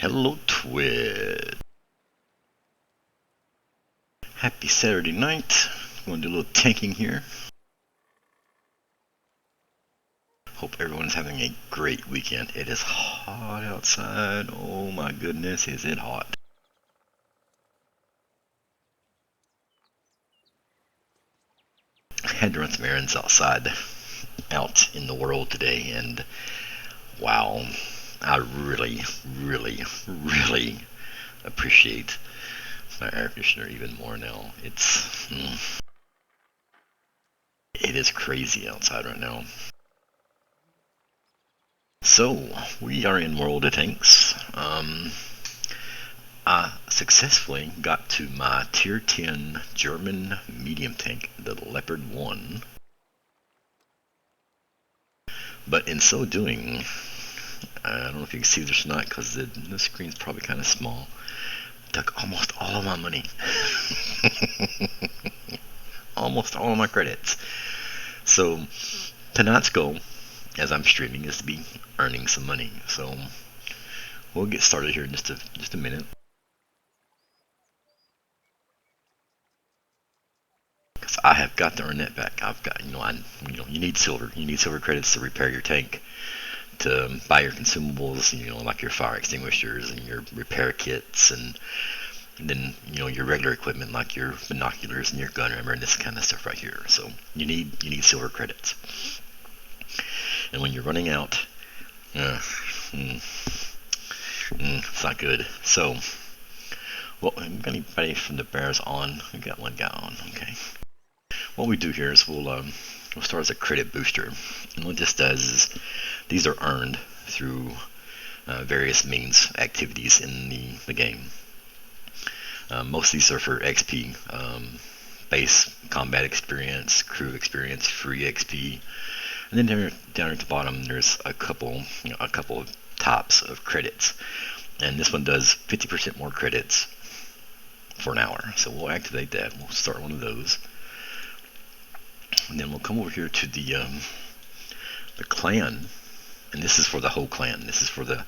Hello, Twit. Happy Saturday night. Going to do a little tanking here. Hope everyone's having a great weekend. It is hot outside. Oh my goodness, is it hot. I had to run some errands out in the world today, and wow, I really appreciate my air conditioner even more now. It is crazy outside right now. So, we are in World of Tanks. I successfully got to my Tier 10 German medium tank, the Leopard 1. But in so doing, I don't know if you can see this or not because the screen's probably kind of small. Took almost all of my money. Almost all of my credits. So, tonight's goal, as I'm streaming, is to be earning some money. So, we'll get started here in just a minute. Because I have got to earn that back. I've got, you need silver. You need silver credits to repair your tank, to buy your consumables, like your fire extinguishers and your repair kits, and then, your regular equipment like your binoculars and your gun armor and this kind of stuff right here. So you need silver credits. And when you're running out, it's not good. So, well, anybody from the Bears on? We got one guy on. Okay. What we do here is we'll start as a credit booster, and what this does is these are earned through various means activities in the game. Most of these are for XP, base combat experience, crew experience, free XP, and then down at the bottom there's a couple of tops of credits, and this one does 50% more credits for an hour. So we'll activate that. We'll start one of those. And then we'll come over here to the clan, and this is for the whole clan. This is for the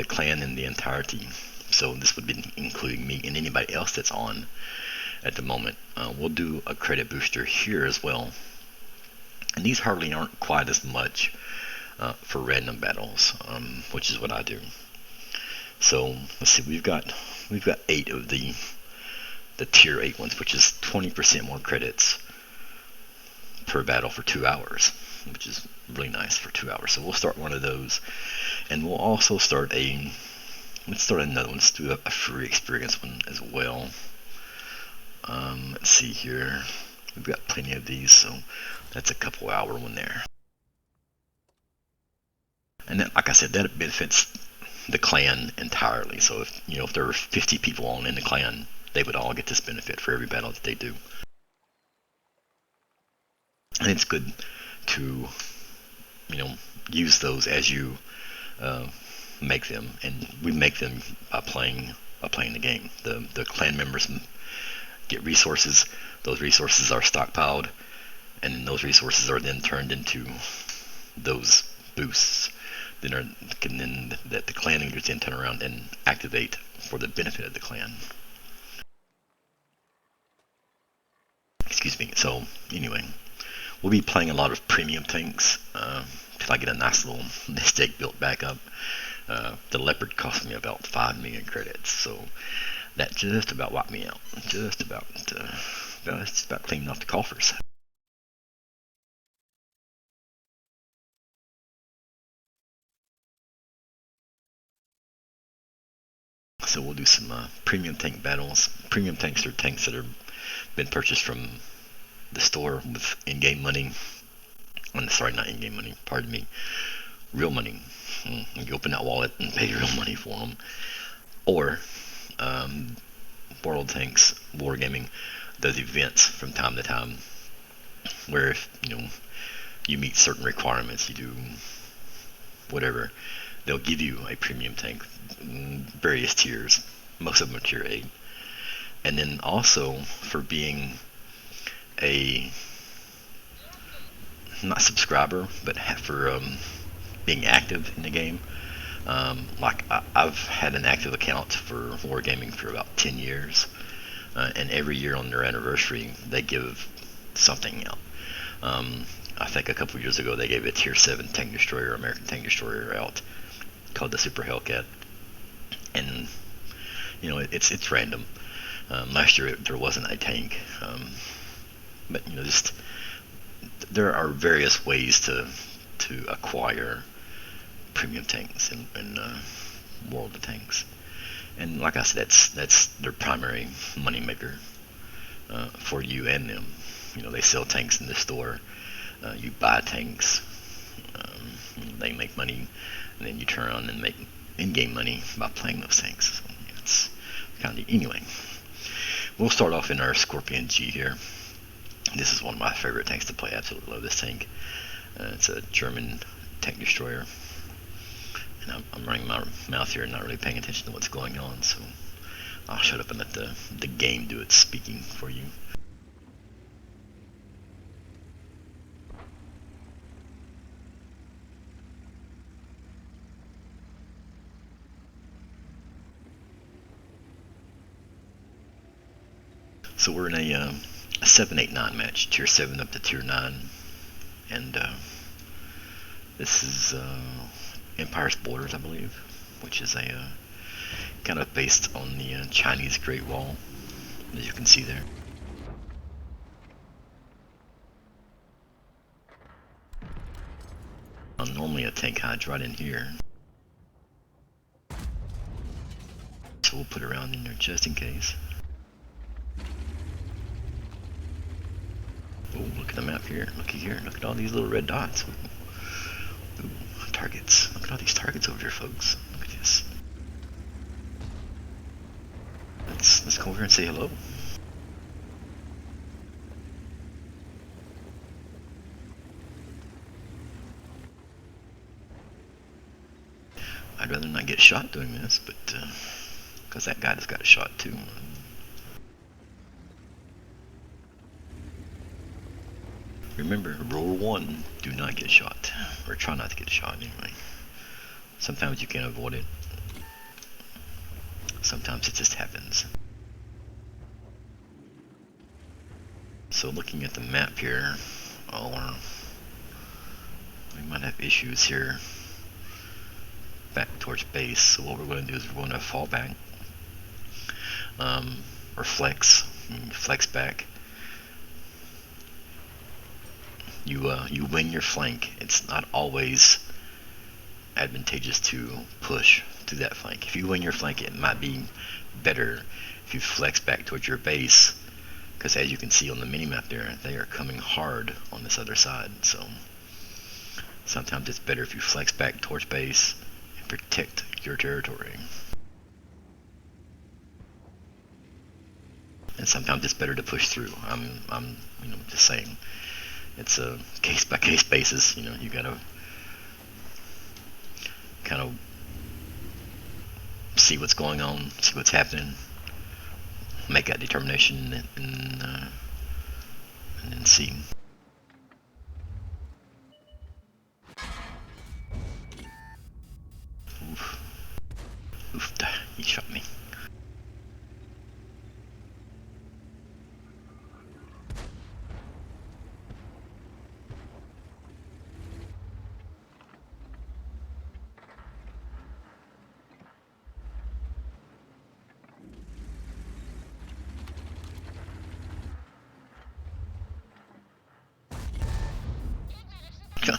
clan in the entirety. So this would be including me and anybody else that's on at the moment. We'll do a credit booster here as well. And these hardly aren't quite as much for random battles, which is what I do. So let's see, we've got 8 of the tier 8 ones, which is 20% more credits per battle for 2 hours, which is really nice for 2 hours. So we'll start one of those, and we'll also start let's start another one. Let's do a free experience one as well. Let's see here. We've got plenty of these, so that's a couple hour one there. And then, like I said, that benefits the clan entirely. So if there were 50 people on in the clan, they would all get this benefit for every battle that they do. And it's good to use those as you make them, and we make them by playing the game. The clan members get resources. Those resources are stockpiled, and those resources are then turned into those boosts. Then that the clan leaders then turn around and activate for the benefit of the clan. Excuse me. So anyway, we'll be playing a lot of premium tanks till I get a nice little mistake built back up. The Leopard cost me about 5 million credits, so that just about wiped me out. Just about cleaning off the coffers. So we'll do some premium tank battles. Premium tanks are tanks that have been purchased from the store with in-game money. Sorry, not in-game money. Pardon me. Real money. You open that wallet and pay real money for them. Or World Tanks Wargaming does events from time to time where if you meet certain requirements, you do whatever, they'll give you a premium tank, various tiers. Most of them are tier 8. And then also for being a not subscriber, but for being active in the game, Like I've had an active account for Wargaming for about 10 years, and every year on their anniversary they give something out. I think a couple years ago they gave a Tier 7 tank destroyer, American tank destroyer out called the Super Hellcat, and it's random. Last year there wasn't a tank, but just there are various ways to acquire premium tanks in World of Tanks, and like I said, that's their primary moneymaker for you and them. They sell tanks in the store. You buy tanks. They make money, and then you turn around and make in-game money by playing those tanks. So it's kind of anyway. We'll start off in our Scorpion G here. This is one of my favorite tanks to play. I absolutely love this tank. It's a German tank destroyer, and I'm running my mouth here and not really paying attention to what's going on. So I'll shut up and let the game do its speaking for you. So we're in a 7-8-9 match, Tier 7 up to Tier 9, and this is Empire's Borders, I believe, which is a kind of based on the Chinese Great Wall, as you can see there. Normally a tank hides right in here, so we'll put it around in there just in case. Oh, look at the map here. Looky here. Look at all these little red dots. Ooh, targets. Look at all these targets over here, folks. Look at this. Let's go over here and say hello. I'd rather not get shot doing this, but because that guy just got shot too. Remember, rule 1, do not get shot, or try not to get shot anyway. Sometimes you can avoid it, sometimes it just happens. So looking at the map here, we might have issues here back towards base. So what we're going to do is we're going to fall back, or flex back. You win your flank. It's not always advantageous to push to that flank. If you win your flank, it might be better if you flex back towards your base, because as you can see on the minimap there, they are coming hard on this other side. So sometimes it's better if you flex back towards base and protect your territory. And sometimes it's better to push through. I'm just saying. It's a case-by-case basis. You gotta kind of see what's going on, see what's happening, make that determination, and then see. Oof. Oof, he shot me.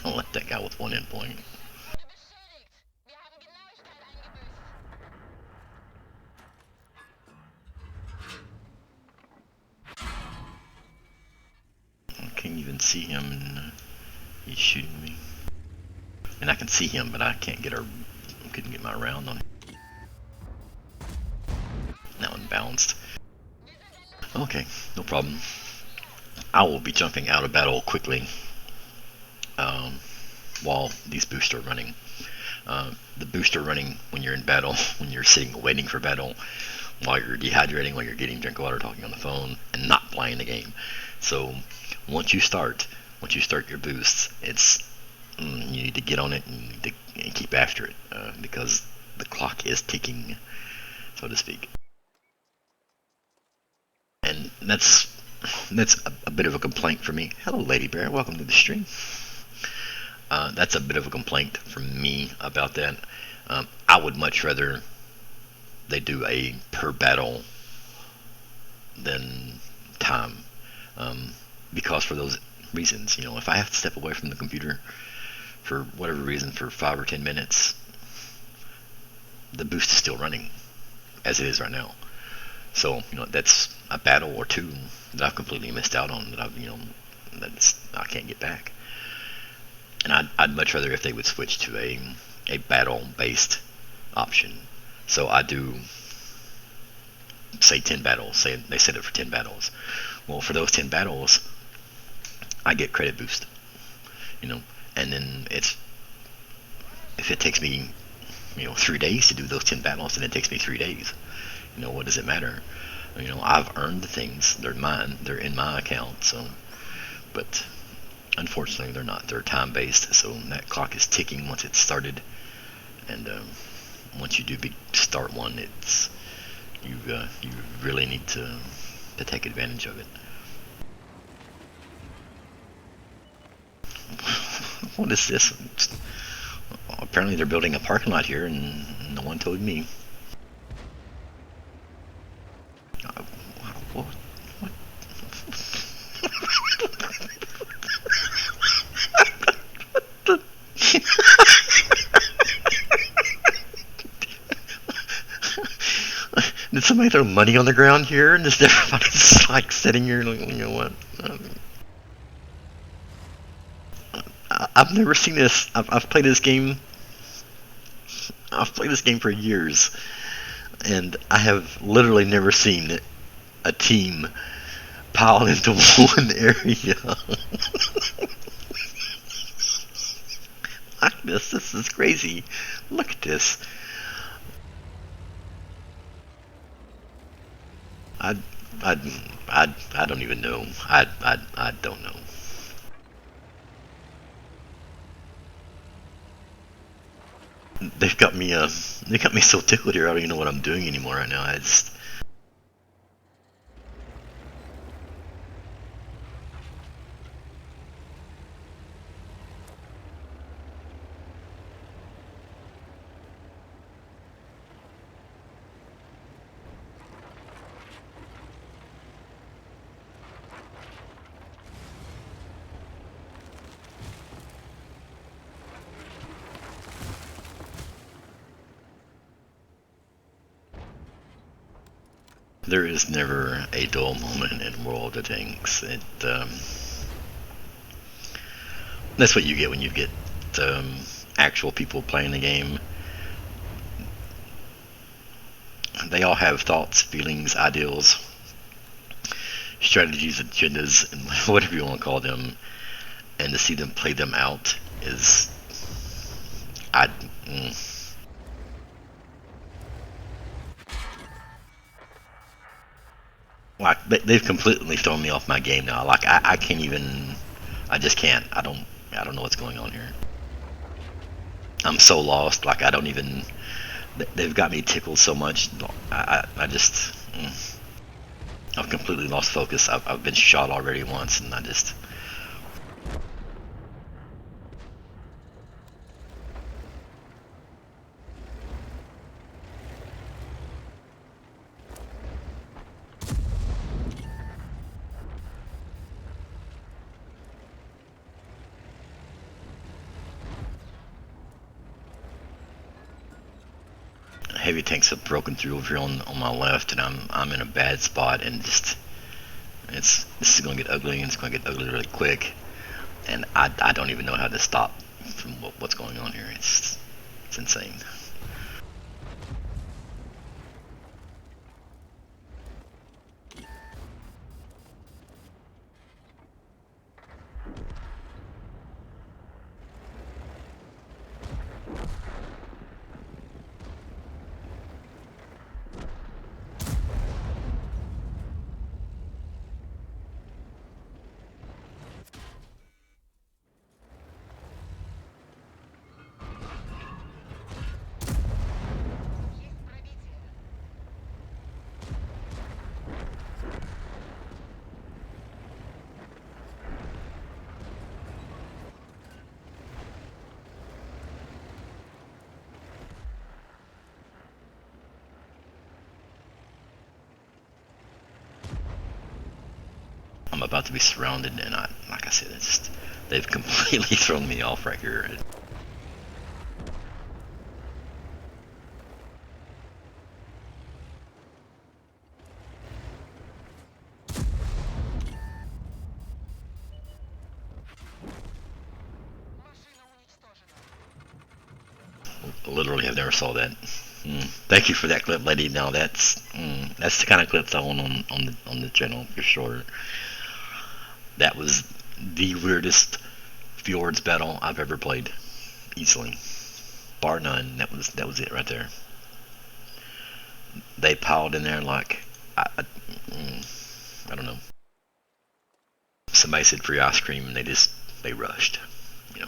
Gonna let that guy with one endpoint. I can't even see him, and he's shooting me. And I can see him, but I can't get couldn't get my round on him. Now unbalanced. Okay, no problem. I will be jumping out of battle quickly while these boosts are running. The boosts are running when you're in battle, when you're sitting waiting for battle, while you're dehydrating, while you're getting drink water, talking on the phone, and not playing the game. So once you start your boosts, it's you need to get on it and keep after it because the clock is ticking, so to speak. And that's a bit of a complaint for me. Hello, Lady Bear. Welcome to the stream. That's a bit of a complaint from me about that. I would much rather they do a per battle than time, because for those reasons, if I have to step away from the computer for whatever reason for 5 or 10 minutes, the boost is still running as it is right now. So that's a battle or two that I've completely missed out on, that I can't get back. And I'd much rather if they would switch to a battle based option. So I do say 10 battles. Say they set it for 10 battles. Well, for those 10 battles, I get credit boost. And then if it takes me 3 days to do those 10 battles, then it takes me 3 days. What does it matter? I've earned the things. They're mine. They're in my account. So, but unfortunately, they're not. They're time based. So that clock is ticking once it's started, and once you do start one, you really need to take advantage of it. What is this? Apparently, they're building a parking lot here, and no one told me. What? Did somebody throw money on the ground here and just everybody's like sitting here like, what? I've never seen this. I've played this game. I've played this game for years, and I have literally never seen a team pile into one area. Like this. This is crazy. Look at this. I don't even know. I don't know. They've got me so tickled here. I don't even know what I'm doing anymore right now. There is never a dull moment in World of Tanks. That's what you get when you get actual people playing the game. They all have thoughts, feelings, ideals, strategies, agendas, and whatever you want to call them. And to see them play them out is... Like, they've completely thrown me off my game now. Like, I can't even... I just can't. I don't know what's going on here. I'm so lost. Like, I don't even... They've got me tickled so much. I just... I've completely lost focus. I've been shot already once, and I just... Heavy tanks have broken through over here on my left, and I'm in a bad spot, and just this is gonna get ugly, and it's gonna get ugly really quick, and I don't even know how to stop from what's going on here. It's insane. about to be surrounded, and like I said, they've completely thrown me off right here. Literally, have never saw that. Thank you for that clip, lady. Now that's the kind of clips I want on the channel for sure. That was the weirdest Fjords battle I've ever played, easily, bar none. That was it right there. They piled in there like I don't know. Somebody said free ice cream, and they rushed, you know.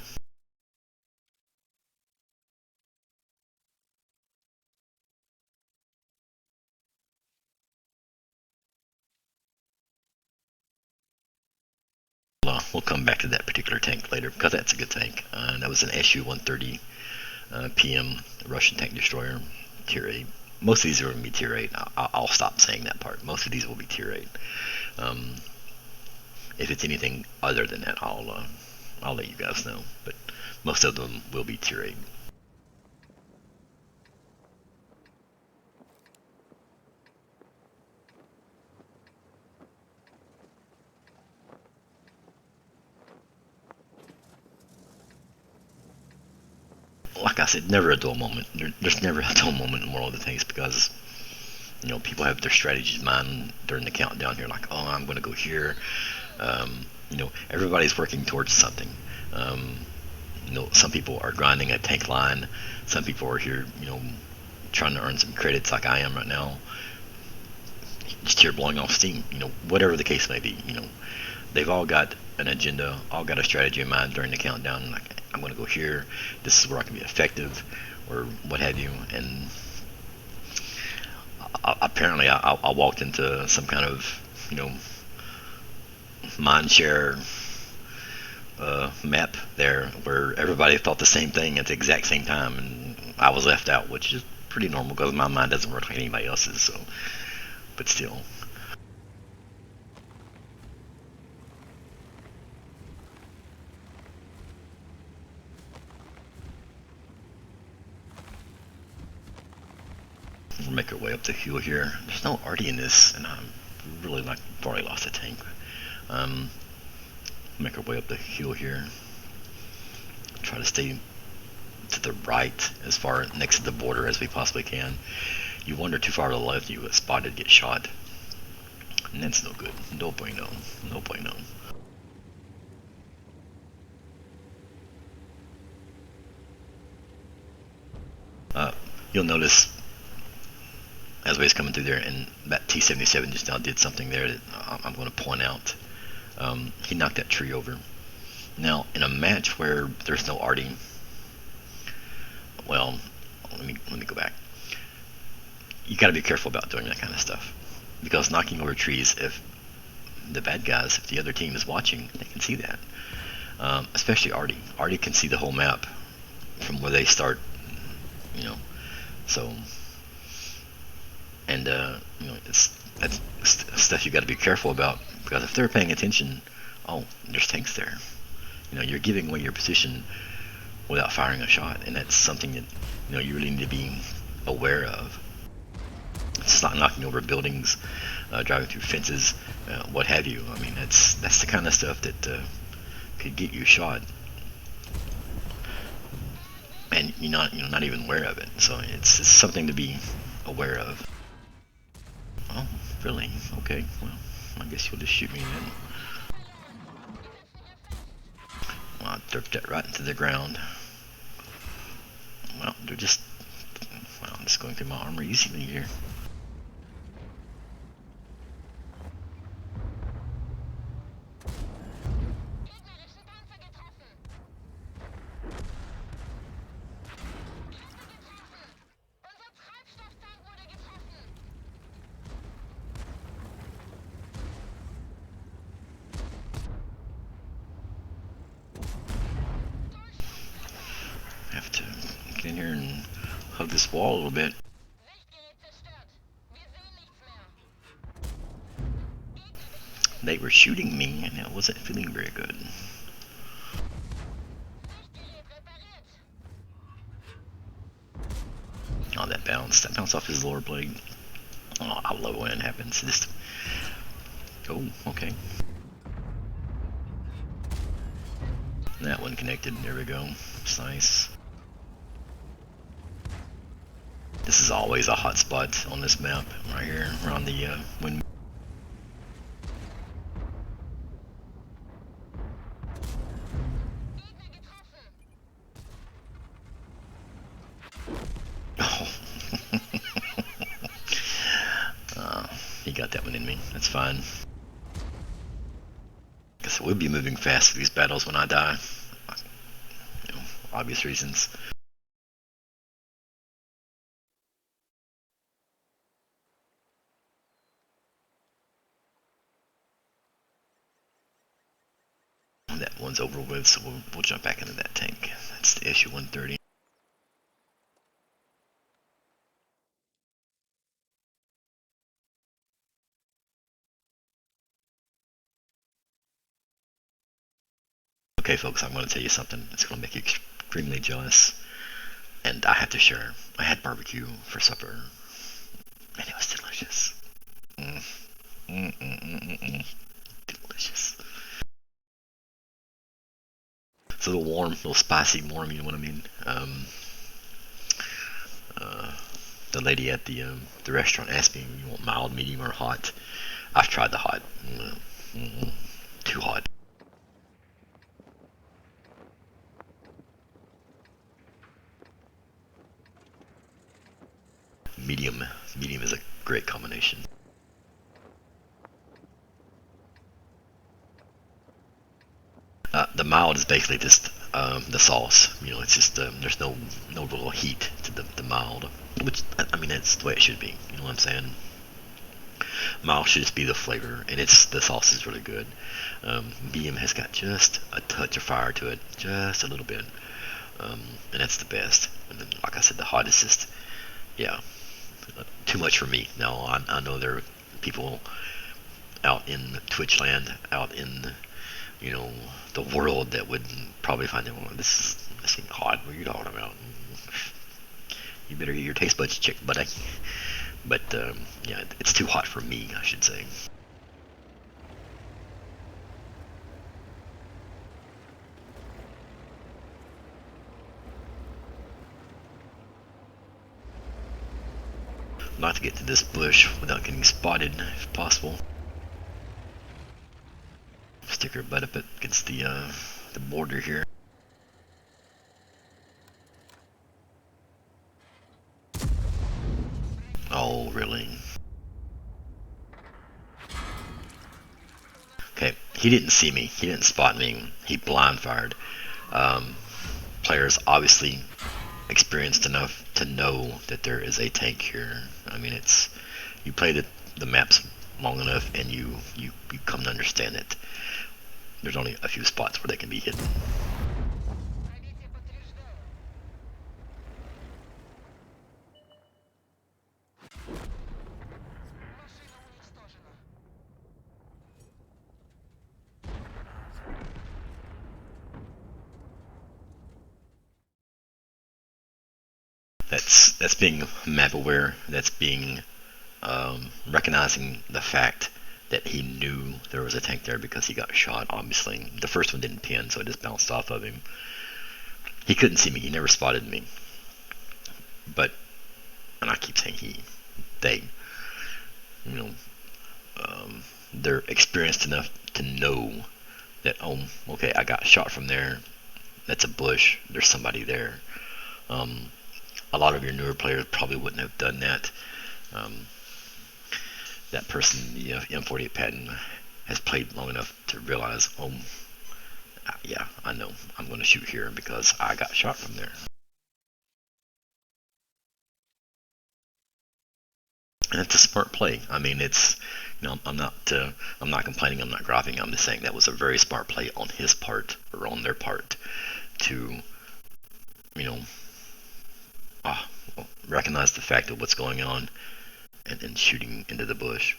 We'll come back to that particular tank later because that's a good tank. That was an Su-130 PM Russian tank destroyer, tier 8. Most of these are going to be tier 8. I'll stop saying that part. Most of these will be tier 8. If it's anything other than that, I'll let you guys know. But most of them will be tier 8. Like I said, never a dull moment. There's never a dull moment in World of Tanks because, you know, people have their strategies in mind during the countdown here, like, oh, I'm going to go here. You know, everybody's working towards something. You know, some people are grinding a tank line. Some people are here, you know, trying to earn some credits like I am right now. Just here blowing off steam, you know, whatever the case may be, you know. They've all got an agenda, all got a strategy in mind during the countdown. Like, I'm going to go here. This is where I can be effective, or what have you. And apparently, I walked into some kind of, you know, mindshare map there where everybody thought the same thing at the exact same time, and I was left out, which is pretty normal because my mind doesn't work like anybody else's. So, but still. We'll make our way up the hill here. There's no arty in this, and I'm really like I've already lost a tank. Make our way up the hill here. Try to stay to the right, as far next to the border as we possibly can. You wander too far to the left, you get spotted, get shot, and that's no good. No bueno. No bueno. You'll notice as we was coming through there, and that T-77 just now did something there that I'm going to point out. He knocked that tree over. Now, in a match where there's no arty, well, let me go back. You got to be careful about doing that kind of stuff, because knocking over trees, if the bad guys, if the other team is watching, they can see that. Especially arty. Arty can see the whole map from where they start, you know. So, and you know, that's stuff you got to be careful about, because if they're paying attention, oh, there's tanks there. You know, you're giving away your position without firing a shot, and that's something that, you know, you really need to be aware of. It's not knocking over buildings, driving through fences, what have you. I mean, that's the kind of stuff that could get you shot, and you're not even aware of it. So it's something to be aware of. Oh, really? Okay. Well, I guess you'll just shoot me then. Well, I derped that right into the ground. Well, they're just... Well, I'm just going through my armor easily here. Have to get in here and hug this wall a little bit. they were shooting me, and I wasn't feeling very good. Oh, that bounced off his lower blade. Oh, I love when it happens. Just, oh, okay. That one connected. There we go. It's nice. This is always a hot spot on this map, right here, around the wind. Oh. He got that one in me. That's fine. Guess we'll be moving fast for these battles when I die. You know, obvious reasons. That one's over with, so we'll jump back into that tank. That's the issue 130. Okay, folks, I'm going to tell you something that's going to make you extremely jealous, and I have to share. I had barbecue for supper, and it was delicious. Delicious. It's a little warm, a little spicy warm, you know what I mean? The lady at the restaurant asked me, you want mild, medium, or hot? I've tried the hot. Too hot. Medium. Medium is a great combination. The mild is basically just the sauce. You know, it's just there's no real heat to the mild, which I mean that's the way it should be. You know what I'm saying? Mild should just be the flavor, and the sauce is really good. Medium has got just a touch of fire to it, just a little bit, and that's the best. And then, like I said, the hot is just, yeah, too much for me. Now I know there are people out in Twitch land, out in the world that would probably find it. Well, this ain't hot. What are you talking about? You better get your taste buds checked, buddy. But yeah, it's too hot for me, I should say. Not to get to this bush without getting spotted, if possible. Stick her butt up against the border here. Oh, really? Okay, he didn't see me. He didn't spot me. He blind fired. Players obviously experienced enough to know that there is a tank here. I mean, you play the maps long enough, and you come to understand it. There's only a few spots where they can be hidden. That's being map aware. That's being recognizing the fact that he knew there was a tank there because he got shot. Obviously, the first one didn't pin, so it just bounced off of him. He couldn't see me. He never spotted me. But, and I keep saying they, you know, they're experienced enough to know that, oh, okay, I got shot from there. That's a bush. There's somebody there. A lot of your newer players probably wouldn't have done that. That person, the M48 Patton, has played long enough to realize, oh, yeah, I know I'm going to shoot here because I got shot from there. And it's a smart play. I mean, I'm not complaining. I'm not griping. I'm just saying that was a very smart play on his part or on their part to, recognize the fact of what's going on and shooting into the bush.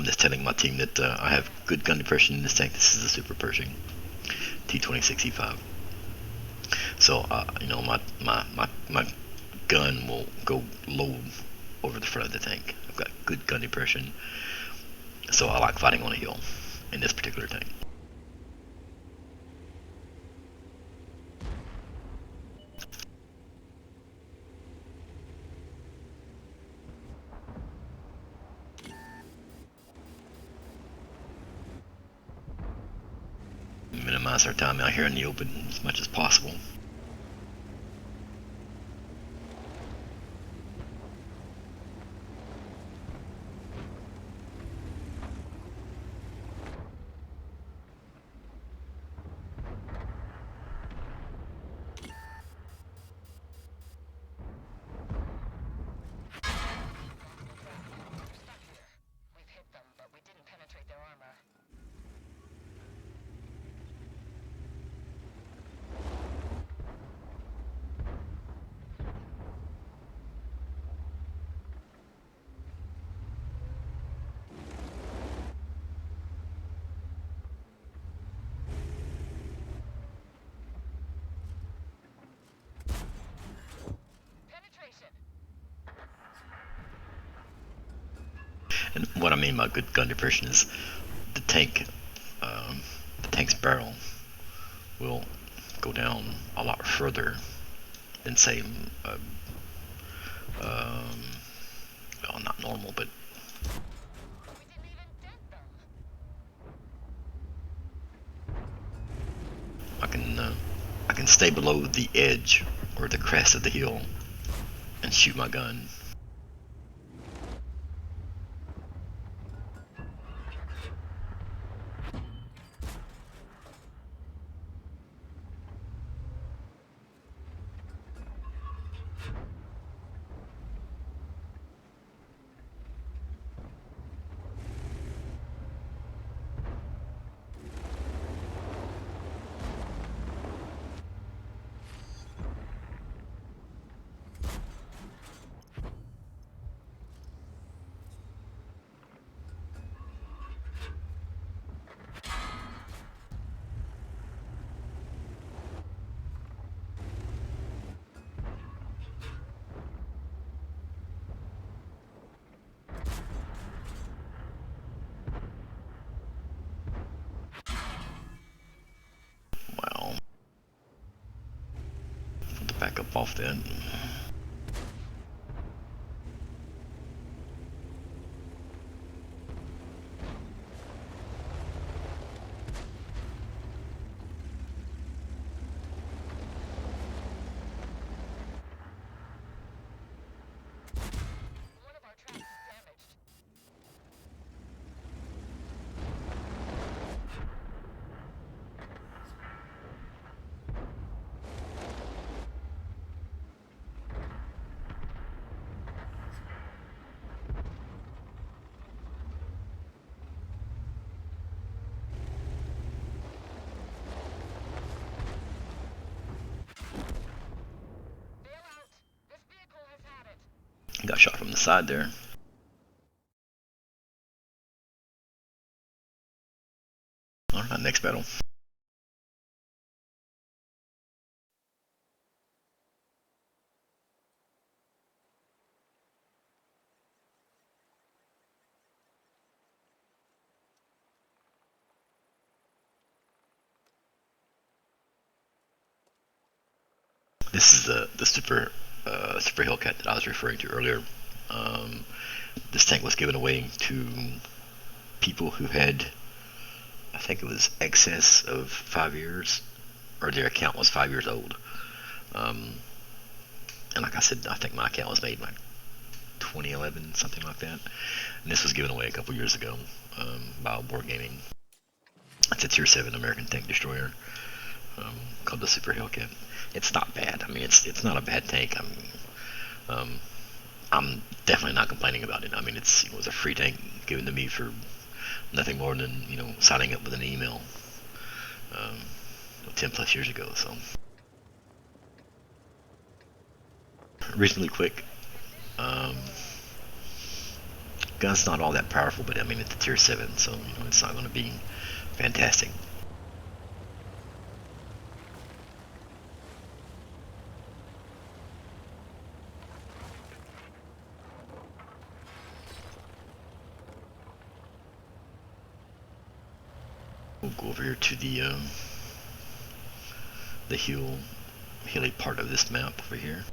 just telling my team that I have good gun depression in this tank. This is a Super Pershing T26E5. So my gun will go low over the front of the tank. I've got good gun depression, so I like fighting on a hill in this particular tank. Minimize our time out here in the open as much as possible. And what I mean by good gun depression is the tank's barrel will go down a lot further than say, well, not normal, but I can stay below the edge or the crest of the hill and shoot my gun. Well, back up off that. Got shot from the side there. Alright, next battle. This is the Super Hellcat that I was referring to earlier. This tank was given away to people who had, I think it was excess of 5 years, or their account was 5 years old. And like I said, I think my account was made like 2011, something like that. And this was given away a couple years ago by Wargaming. It's a Tier 7 American tank destroyer called the Super Hellcat. It's not bad. I mean, it's not a bad tank. I'm definitely not complaining about it. I mean, it was a free tank given to me for nothing more than signing up with an email 10 plus years ago. So reasonably quick. gun's not all that powerful, but I mean it's a tier 7, so it's not going to be fantastic. We'll go over here to the hilly part of this map over here.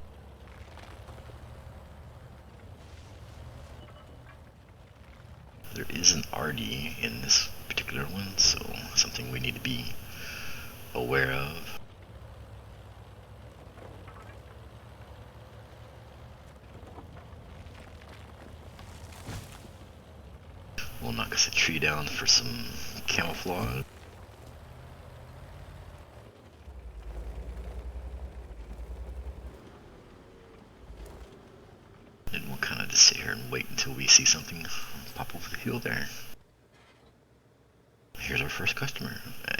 There is an RD in this particular one, so something we need to be aware of. We'll knock us a tree down for some camouflage. And we'll kind of just sit here and wait until we see something pop over the hill there. Here's our first customer.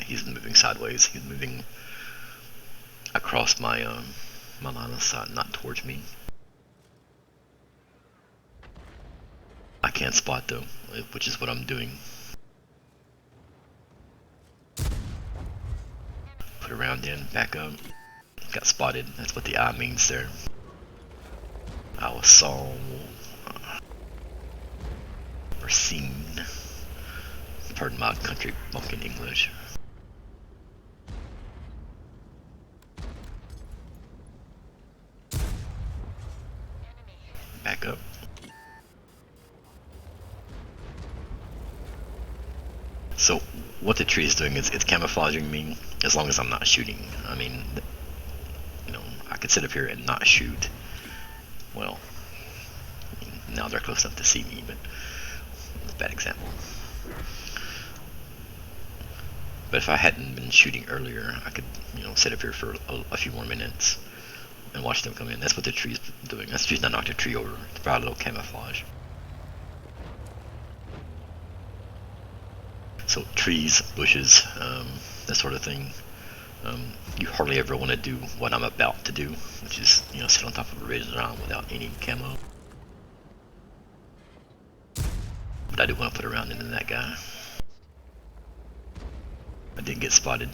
He's moving sideways. He's moving across my my line of sight, not towards me. I can't spot though, which is what I'm doing. Put a round in, back up. Got spotted. That's what the eye means there. I was saw or seen. Pardon my country bumpkin English. Back up. So what the tree is doing is it's camouflaging me as long as I'm not shooting. I mean, I could sit up here and not shoot. Well, now they're close enough to see me, but it's a bad example. But if I hadn't been shooting earlier, I could, sit up here for a few more minutes and watch them come in. That's what the tree's doing. That's the reason I knocked a tree over to provide a little camouflage. So trees, bushes, that sort of thing. You hardly ever want to do what I'm about to do, which is, sit on top of a ridge around without any camo. But I do want to put a round into that guy. I didn't get spotted.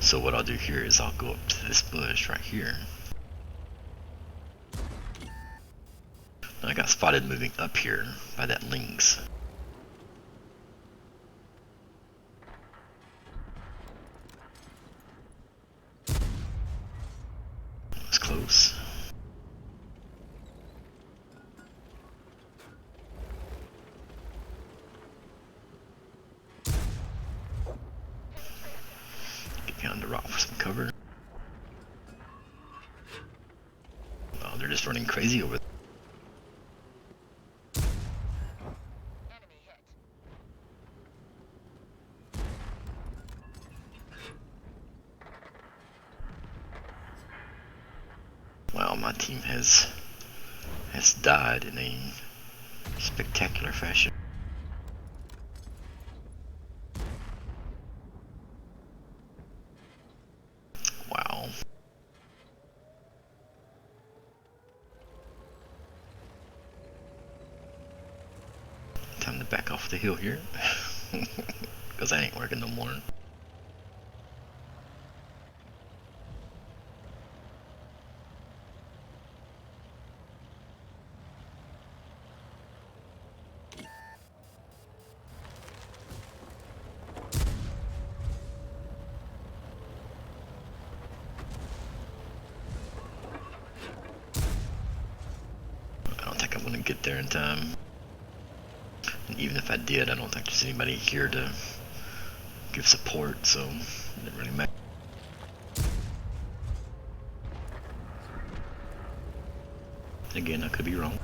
So what I'll do here is I'll go up to this bush right here. I got spotted moving up here by that lynx. It was close. Get behind the rock for some cover. Oh, they're just running crazy over there. Wow, my team has died in a spectacular fashion. Wow. Time to back off the hill here, because I ain't working no more. I don't think I'm gonna get there in time. And even if I did, I don't think there's anybody here to give support, so it didn't really matter. Again, I could be wrong.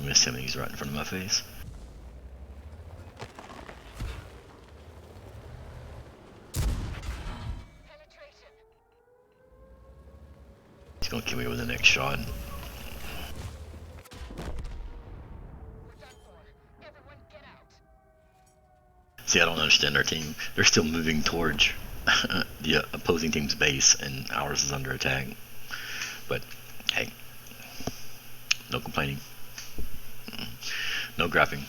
miss him and he's right in front of my face. He's gonna kill me with the next shot. See, I don't understand our team. They're still moving towards the opposing team's base, and ours is under attack. But hey, no complaining, no grapping.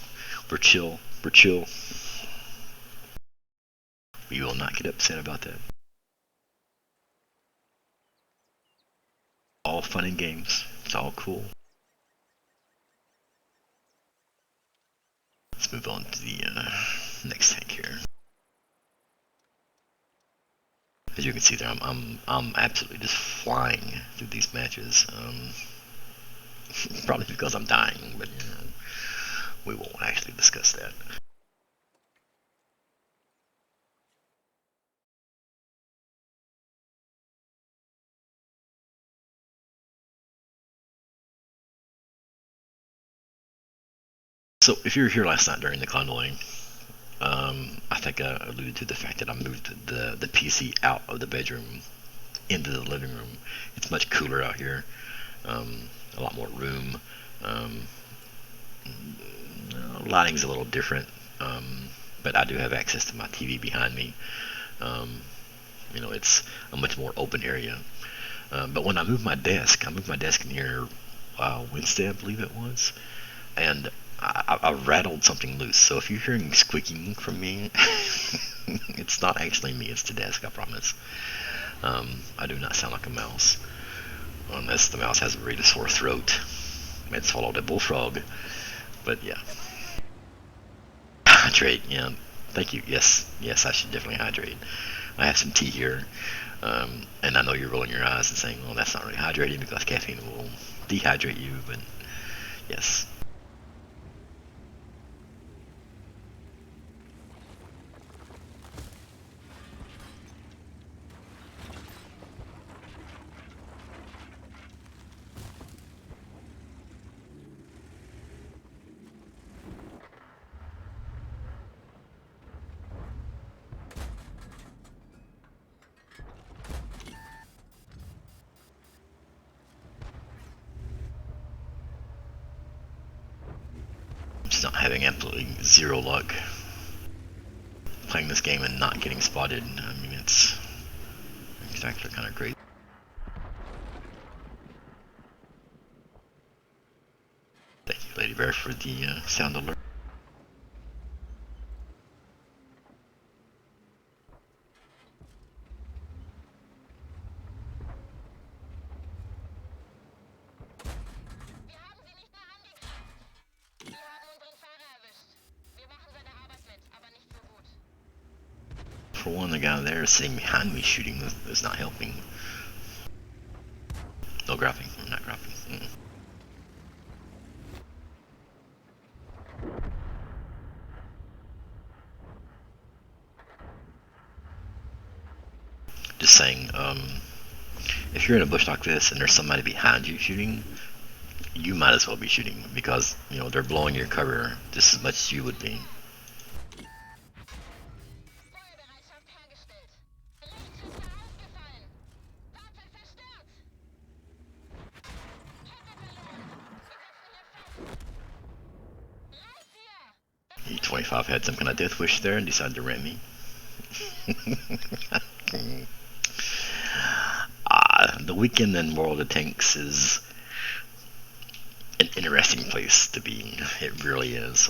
We're chill. We're chill. We will not get upset about that. All fun and games. It's all cool. Let's move on to the next tank here. As you can see there, I'm absolutely just flying through these matches. Probably because I'm dying, but you know, we won't actually discuss that. So if you were here last night during the convoy, I think I alluded to the fact that I moved the PC out of the bedroom into the living room. It's much cooler out here, a lot more room. Lighting's a little different, but I do have access to my TV behind me. You know, it's a much more open area. But when I moved my desk in here Wednesday, I believe it was, and I rattled something loose. So if you're hearing squeaking from me, it's not actually me, it's the desk, I promise. I do not sound like a mouse, unless the mouse has a really sore throat. It swallowed a bullfrog. But yeah. Hydrate, yeah. Thank you. Yes, I should definitely hydrate. I have some tea here, and I know you're rolling your eyes and saying, well, that's not really hydrating because caffeine will dehydrate you, but yes. Just not having absolutely zero luck playing this game and not getting spotted. I mean, it's actually kind of great. Thank you, Lady Bear, for the sound alert. For one, the guy there sitting behind me shooting is not helping. No grappling. I'm not grappling. Just saying, if you're in a bush like this and there's somebody behind you shooting, you might as well be shooting because, you know, they're blowing your cover just as much as you would be. E25 had some kind of death wish there and decided to ram me. The weekend in World of Tanks is an interesting place to be. It really is.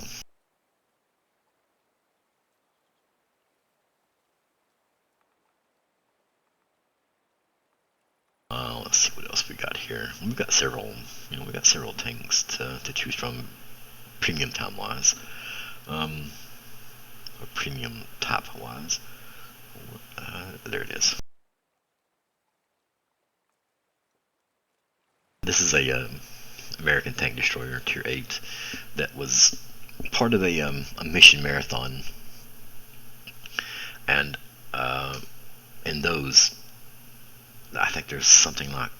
Let's see what else we got here. We've got several, tanks to choose from, premium time wise, or premium top wise. There it is. This is a American tank destroyer, tier 8, that was part of a mission marathon, and in those, I think there's something like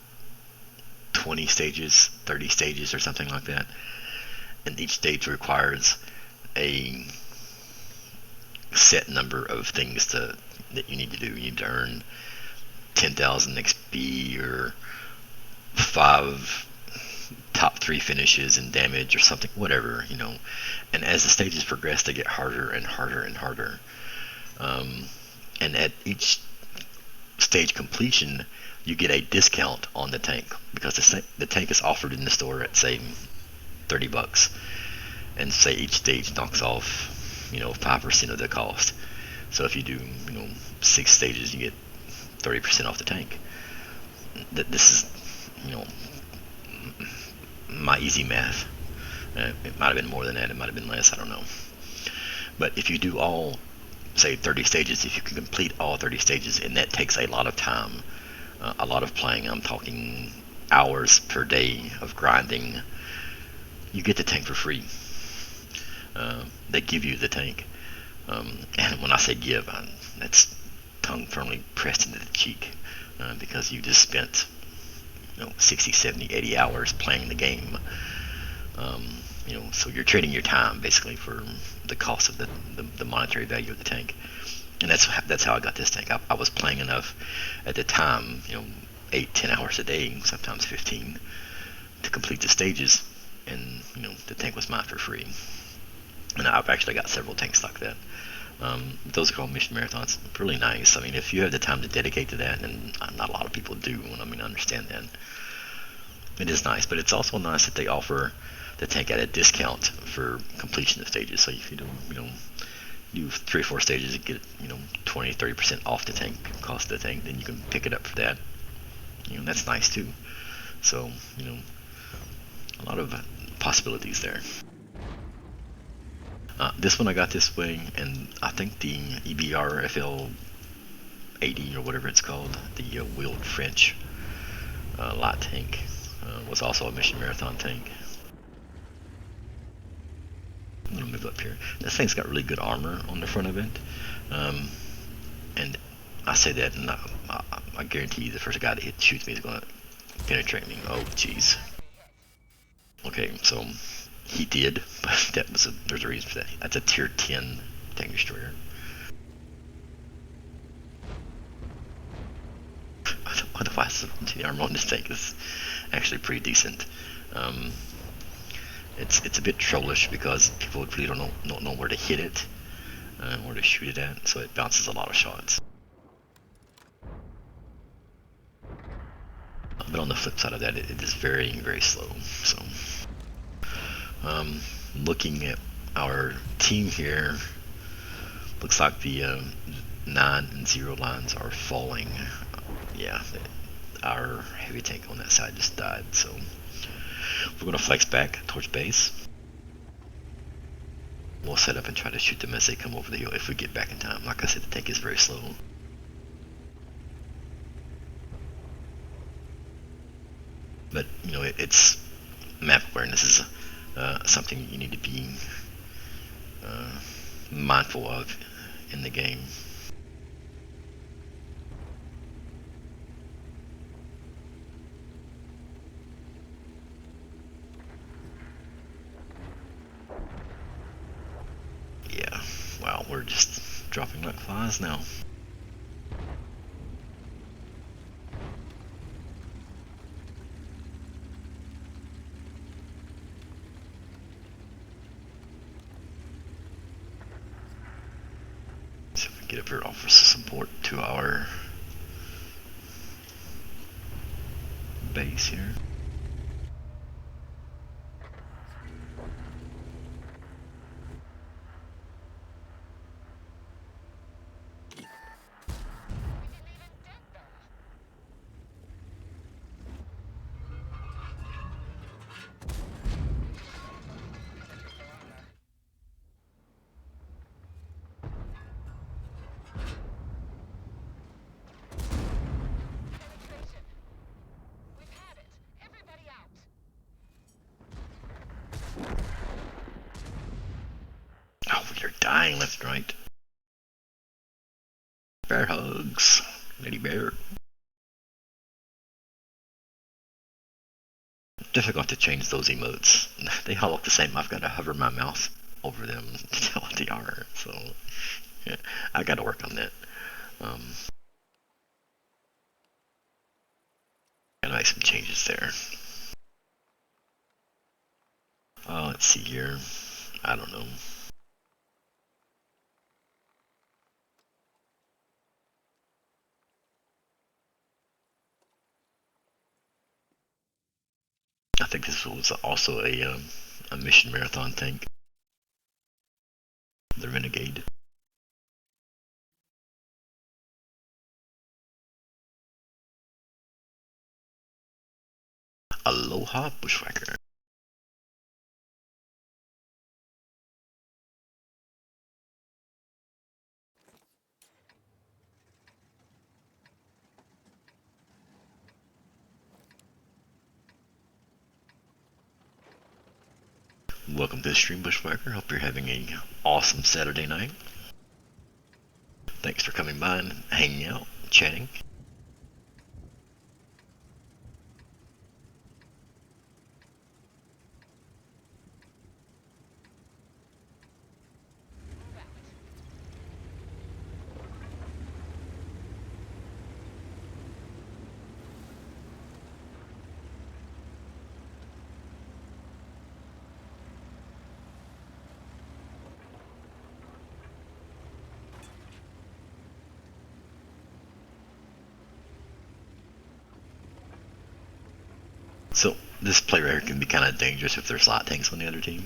20 stages, 30 stages or something like that. and each stage requires a set number of things that you need to do. You need to earn 10,000 XP or 5 top 3 finishes in damage or something, whatever, And as the stages progress, they get harder and harder and harder. And at each stage completion, you get a discount on the tank, because the tank is offered in the store at, say, $30, and say each stage knocks off 5% of the cost. So if you do 6 stages, you get 30% off the tank. This is my easy math. It might have been more than that, it might have been less, I don't know. But if you do all, say, 30 stages, if you can complete all 30 stages, and that takes a lot of time, a lot of playing, I'm talking hours per day of grinding, you get the tank for free. They give you the tank. And when I say give, that's tongue firmly pressed into the cheek, because you just spent 60, 70, 80 hours playing the game. So you're trading your time basically for the cost of the monetary value of the tank. And that's how I got this tank. I was playing enough at the time, 8-10 hours a day, sometimes 15, to complete the stages, and the tank was mine for free. And I've actually got several tanks like that. Those are called mission marathons. Really nice. I mean, if you have the time to dedicate to that, and not a lot of people do, I understand that. It is nice, but it's also nice that they offer the tank at a discount for completion of stages. So if you do 3 or 4 stages, you get 20-30% off the tank cost of the tank, then you can pick it up for that. That's nice too. So a lot of possibilities there. This one I got this way, and I think the EBR FL 80 or whatever it's called, the wheeled French light tank, was also a mission marathon tank. I'm gonna move up here. This thing's got really good armor on the front of it, and I say that, and I guarantee you the first guy that shoots me is gonna penetrate me. Oh jeez. Okay, so he did, but there's a reason for that. That's a tier 10 tank destroyer. Otherwise, the armor on this tank is actually pretty decent. It's a bit trollish because people really don't know where to hit it, where to shoot it at, so it bounces a lot of shots. But on the flip side of that, it is very, very slow. So, looking at our team here, looks like the 9 and 0 lines are falling. Yeah, our heavy tank on that side just died, so we're going to flex back towards base. We'll set up and try to shoot them as they come over the hill if we get back in time. Like I said, the tank is very slow. But, it's map awareness is something you need to be mindful of in the game. Yeah, wow, we're just dropping like flies now. So if we get up here, offer support to our base here. Oh, we are dying left and right. Bear hugs, Lady Bear. difficult to change those emotes. They all look the same. I've got to hover my mouse over them to tell what they are. So yeah, I got to work on that. Gotta make some changes there. Let's see here. I don't know. I think this was also a mission marathon tank. The Renegade. Aloha Bushwhacker. Welcome to the stream, Bushwhacker. Hope you're having an awesome Saturday night. Thanks for coming by and hanging out, chatting. So this play right here can be kind of dangerous if there's light tanks on the other team,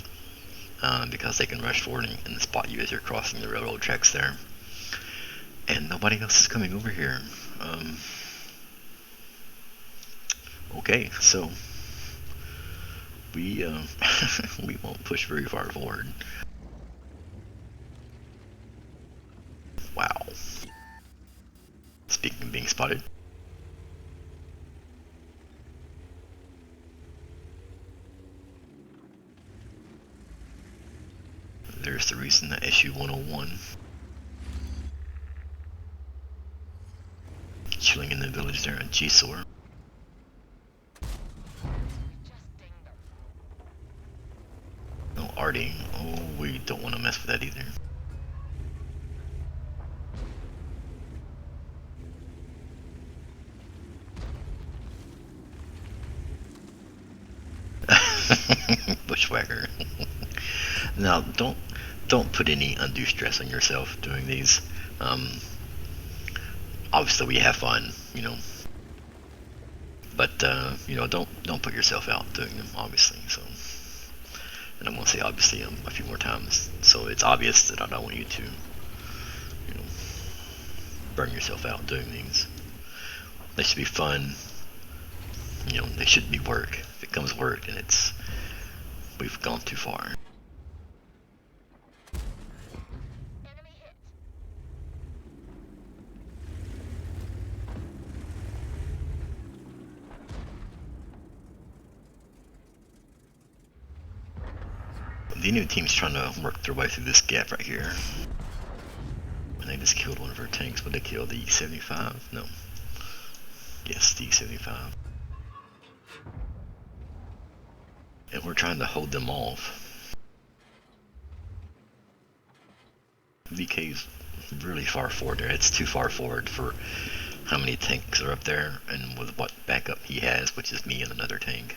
because they can rush forward and spot you as you're crossing the railroad tracks there. And nobody else is coming over here. Okay, so we we won't push very far forward. Wow. Speaking of being spotted. There's the reason that SU-101 chilling in the village there in Gisor. No, Artie. Oh, we don't want to mess with that either. Bushwhacker. Now, don't put any undue stress on yourself doing these. Obviously, we have fun, you know, but you know, don't put yourself out doing them. Obviously, so. And I'm gonna say obviously a few more times, so it's obvious that I don't want you to, you know, burn yourself out doing these. They should be fun. You know, they shouldn't be work. If it becomes work, then we've gone too far. The enemy team's trying to work their way through this gap right here. And they just killed one of our tanks, but they killed the E-75? No. Yes, the E-75. And we're trying to hold them off. VK's really far forward there. It's too far forward for how many tanks are up there and with what backup he has, which is me and another tank.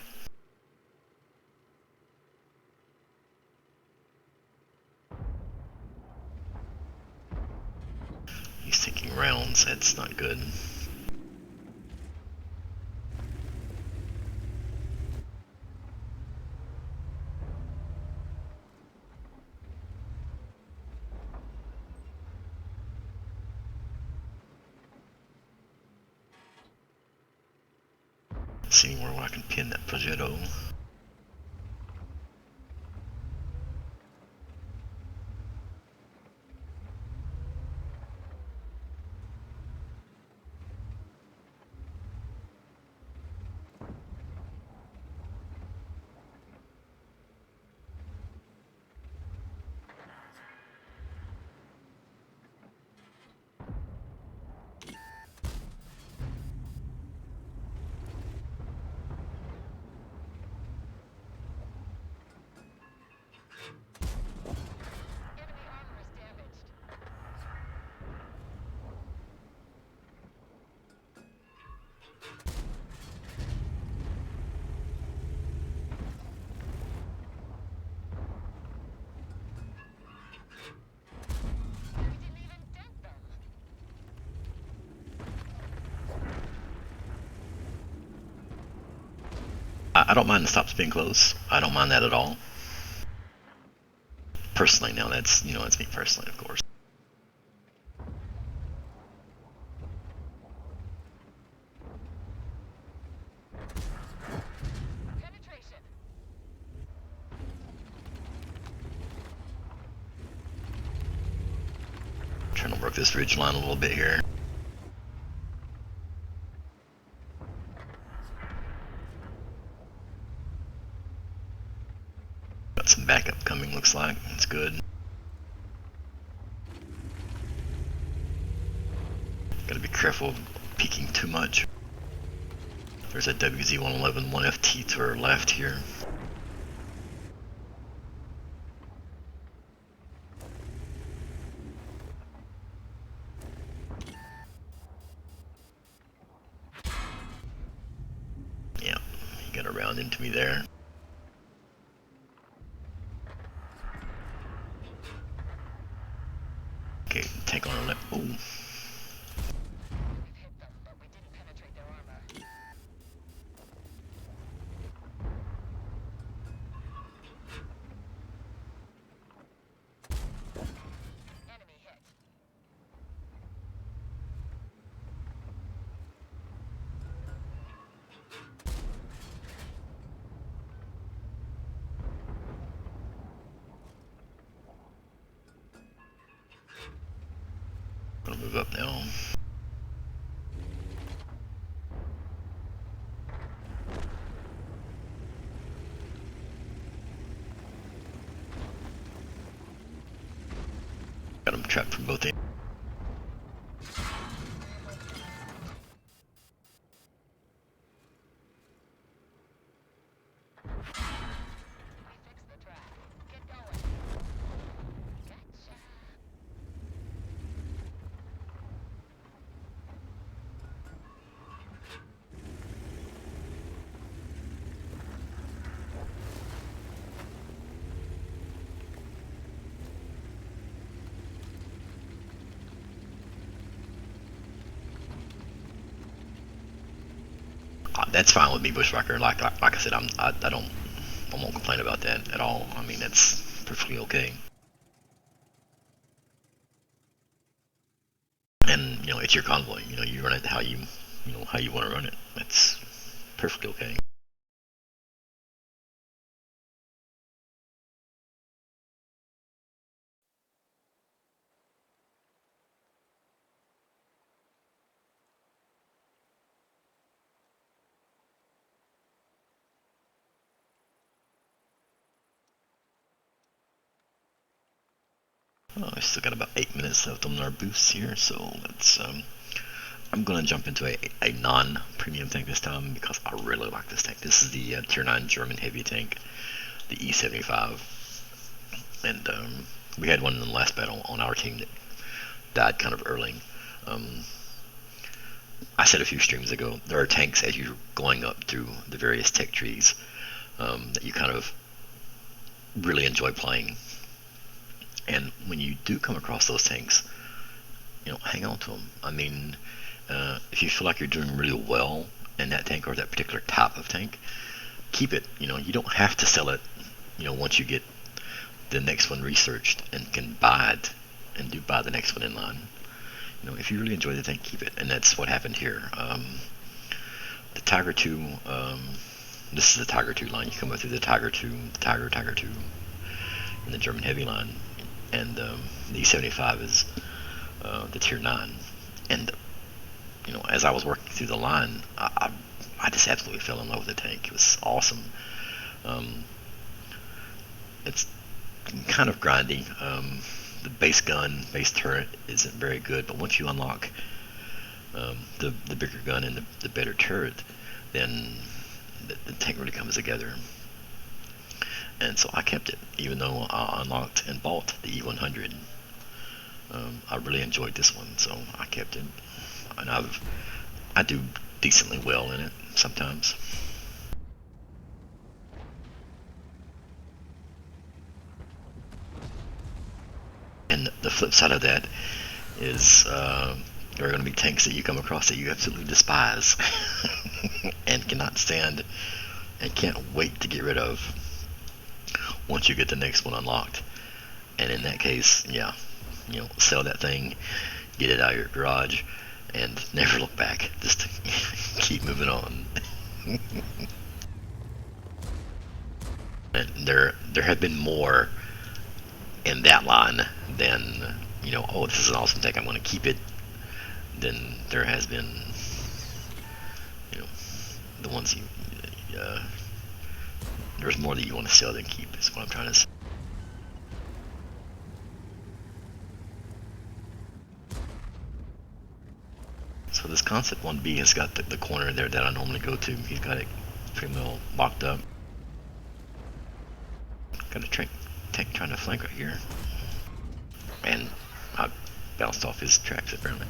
He's taking rounds, that's not good. Seeing where I can pin that Progetto. I don't mind the stops being close. I don't mind that at all. Personally, now that's that's me personally, of course. Trying to work this ridge line a little bit here. Got some backup coming, looks like. It's good. Gotta be careful of peeking too much. There's a WZ-111 1FT to our left here. Yeah, he got around into me there. Okay, tank on our left. Oh. Gonna move up now. Got him trapped from both ends. That's fine with me, Bushwhacker. Like I said, I won't complain about that at all. I mean, that's perfectly okay. And it's your convoy. You run it how you how you want to run it. That's perfectly okay. I still got about 8 minutes left on our boosts here, so let's. I'm gonna jump into a non-premium tank this time because I really like this tank. This is the Tier 9 German heavy tank, the E75, and we had one in the last battle on our team that died kind of early. I said a few streams ago, there are tanks as you're going up through the various tech trees that you kind of really enjoy playing. And when you do come across those tanks, hang on to them. I mean, if you feel like you're doing really well in that tank or that particular type of tank, keep it. You don't have to sell it. Once you get the next one researched and can buy it and do buy the next one in line. If you really enjoy the tank, keep it. And that's what happened here. The Tiger 2, this is the Tiger 2 line. You come up through the Tiger 2, the Tiger 2, and the German heavy line. And the E75 is the Tier 9. And, as I was working through the line, I just absolutely fell in love with the tank. It was awesome. It's kind of grindy. The base gun, base turret isn't very good, but once you unlock the bigger gun and the better turret, then the tank really comes together. And so I kept it, even though I unlocked and bought the E100. I really enjoyed this one, so I kept it. And I do decently well in it sometimes. And the flip side of that is there are going to be tanks that you come across that you absolutely despise and cannot stand and can't wait to get rid of once you get the next one unlocked. And in that case, yeah, sell that thing, get it out of your garage, and never look back. Just keep moving on. And there have been more in that line than, oh, this is an awesome tech, I'm going to keep it, than there has been, the ones there's more that you want to sell than keep, is what I'm trying to say. So this Concept 1B has got the corner there that I normally go to. He's got it pretty well locked up. Got a tank trying to flank right here. And I bounced off his tracks apparently.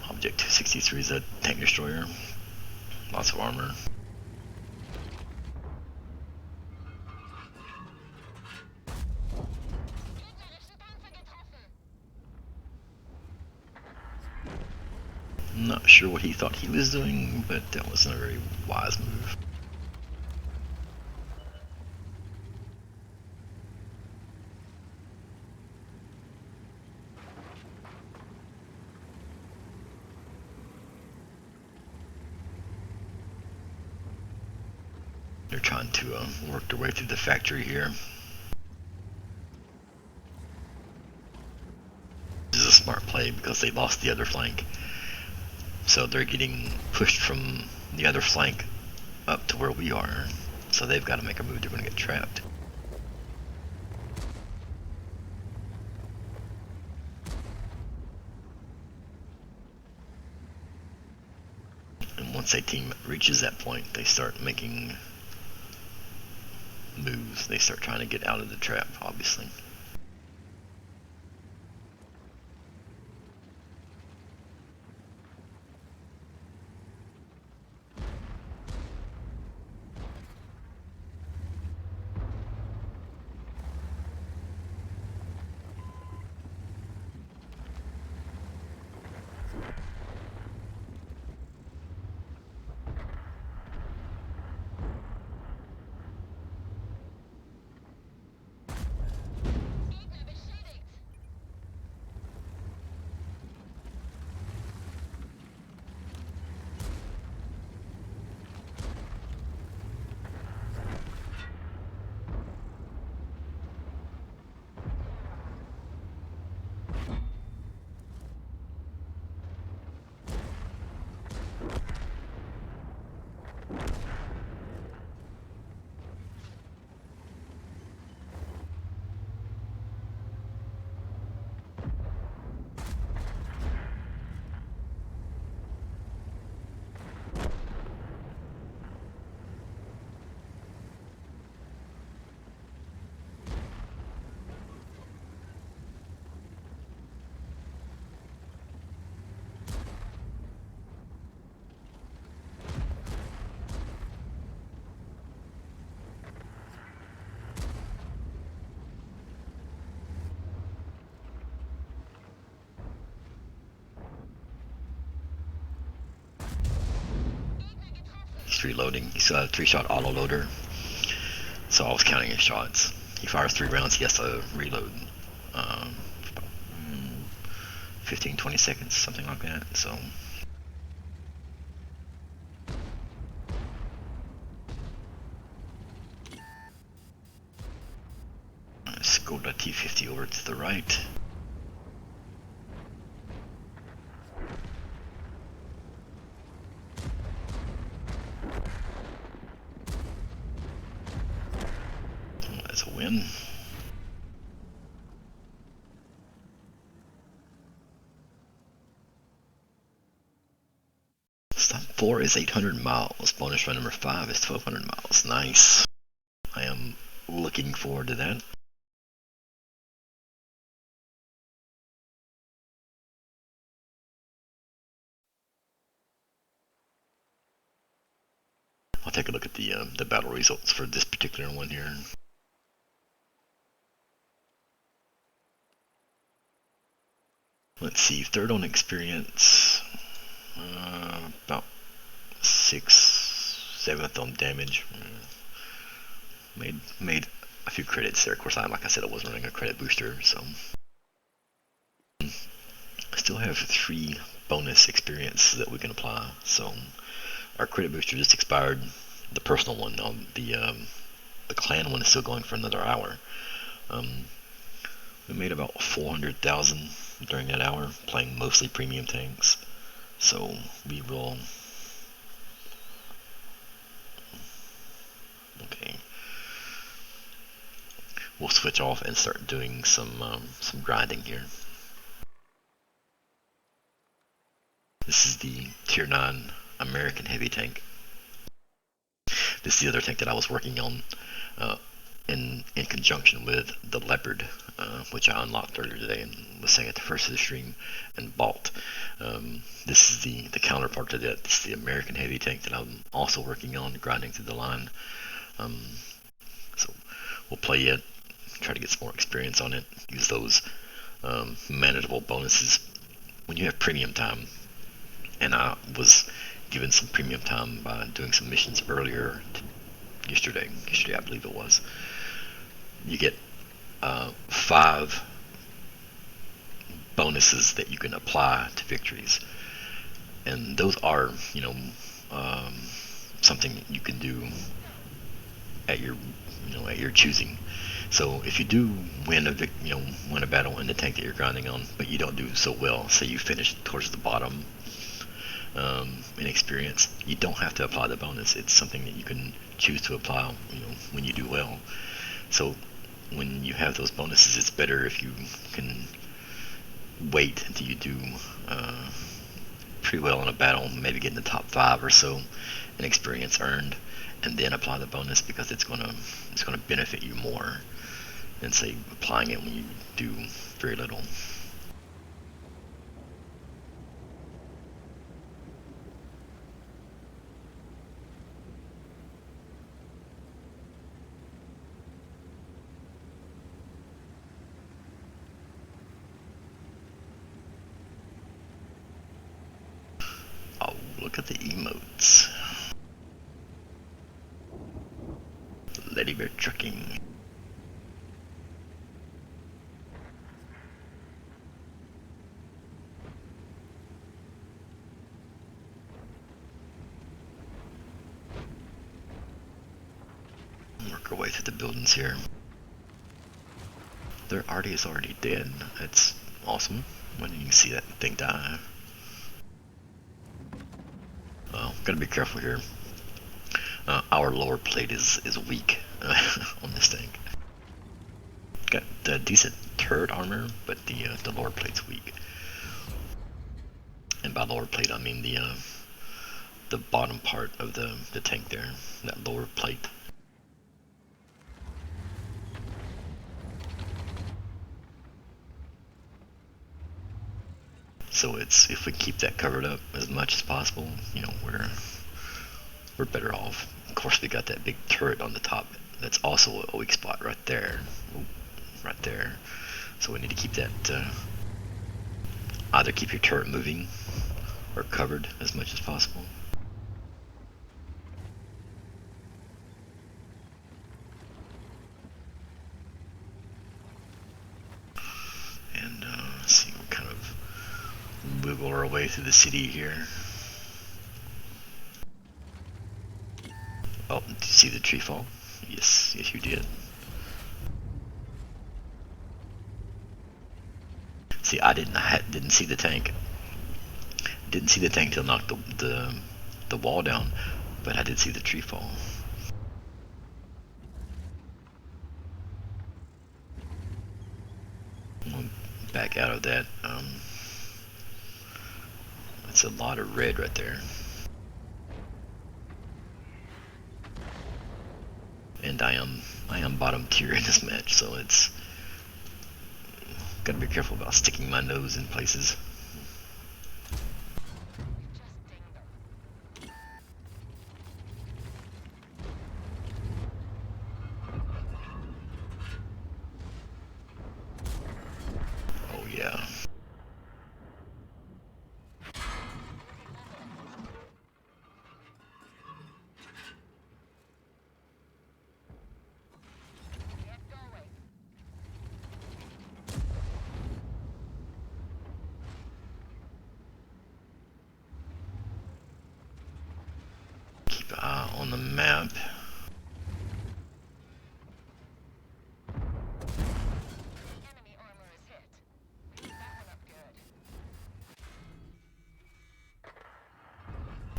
Object 263 is a tank destroyer. Lots of armor. I'm not sure what he thought he was doing, but that wasn't a very wise move. They're trying to work their way through the factory here. This is a smart play because they lost the other flank. So they're getting pushed from the other flank up to where we are. So they've got to make a move, they're going to get trapped. And once a team reaches that point, they start making moves. They start trying to get out of the trap, obviously. he's reloading. He's got a 3-shot auto loader, so I was counting his shots. He fires 3 rounds, he has to reload 15-20 seconds, something like that. So let's go to T50 over to the right. That's a win. Stop 4 is 800 miles. Bonus run number 5 is 1200 miles. Nice. I am looking forward to that. I'll take a look at the battle results for this particular one here. Let's see, third on experience, about 6th, 7th on damage. Made a few credits there. Of course, like I said, I was running a credit booster, so I still have 3 bonus experience that we can apply. So our credit booster just expired. The personal one, the clan one is still going for another hour. We made about 400,000 during that hour, playing mostly premium tanks. So we will. Okay. We'll switch off and start doing some grinding here. This is the Tier 9 American heavy tank. This is the other tank that I was working on in conjunction with the Leopard, which I unlocked earlier today and was saying at the first of the stream and bought. This is the counterpart to that. This is the American heavy tank that I'm also working on, grinding through the line. So we'll play it, try to get some more experience on it, use those manageable bonuses. When you have premium time, and I was given some premium time by doing some missions earlier yesterday I believe it was, you get 5 bonuses that you can apply to victories, and those are something you can do at your choosing. So if you do win a battle in the tank that you're grinding on, but you don't do so well, say you finish towards the bottom in experience, you don't have to apply the bonus. It's something that you can choose to apply when you do well. So when you have those bonuses, it's better if you can wait until you do pretty well in a battle, maybe get in the top 5 or so in experience earned, and then apply the bonus, because it's gonna benefit you more than say applying it when you do very little. Oh, look at the emotes. Lady Bear trucking. Work our way through the buildings here. Their arty is already dead. That's awesome. When you can see that thing die. Gotta be careful here. Our lower plate is weak on this tank. Got decent turret armor, but the lower plate's weak. And by lower plate, I mean the bottom part of the tank there, that lower plate. So if we keep that covered up as much as possible, we're better off. Of course, we got that big turret on the top. That's also a weak spot right there. Ooh, right there. So we need to keep that, either keep your turret moving or covered as much as possible. way through the city here. Oh, did you see the tree fall? Yes, yes you did. See, I didn't see the tank. Didn't see the tank till knocked the wall down, but I did see the tree fall. I'm back out of that. That's a lot of red right there. And I am bottom tier in this match, so it's gotta be careful about sticking my nose in places. Oh yeah. Keep an eye on the map.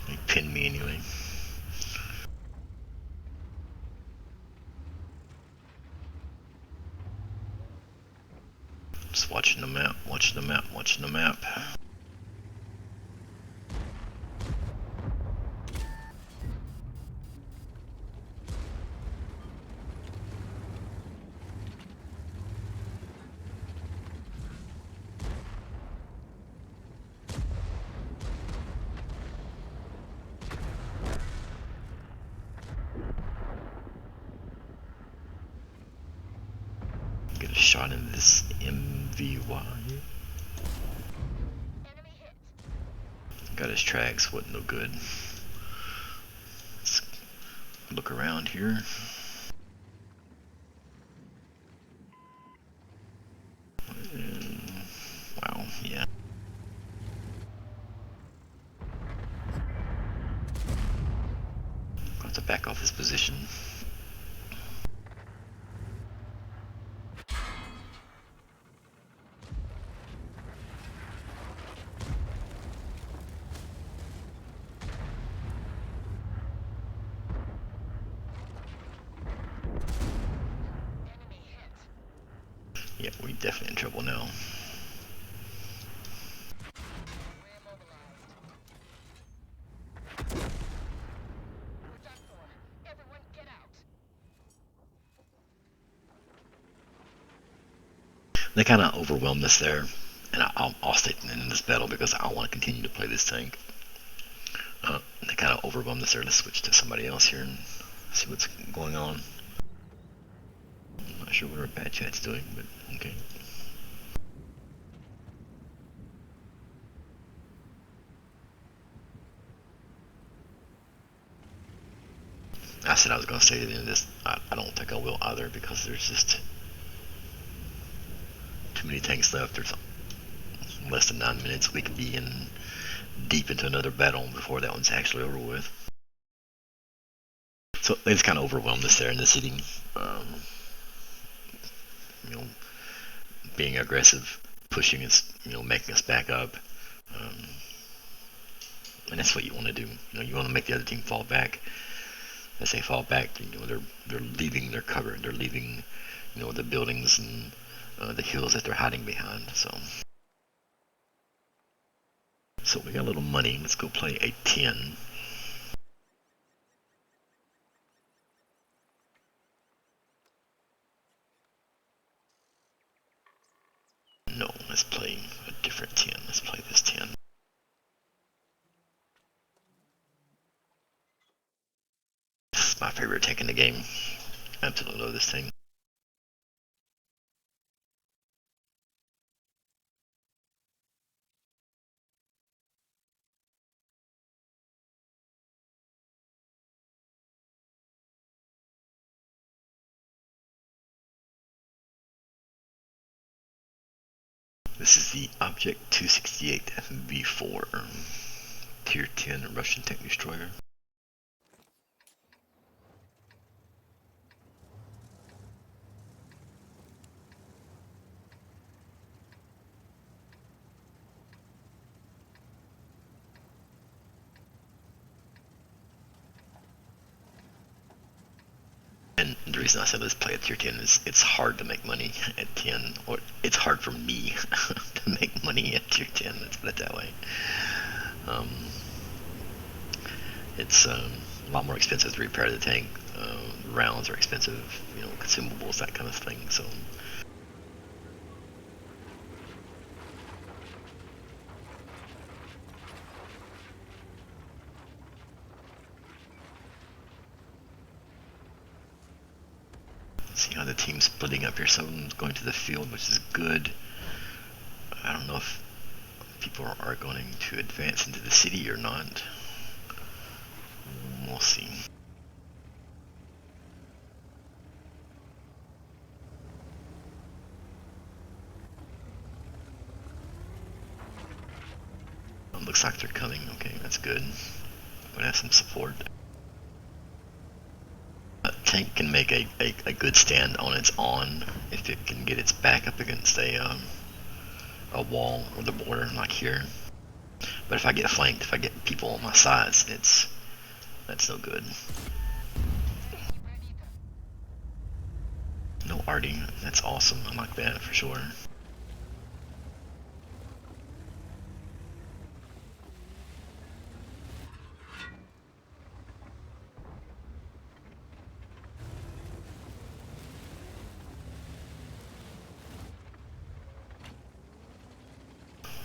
They pinned me anyway. Just watching the map, watching the map, watching the map. Get a shot in this MVY. Got his tracks, wasn't no good. Let's look around here. Wow, yeah. Got to back off his position. Yeah, we're definitely in trouble now. They kind of overwhelmed us there, and I'll stay in this battle because I want to continue to play this tank. They kind of overwhelmed us there. Let's switch to somebody else here and see what's going on. I'm not sure what our bad chat's doing, but okay. I said I was going to stay to the end of this. I don't think I will either because there's just too many tanks left. There's less than 9 minutes. We could be in deep into another battle before that one's actually over with. So they just kind of overwhelmed us there in the city. You know, being aggressive, pushing us, making us back up. And that's what you want to do. You want to make the other team fall back. As they fall back, they're leaving their cover. They're leaving, the buildings and the hills that they're hiding behind. So we got a little money. Let's go play a 10. No, let's play a different 10. Let's play this 10. This is my favorite tank in the game. I absolutely love this thing. This is the Object 268 V4, Tier 10 Russian tank destroyer. And the reason I said let's play at tier 10 is it's hard to make money at 10, or it's hard for me to make money at tier 10, let's put it that way. It's a lot more expensive to repair the tank. Rounds are expensive, consumables, that kind of thing. So see how the team's splitting up here. Someone's going to the field, which is good. I don't know if people are going to advance into the city or not. We'll see. Looks like they're coming. Okay, that's good. Gonna have some support. A tank can make a good stand on its own if it can get its back up against a wall or the border, like here. But if I get flanked, if I get people on my sides, that's no good. No arting, that's awesome. I like that for sure.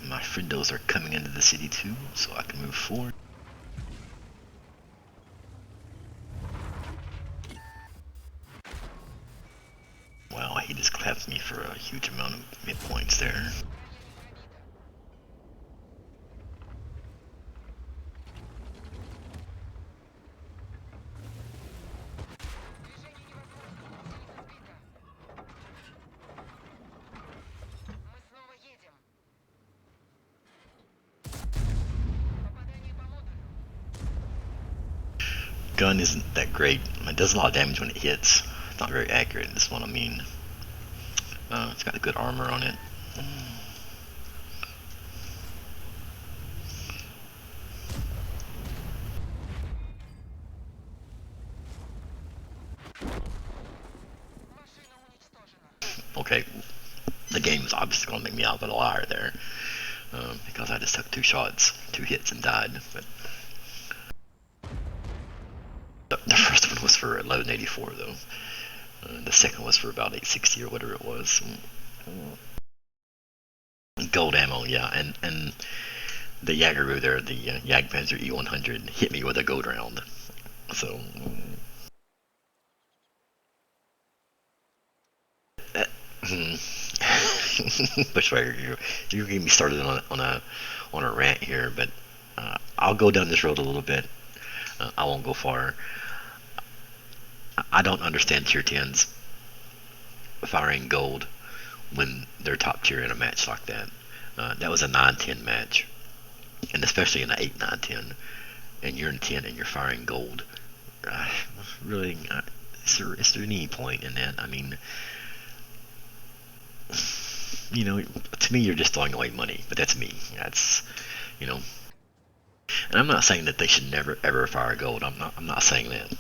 My friendos are coming into the city too, so I can move forward. Wow, he just clapped me for a huge amount of hit points there. Gun isn't that great. It does a lot of damage when it hits. It's not very accurate, is what I mean. It's got a good armor on it. Okay, the game is obviously going to make me out of a liar there. Because I just took 2 shots, 2 hits and died. But the first one was for 1184 though. The second was for about 860 or whatever it was. Gold ammo, yeah, and the Jagdgewehr there, the Jagdpanzer E100, hit me with a gold round. So Bushwhacker, you're getting me started on a rant here, but I'll go down this road a little bit. I won't go far. I don't understand tier 10s firing gold when they're top tier in a match like that. That was a 9-10 match, and especially in an 8-9-10, and you're in 10 and you're firing gold. Really, is there any point in that? I mean, to me, you're just throwing away money, but that's me. That's, and I'm not saying that they should never ever fire gold. I'm not saying that,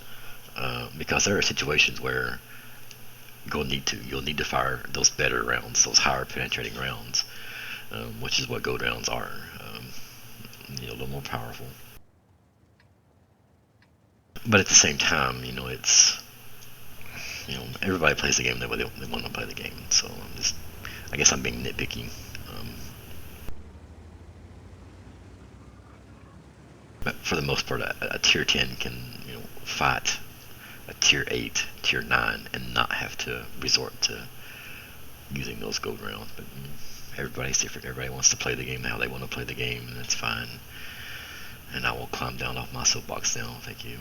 because there are situations where you'll need to fire those better rounds, those higher penetrating rounds, which is what gold rounds are. A little more powerful. But at the same time, it's, everybody plays the game the way they want to play the game. So I guess I'm being nitpicky. But for the most part, a tier 10 can, fight a tier 8, tier 9, and not have to resort to using those gold rounds. But everybody's different. Everybody wants to play the game how they want to play the game, and that's fine. And I will climb down off my soapbox now. Thank you.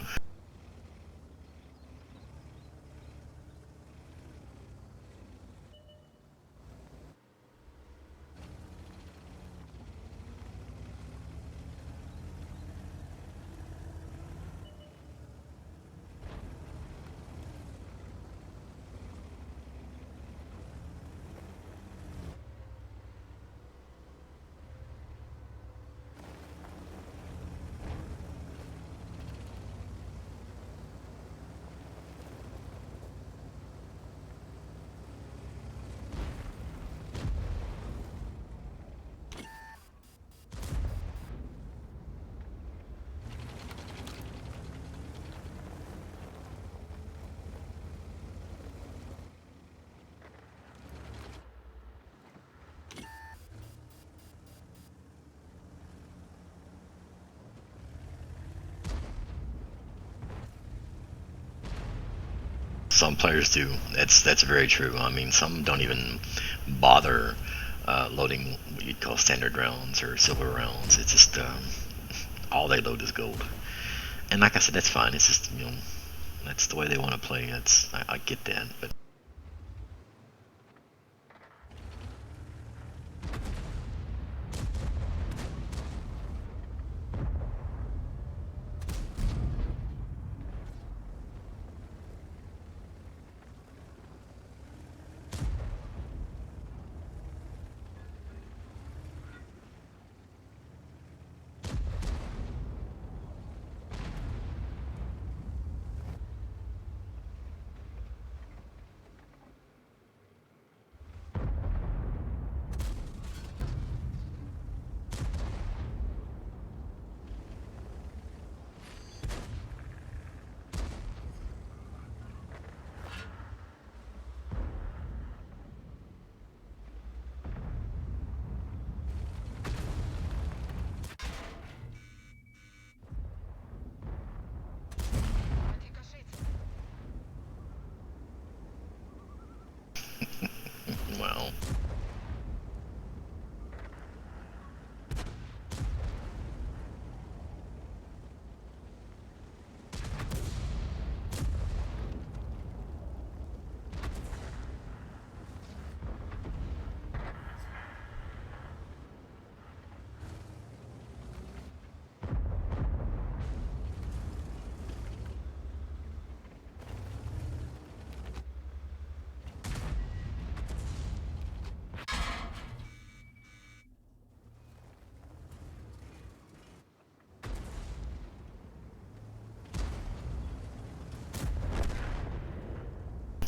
Some players do. That's very true. I mean, some don't even bother loading what you'd call standard rounds or silver rounds. It's just all they load is gold. And like I said, that's fine. It's just that's the way they want to play. I get that, but. Well,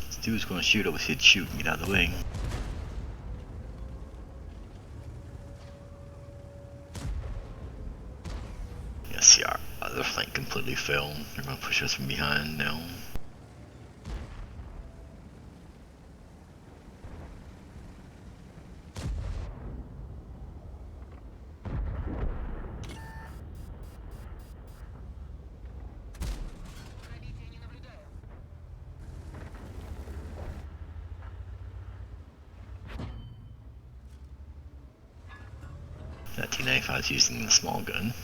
this dude's gonna shoot. I was hit shoot and get out of the way. Yes, yeah, our other flank completely fell. They're gonna push us from behind now. That T-95 is using the small gun.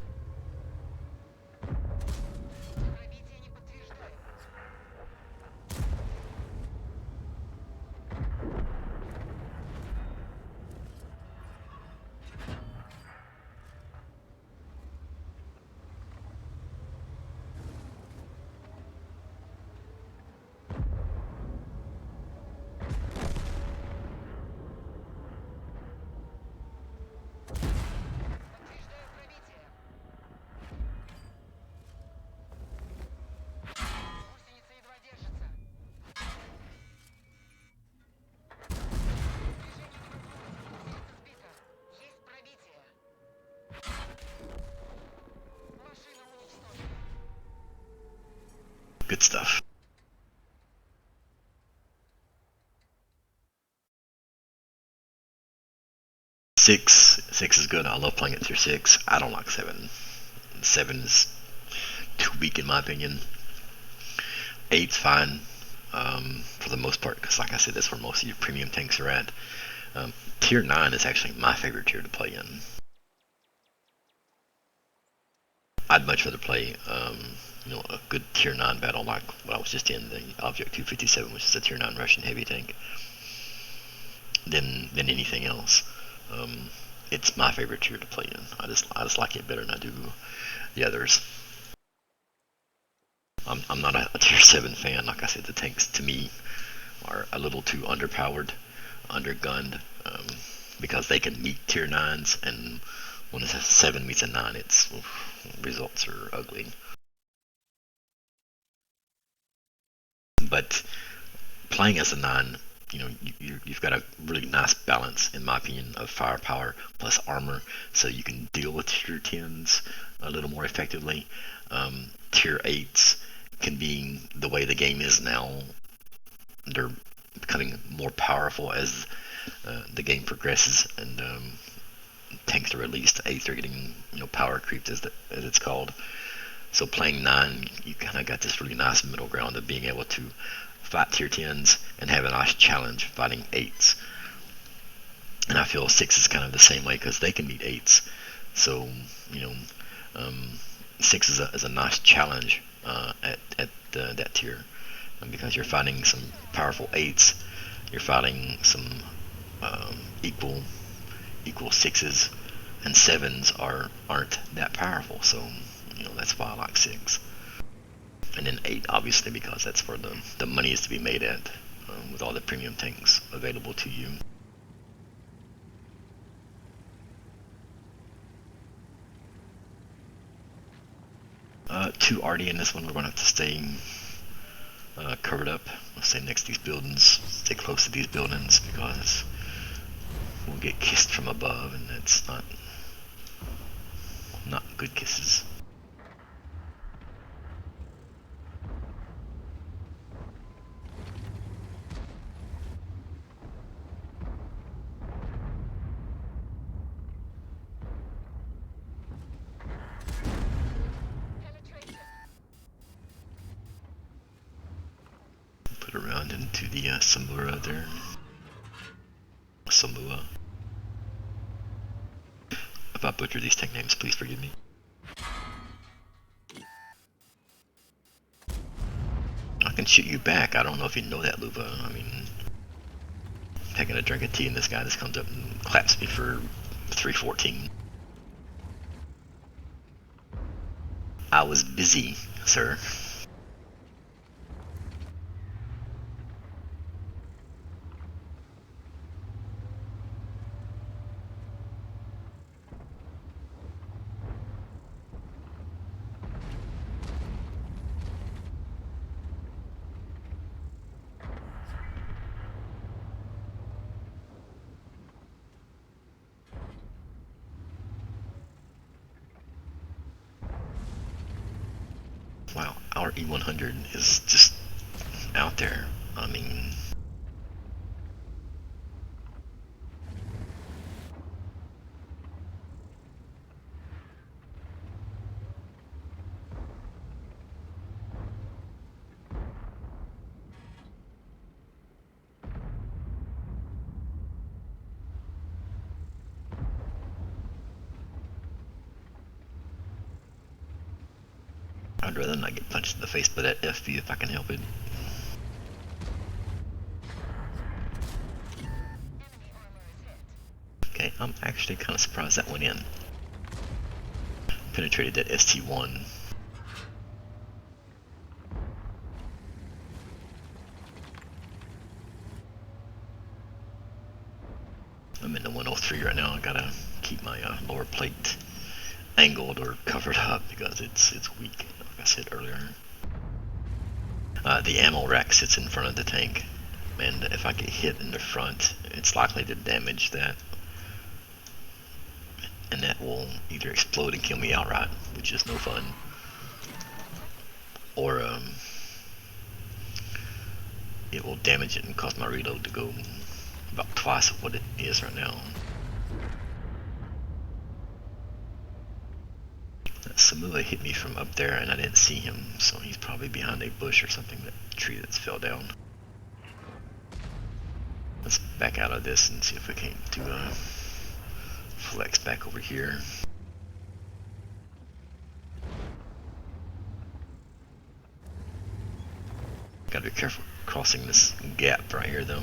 Good stuff. Six is good. I love playing it through 6. I don't like 7. 7 is too weak in my opinion. 8's fine for the most part, because like I said, that's where most of your premium tanks are at. Tier 9 is actually my favorite tier to play in. I'd much rather play a good tier 9 battle like what I was just in, the Object 257, which is a tier 9 Russian heavy tank, than anything else. It's my favorite tier to play in. I just like it better than I do the others. I'm not a tier 7 fan. Like I said, the tanks to me are a little too underpowered, undergunned, because they can meet tier 9s, and when a 7 meets a 9, its results are ugly. But playing as a 9, you've got a really nice balance, in my opinion, of firepower plus armor, so you can deal with tier 10s a little more effectively. Tier 8s can be, the way the game is now, they're becoming more powerful as the game progresses, and tanks are released. 8s are getting power creeped, as it's called. So playing 9, you kind of got this really nice middle ground of being able to fight tier 10s and have a nice challenge fighting 8s. And I feel 6 is kind of the same way because they can beat 8s. So, you know, 6 is a nice challenge at that tier. Because you're fighting some powerful 8s, you're fighting some equal 6s, and 7s aren't that powerful. So, you know, that's why I like 6. And then 8, obviously, because that's where the money is to be made at, with all the premium tanks available to you. Too arty in this one. We're going to have to stay covered up. We'll stay next to these buildings, stay close to these buildings, because we'll get kissed from above, and that's not good kisses. Put around into the Samura there. Samua. If I butcher these tank names, please forgive me. I can shoot you back. I don't know if you know that, Luva. I mean, taking a drink of tea and this guy just comes up and claps me for 314. I was busy, sir. Wow, our E100 is just out there. I mean, I'd rather not get punched in the face by that FV if I can help it. Okay, I'm actually kind of surprised that went in. Penetrated that ST1. I'm in the 103 right now. I gotta keep my lower plate angled or covered up because it's weak, like I said earlier. The ammo rack sits in front of the tank, and if I get hit in the front, it's likely to damage that, and that will either explode and kill me outright, which is no fun, or it will damage it and cause my reload to go about twice of what it is right now. Samula hit me from up there and I didn't see him, so he's probably behind a bush or something, that tree that's fell down. Let's back out of this and see if we can't do a flex back over here. Gotta be careful crossing this gap right here though.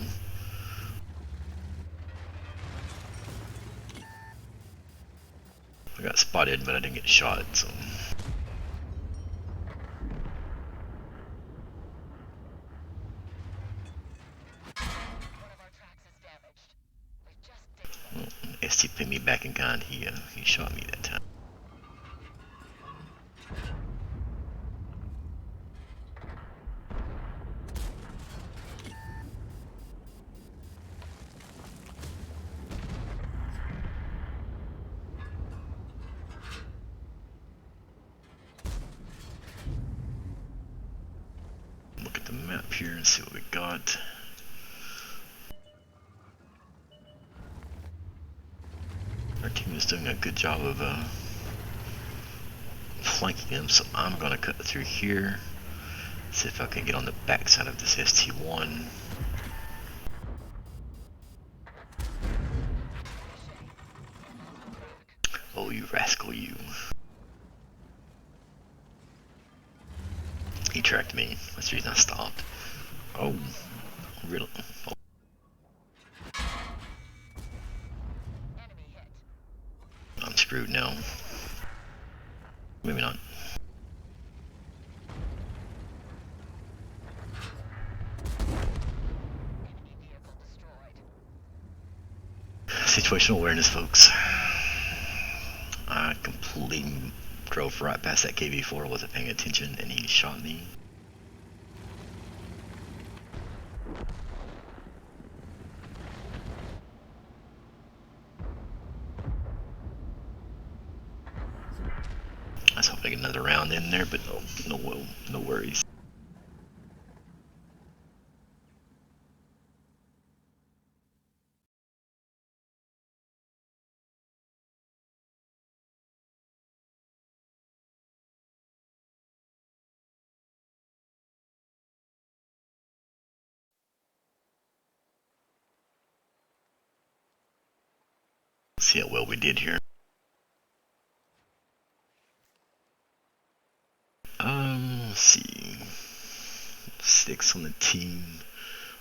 I got spotted, but I didn't get shot, so. Well, ST pinned me back in kind. He shot me that time. Look at the map here and see what we got. Our team is doing a good job of flanking them, so I'm gonna cut through here See if I can get on the back side of this ST1. Oh, you rascal, you. He tracked me. That's the reason I stopped. Oh, really? Oh. I'm screwed now. Maybe not. Situational awareness, folks. I completely drove right past that KV4, wasn't paying attention, and he shot me. I was hoping to get another round in there, but no worries. Let's see how well we did here. Let's see. 6 on the team.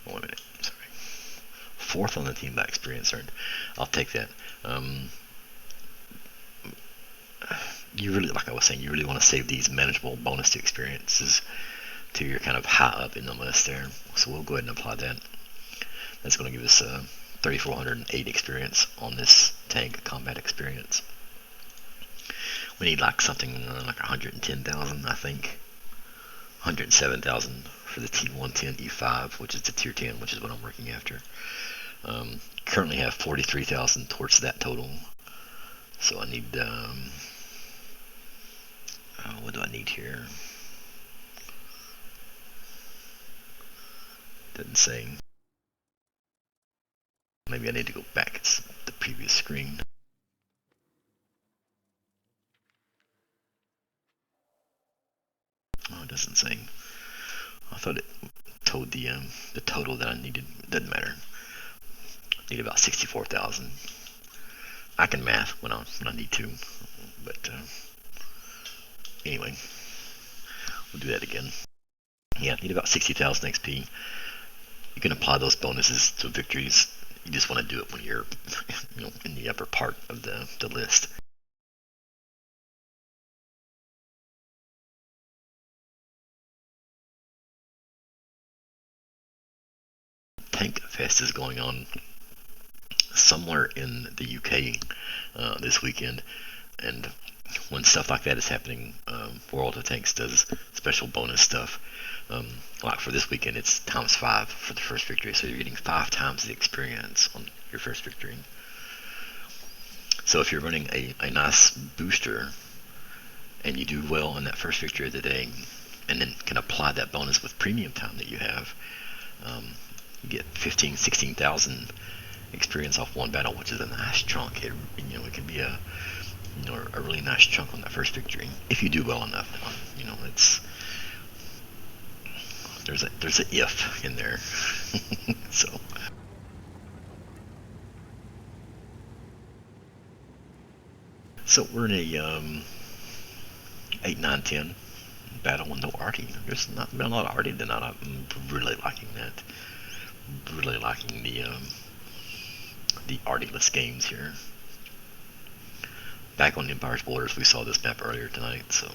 Oh, wait a minute. Sorry. 4th on the team by experience earned. I'll take that. You really, like I was saying, you really want to save these manageable bonus to experiences till you're kind of high up in the list there. So we'll go ahead and apply that. That's going to give us 3,408 experience on this tank combat experience. We need like something like 110,000, I think. 107,000 for the T110 E5, which is the tier 10, which is what I'm working after. Currently have 43,000 towards that total. So I need, what do I need here? Doesn't say. Maybe I need to go back to the previous screen. Oh, it doesn't say. I thought it told the total that I needed. Doesn't matter. I need about 64,000. I can math when I need to, but anyway, we'll do that again. Yeah, need about 60,000 XP. You can apply those bonuses to victories. You just want to do it when you're, in the upper part of the list. Tank Fest is going on somewhere in the UK this weekend, and when stuff like that is happening, World of Tanks does special bonus stuff. Like for this weekend, it's ×5 for the first victory, so you're getting 5 times the experience on your first victory. So if you're running a nice booster and you do well in that first victory of the day, and then can apply that bonus with premium time that you have, you get 15, 16,000 experience off one battle, which is a nice chunk. It can be a really nice chunk on that first victory if you do well enough. It's there's an if in there. So we're in a 8, 9, 10 battle with no arty. There's not been a lot of arty tonight. I'm really liking that. Really liking the artyless games here. Back on the Empire's Borders, we saw this map earlier tonight, so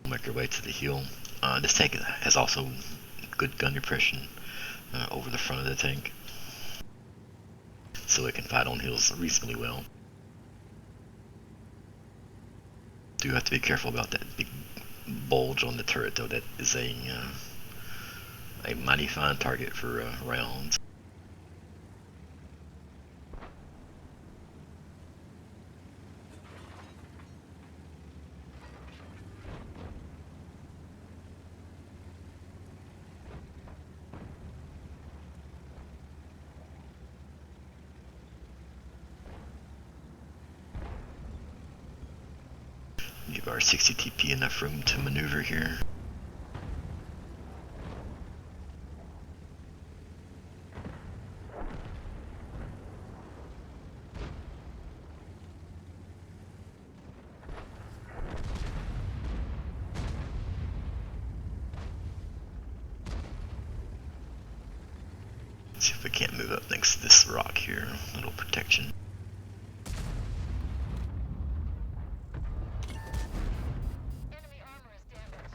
we'll make our way to the hill. This tank has also good gun depression over the front of the tank, so it can fight on hills reasonably well. Do have to be careful about that big bulge on the turret, though. That is a mighty fine target for rounds. Give our 60 TP enough room to maneuver here. See if we can't move up next to this rock here. A little protection. Enemy armor is damaged.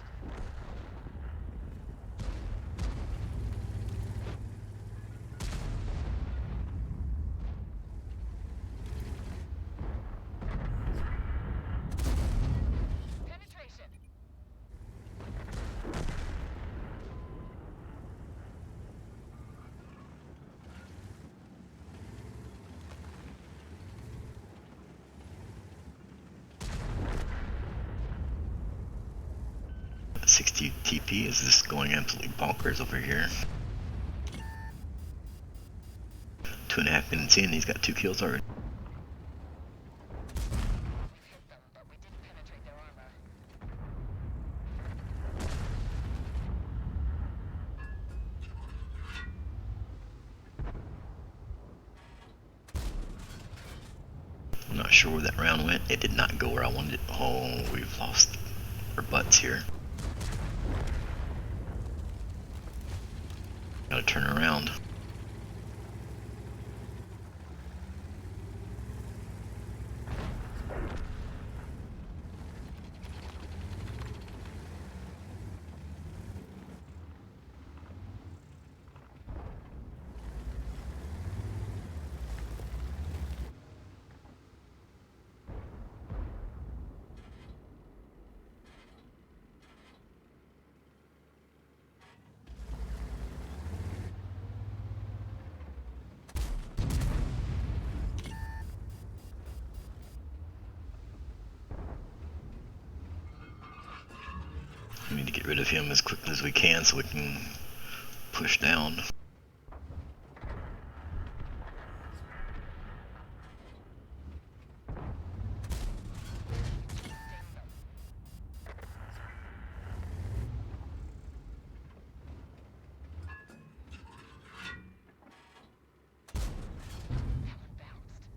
Penetration. At 60 TP is just going absolutely bonkers over here. 2.5 minutes in, he's got 2 kills already. We've hit them, but we didn't penetrate their armor. I'm not sure where that round went. It did not go where I wanted it. Oh, we've lost our butts here. Gotta turn around. We need to get rid of him as quickly as we can so we can push down. That one bounced.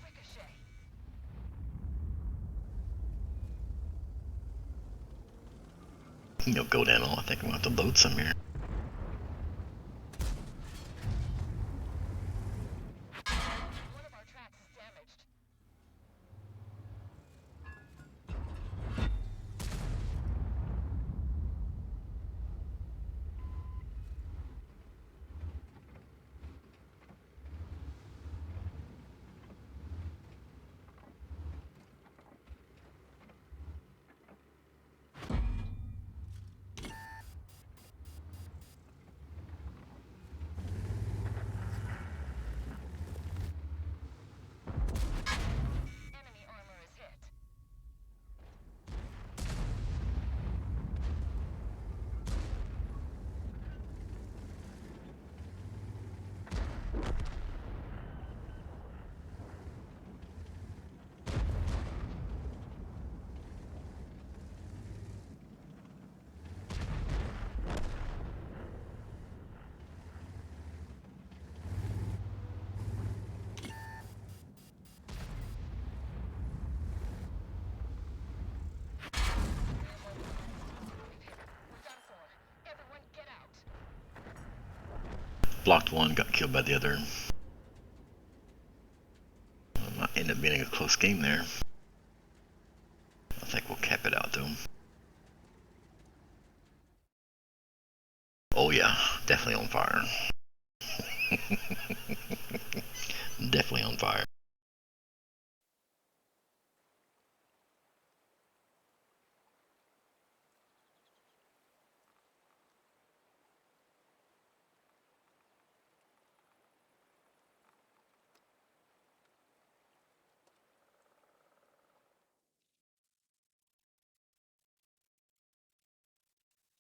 Ricochet. Go down. I think I'm gonna have to load some here. One of our tracks is damaged. Enemy armor is hit. We're done for. Everyone get out. Blocked one, got killed by the other. Might end up being a close game there. I think we'll cap it out though. Oh yeah, definitely on fire. Definitely on fire.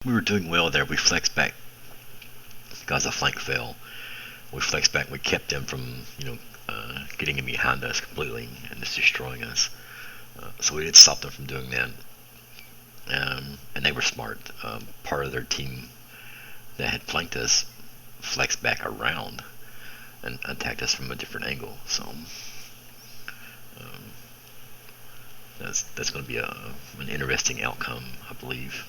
We were doing well there. We flexed back because the flank fell. We flexed back. We kept them from, getting in behind us completely and just destroying us. So we did stop them from doing that. And they were smart. Part of their team that had flanked us flexed back around and attacked us from a different angle. So that's going to be an interesting outcome, I believe.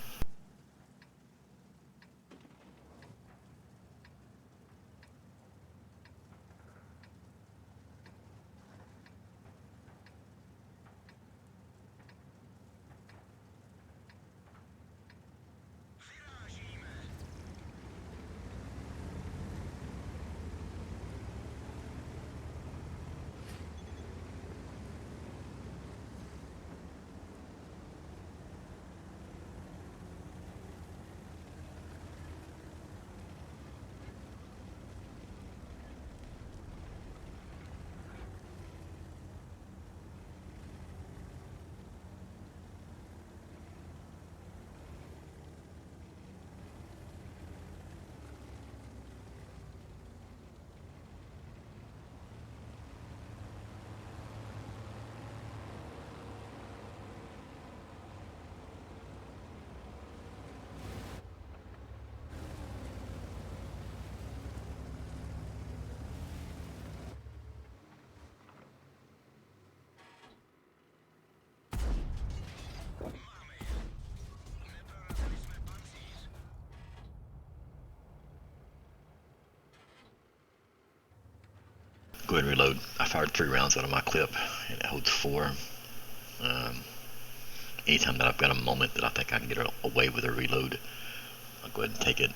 Go ahead and reload. I fired 3 rounds out of my clip, and it holds 4. Anytime that I've got a moment that I think I can get away with a reload, I'll go ahead and take it.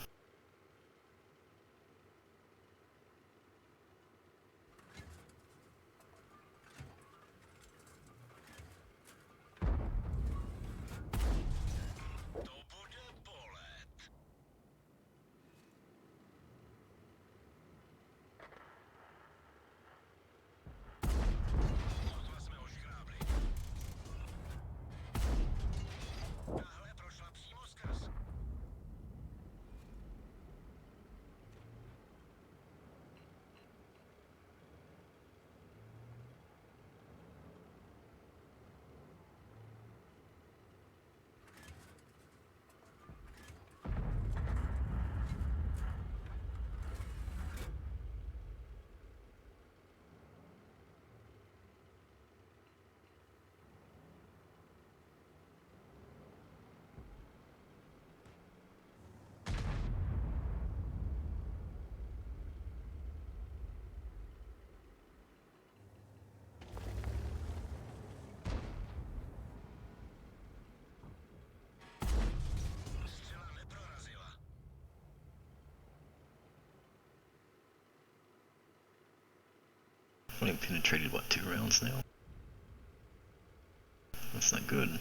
I've only penetrated, what, 2 rounds now? That's not good.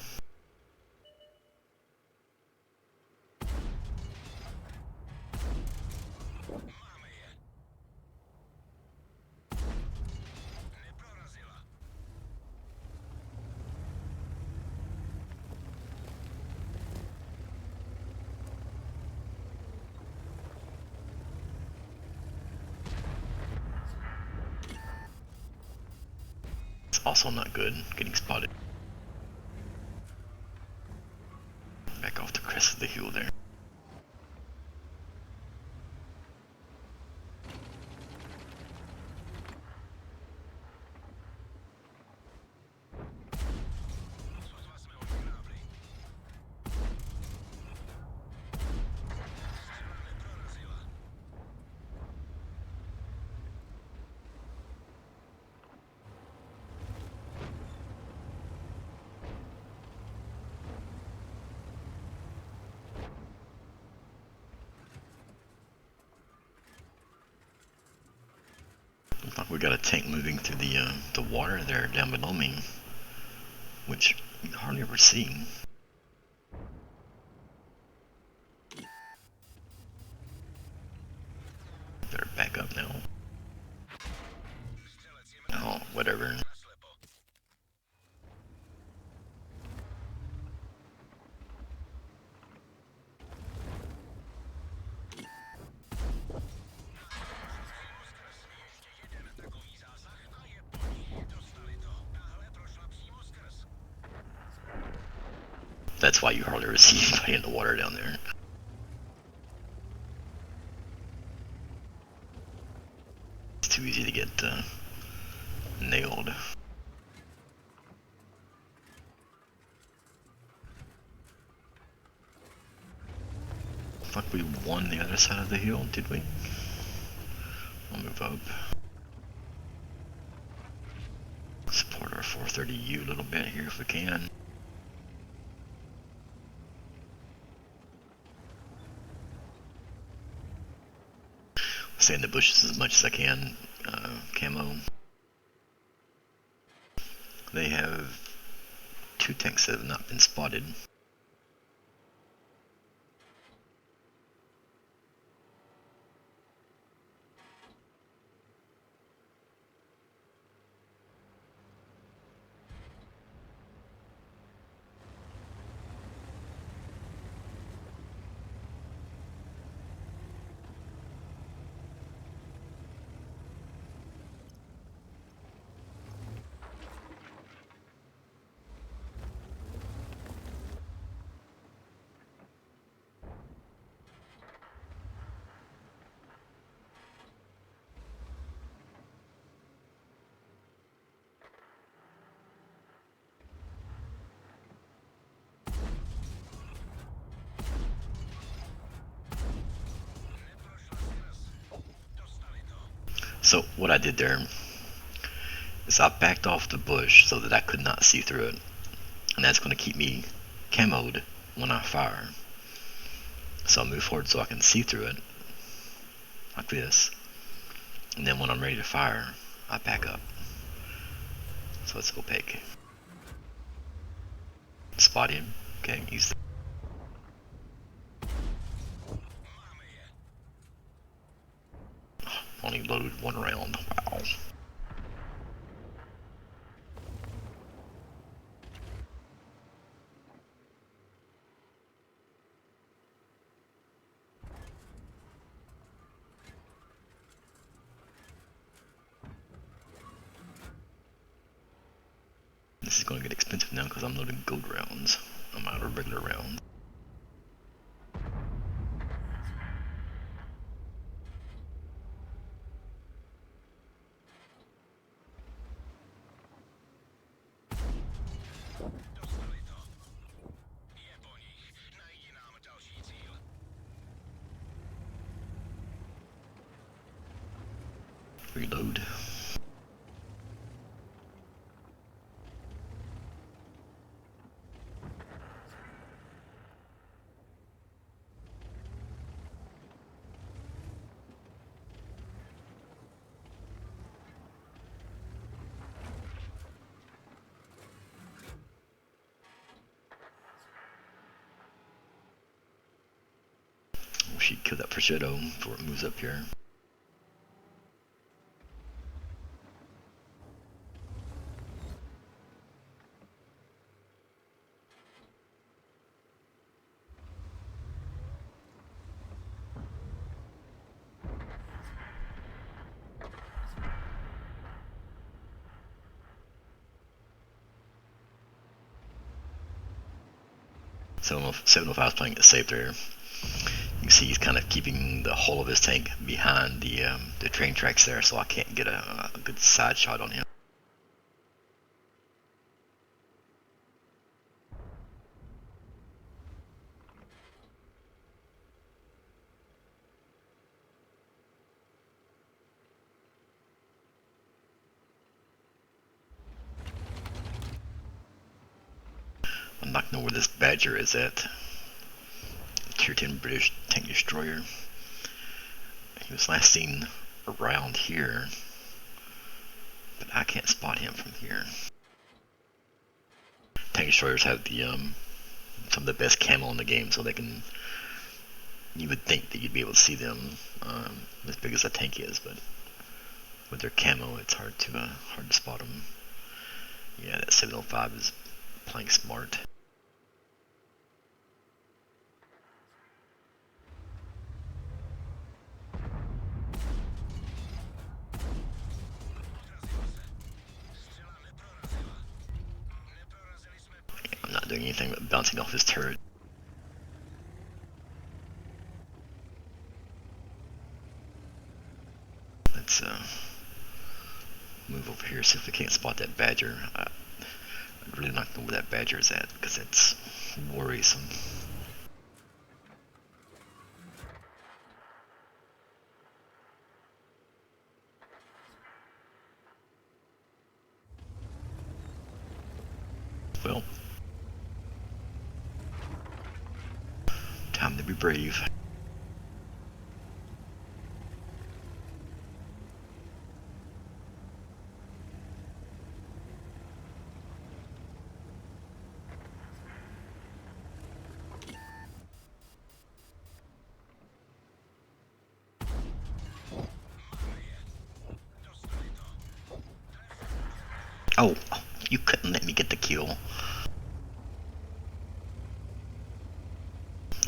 It's also not good, getting spotted. Back off the crest of the hill there. Looks like we got a tank moving through the water there down below me, which you hardly ever see. Better back up now. Oh, whatever. That's why you hardly ever see anybody in the water down there. It's too easy to get nailed. Looks like we won the other side of the hill, did we? I'll move up. Support our 430U a little bit here if we can. Stay in the bushes as much as I can. Camo. They have 2 tanks that have not been spotted. So what I did there is I backed off the bush so that I could not see through it. And that's going to keep me camoed when I fire. So I'll move forward so I can see through it, like this. And then when I'm ready to fire, I back up. So it's opaque. Spot him. Okay, he's only loaded 1 round. Wow. This is going to get expensive now because I'm loading gold rounds. I'm out of regular rounds. Reload. We should kill that prosciutto before it moves up here. So 705 is playing it safe there. You can see he's kind of keeping the hull of his tank behind the train tracks there, so I can't get a good side shot on him. I'm not know where this Badger is at. Tier 10 British tank destroyer. He was last seen around here, but I can't spot him from here. Tank destroyers have the some of the best camo in the game, so they can. You would think that you'd be able to see them as big as a tank is, but with their camo, it's hard to spot them. Yeah, that 705 is playing smart. I'm not doing anything but bouncing off his turret. Let's move over here, see if we can't spot that badger. I'd really like to know where that badger is at, because it's worrisome. Well, time to be brave. Oh, you couldn't let me get the kill.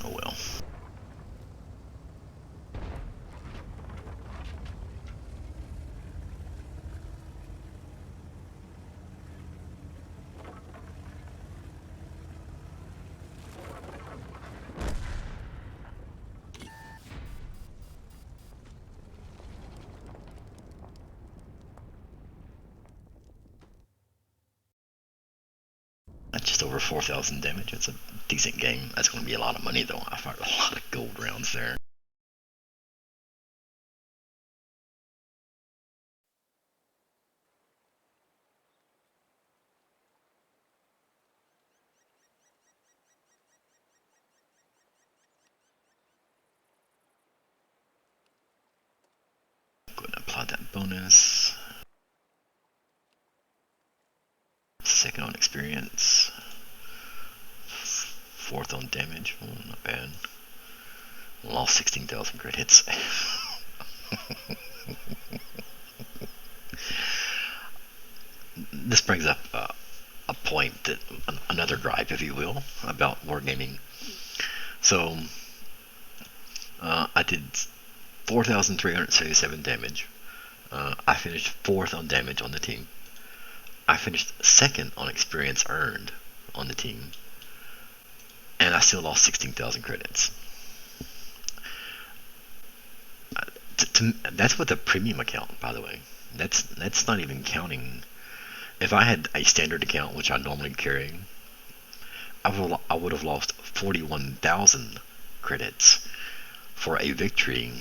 Oh well. That's just over 4,000 damage. It's a decent game. That's going to be a lot of money though. I fired a lot of gold rounds there. Go ahead and apply that bonus. Second on experience. Fourth on damage. Oh, not bad. Lost 16,000 crit hits. This brings up a point that another gripe, if you will, about wargaming. So I did 4,377 damage. I finished fourth on damage on the team. I finished second on experience earned on the team, and I still lost 16,000 credits. That's with a premium account, by the way. That's not even counting. If I had a standard account, which I normally carry, I would have lost 41,000 credits for a victory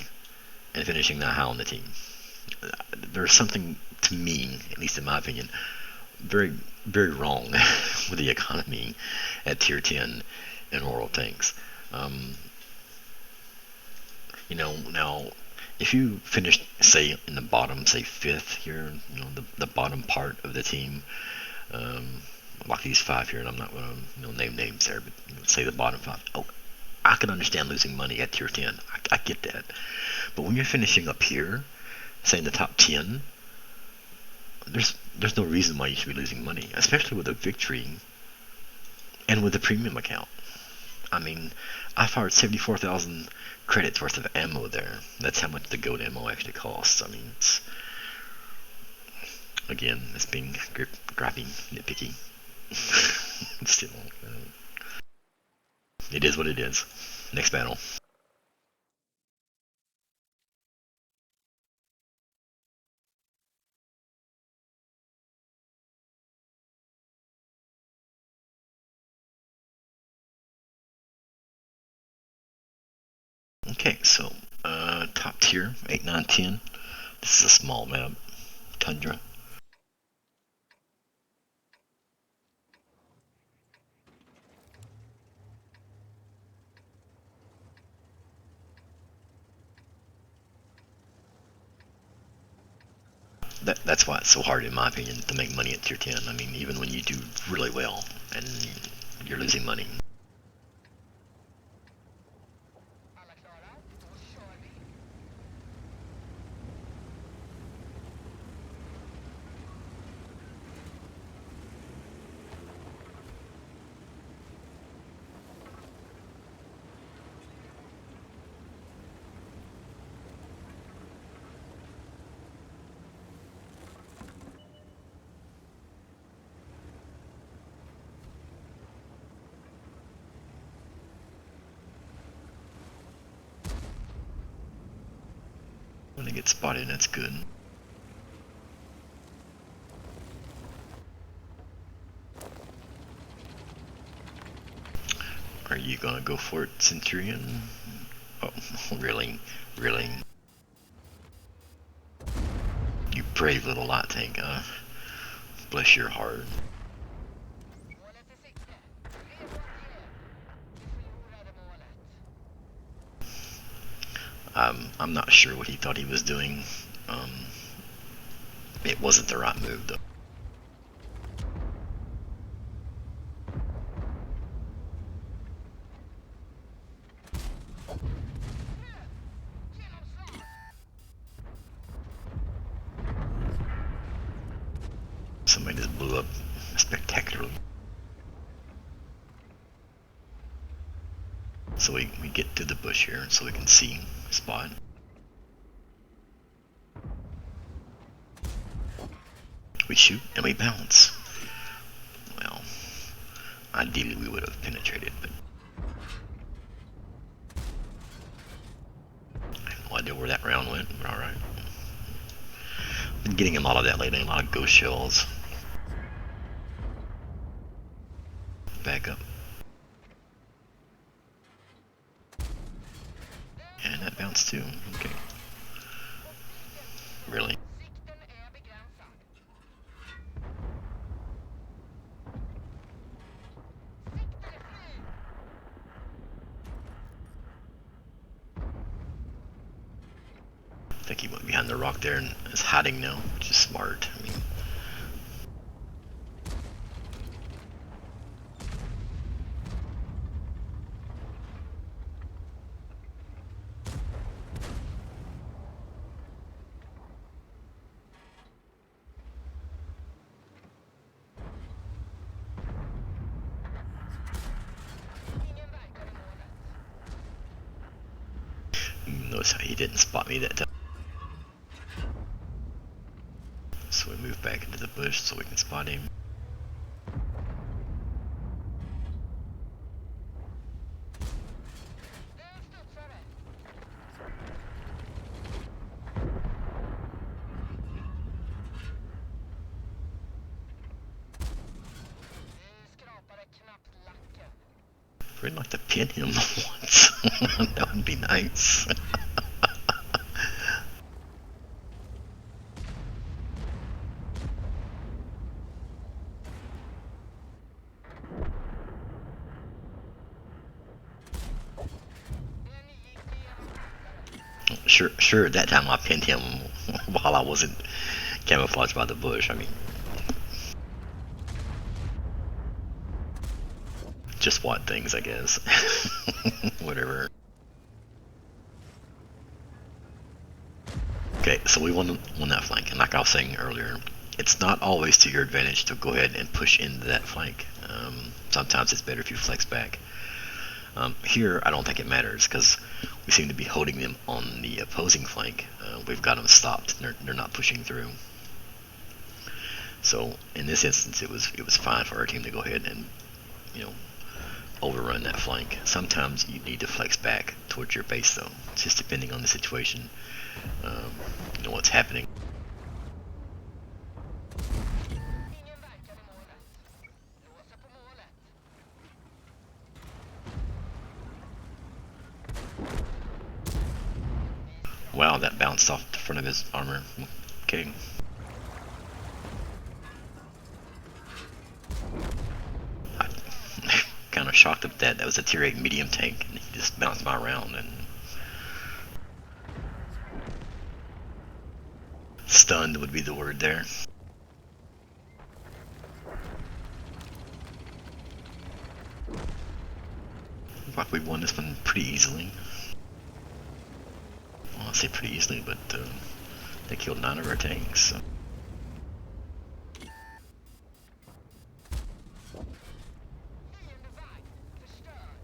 and finishing that high on the team. There's something, to me, at least in my opinion, very, very wrong with the economy at tier 10 in World of Tanks. Now, if you finish, say, in the bottom, say 5th here, the bottom part of the team, like these 5 here, and I'm not going to name names there, but say the bottom 5. Oh, I can understand losing money at tier 10. I get that. But when you're finishing up here, say in the top 10, there's no reason why you should be losing money, especially with a victory and with a premium account. I mean, I fired 74,000 credits worth of ammo there. That's how much the gold ammo actually costs. I mean, it's being gripey, nitpicky. Still, it is what it is. Next battle. Okay, so top tier, 8, 9, 10. This is a small map, Tundra. That's why it's so hard, in my opinion, to make money at tier 10. I mean, even when you do really well and you're losing money. gonna get spotted, that's good. Are you gonna go for it, Centurion? Oh, really? Really? You brave little light tank, huh? Bless your heart. Målet i sikte. 3 bort igen. Vi förlorade målet. I'm not sure what he thought he was doing. It wasn't the right move, though. Genomslag! Somebody just blew up spectacularly. So we get to the bush here so we can see spot. We shoot and we bounce. Well, ideally we would have penetrated, but I have no idea where that round went, but alright. Been getting a lot of that lately, a lot of ghost shells. Back up. And that bounced too, okay. Really? Sikten är begränsad. Sikten är fri! I think he went behind the rock there and is hiding now, which is smart. I mean, Ingen verkar i målet. notice how he didn't spot me that time. So we move back into the bush so we can spot him. Det är en studsare. Vi skrapade knappt lacken. I'd like to pin him once. That would be nice. Den gick igenom rackaren. Sure, that time I pinned him while I wasn't camouflaged by the bush. I mean, just what things, I guess. Whatever. Okay, so we won that flank, and like I was saying earlier, it's not always to your advantage to go ahead and push into that flank. Sometimes it's better if you flex back. Here, I don't think it matters because we seem to be holding them on the opposing flank. We've got them stopped; they're not pushing through. So in this instance, it was fine for our team to go ahead and, you know, overrun that flank. Sometimes you need to flex back towards your base, though. It's just depending on the situation, you know, what's happening. Ingen verkar i målet. Låsa på målet. Wow, that bounced off the front of his armor. Okay. I'm kind of shocked at that. That was a tier 8 medium tank, and he just bounced my round. And stunned would be the word there. Looks like we won this one pretty easily. Well, I'll say pretty easily, but they killed 9 of our tanks. So. Fiendevagn förstörd.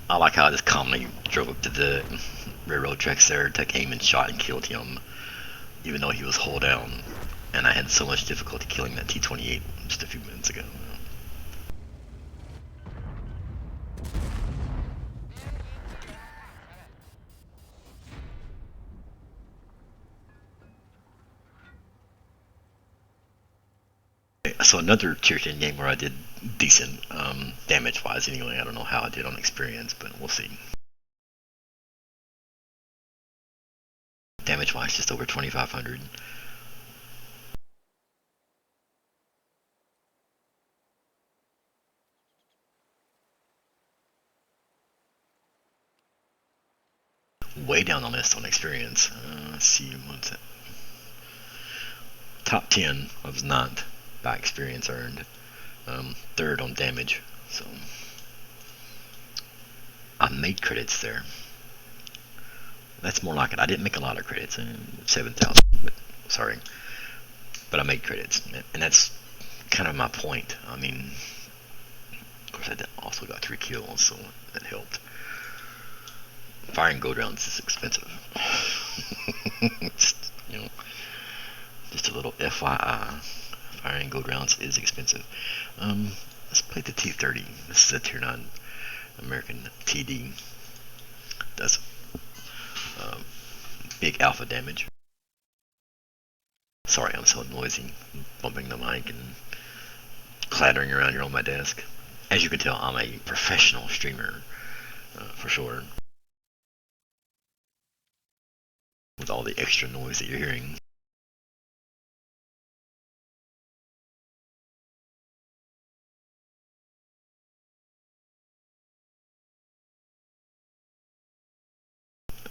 I like how I just calmly drove up to the railroad tracks there, took aim and shot and killed him, even though he was hull down. And I had so much difficulty killing that T-28 just a few minutes ago. Det är So another tier 10 game where I did decent, damage wise anyway. I don't know how I did on experience, but we'll see. Damage wise, just over 2,500. Way down the list on experience. Let's see, what's that? Top 10 I was not by experience earned. Third on damage. So I made credits there. That's more like it. I didn't make a lot of credits, 7,000. But sorry, but I made credits, and that's kind of my point. I mean, of course, I also got 3 kills, so that helped. Firing gold rounds is expensive. Just, just a little FYI. Firing gold rounds is expensive. Let's play the T30. This is a tier 9 American TD. Does big alpha damage. Sorry, I'm so noisy, bumping the mic and clattering around here on my desk. As you can tell, I'm a professional streamer, for sure. With all the extra noise that you're hearing.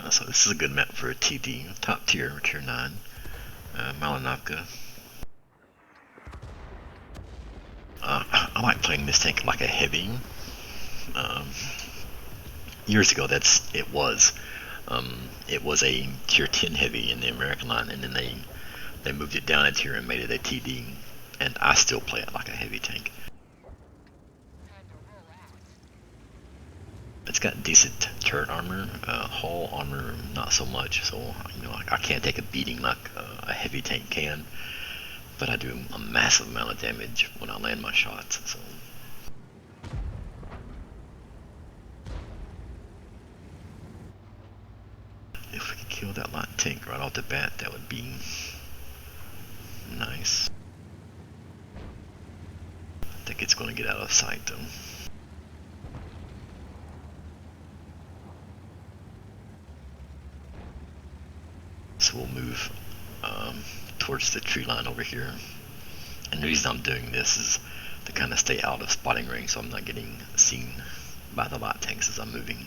So this is a good map for a TD, top tier, tier 9, Malinovka. I like playing this tank like a heavy. Years ago, it was a tier 10 heavy in the American line, and then they moved it down a tier and made it a TD, and I still play it like a heavy tank. It's got decent turret armor, hull armor not so much, so I can't take a beating like a heavy tank can, but I do a massive amount of damage when I land my shots. So if we could kill that light tank right off the bat, that would be nice. I think it's going to get out of sight though. So we'll move towards the tree line over here. And the reason I'm doing this is to kind of stay out of spotting range, so I'm not getting seen by the light tanks as I'm moving.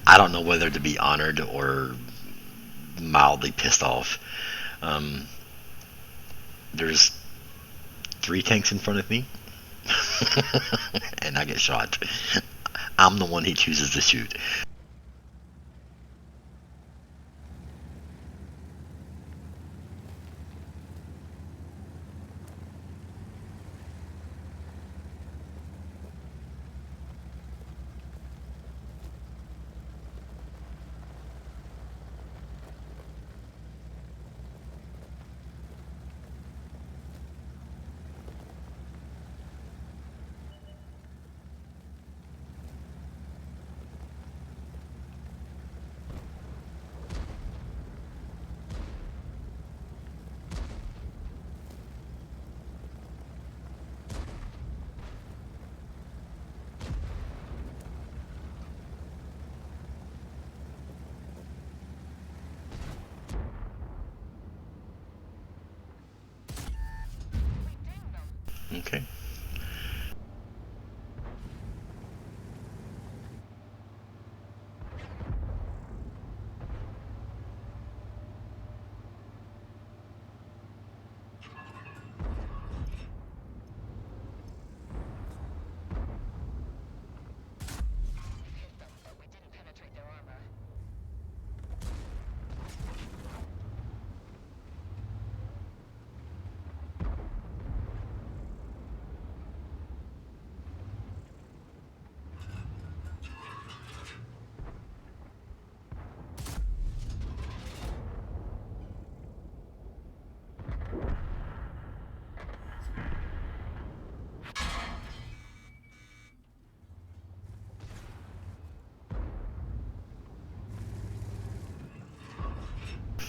I don't know whether to be honored or mildly pissed off. There's 3 tanks in front of me, and I get shot. I'm the one he chooses to shoot. Okay.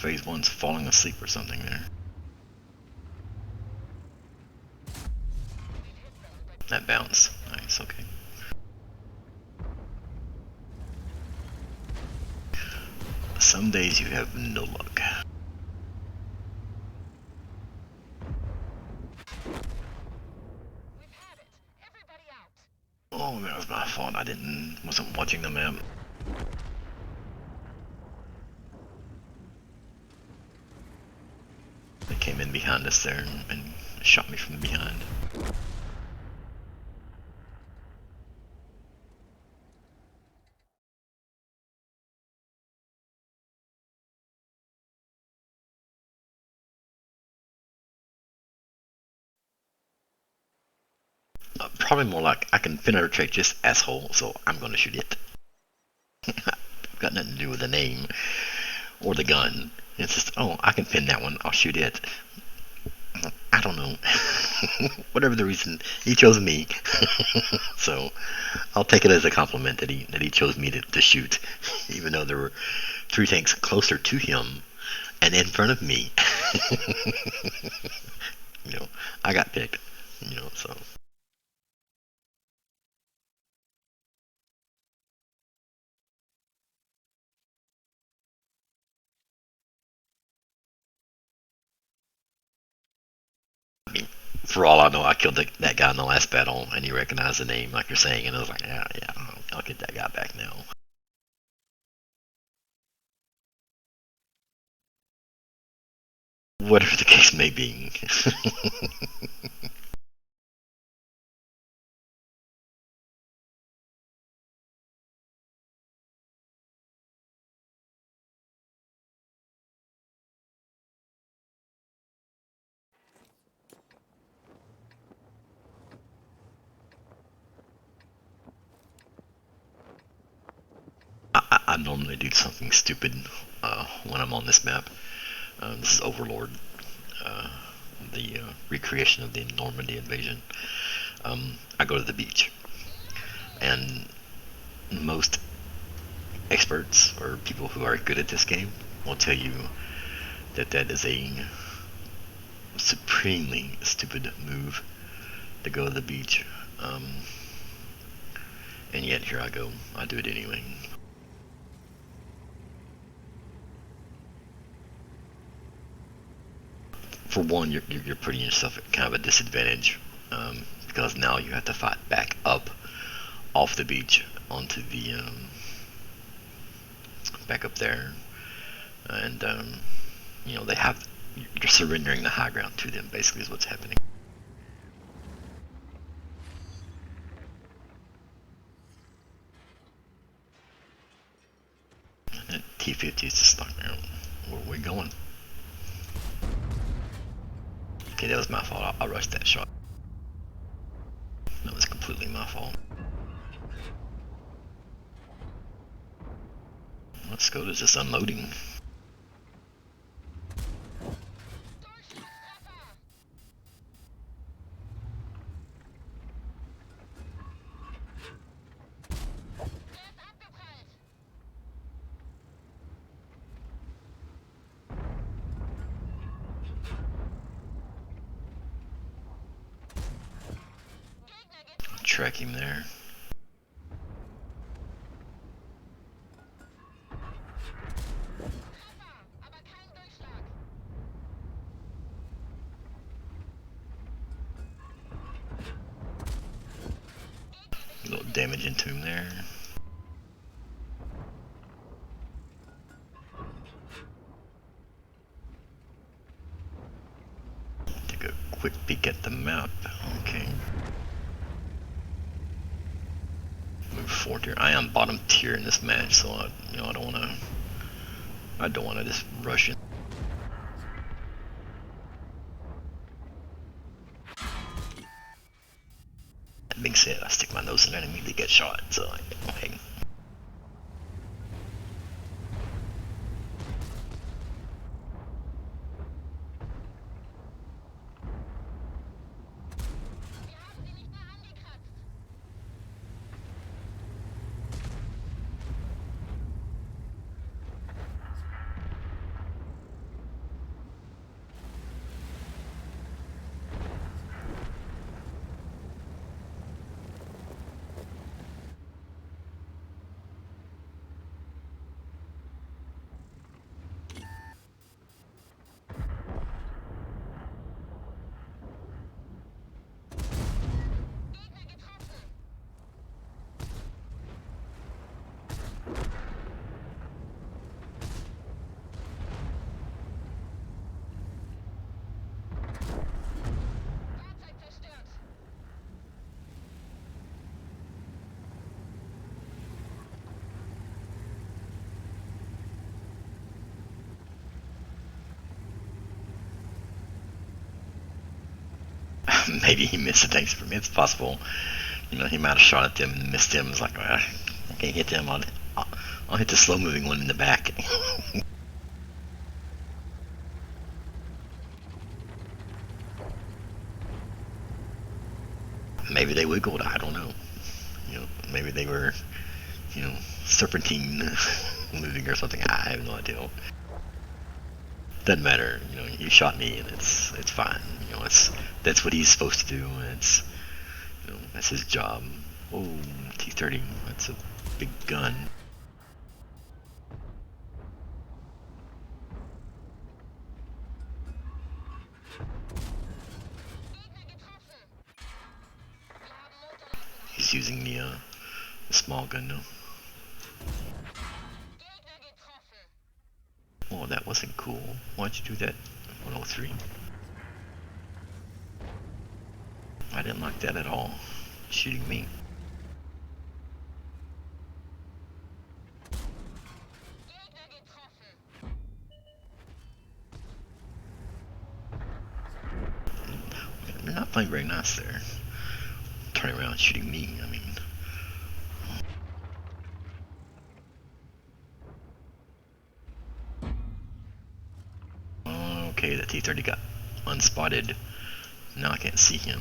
phase one's falling asleep or something there. That bounce. Nice, okay. Some days you have no luck. We've had it. Everybody out. Oh, that was my fault. I wasn't watching the map. They came in behind us there and shot me from behind. Probably more like I can penetrate this asshole, so I'm gonna shoot it. Got nothing to do with the name or the gun. It's just, oh, I can pin that one. I'll shoot it. I don't know. Whatever the reason, he chose me. So I'll take it as a compliment that he chose me to shoot, even though there were 3 tanks closer to him and in front of me. You know, I got picked. You know, so. For all I know, I killed that guy in the last battle, and he recognized the name, like you're saying, and I was like, yeah, I'll get that guy back now. Whatever the case may be. I normally do something stupid when I'm on this map. This is Overlord, uh, the recreation of the Normandy invasion. I go to the beach, and most experts or people who are good at this game will tell you that that is a supremely stupid move to go to the beach. And yet here I go. I do it anyway. For one, you're putting yourself at kind of a disadvantage because now you have to fight back up off the beach onto the back up there, and you know you're surrendering the high ground to them. Basically, is what's happening. And that T-50 is just like, where are we going? Okay, that was my fault. I rushed that shot. That was completely my fault. What Skoda's just unloading. Durchschlagstreffer. Er ist abgeprallt. Gegner geht Track him there. Treffer, aber kein Durchschlag. A little damage into him there. Take a quick peek at the map. Okay. Move forward here. I am bottom tier in this match, so I don't want to just rush in. That being said, I stick my nose in there and immediately get shot. So hey. Wir haben sie nicht mehr angekratzt. Maybe he missed the tanks for me. It's possible. You know, he might have shot at them and missed them. It's like, I can't hit them. I'll hit the slow-moving one in the back. Maybe they wiggled. I don't know. You know, maybe they were, you know, serpentine moving or something. I have no idea. Doesn't matter. You know, he shot me, and it's fine. You know, that's what he's supposed to do. And it's, you know, that's his job. Oh, T-30. That's a big gun. He's using the small gun now. Oh, that wasn't cool. Why'd you do that? 103. I didn't like that at all. Shooting me. They're not playing very nice there. Turning around shooting me, I mean. Okay, the T-30 got unspotted. Now I can't see him.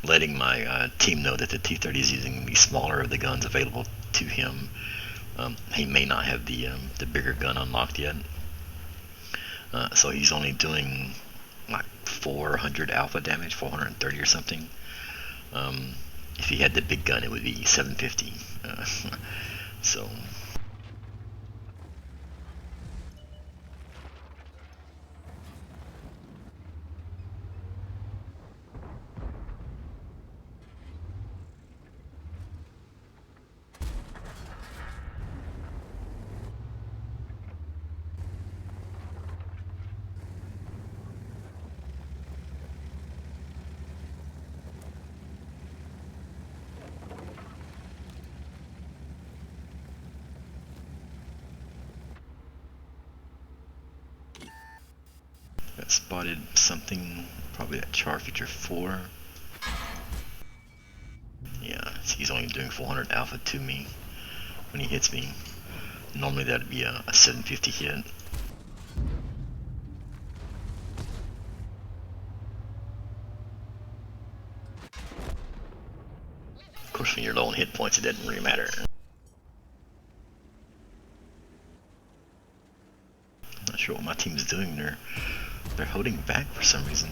Letting my team know that the T-30 is using the smaller of the guns available to him. He may not have the bigger gun unlocked yet. So he's only doing like 400 alpha damage, 430 or something. If he had the big gun, it would be 750. So. Spotted something, probably that char feature 4. Yeah, he's only doing 400 alpha to me when he hits me. Normally that'd be a 750 hit. Of course, when you're low on hit points, it doesn't really matter. I'm not sure what my team's doing. They're holding back for some reason.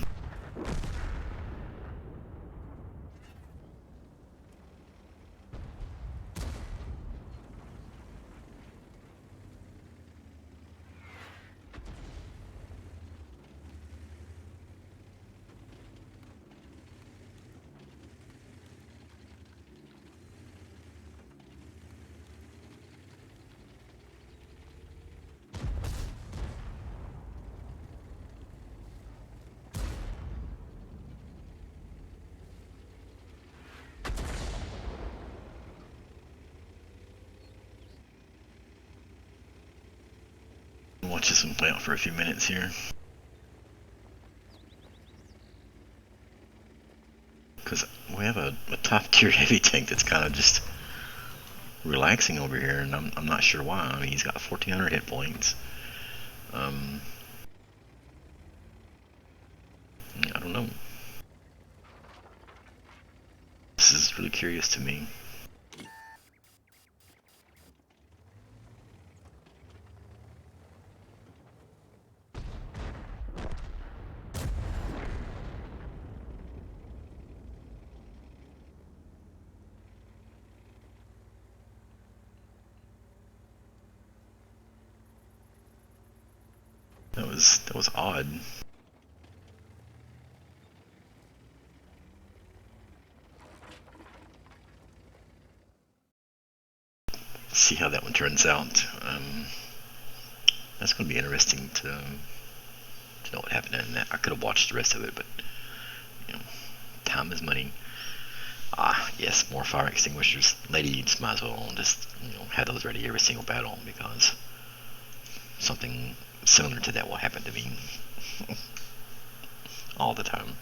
Watch this one play out for a few minutes here. Because we have a top tier heavy tank that's kind of just relaxing over here, and I'm not sure why. I mean, he's got 1400 hit points. I don't know. This is really curious to me. That was odd. See how that one turns out. That's going to be interesting to know what happened in that. I could have watched the rest of it, but you know, time is money. Ah, yes, more fire extinguishers. Ladies might as well just have those ready every single battle, because something similar to that will happen to me all the time.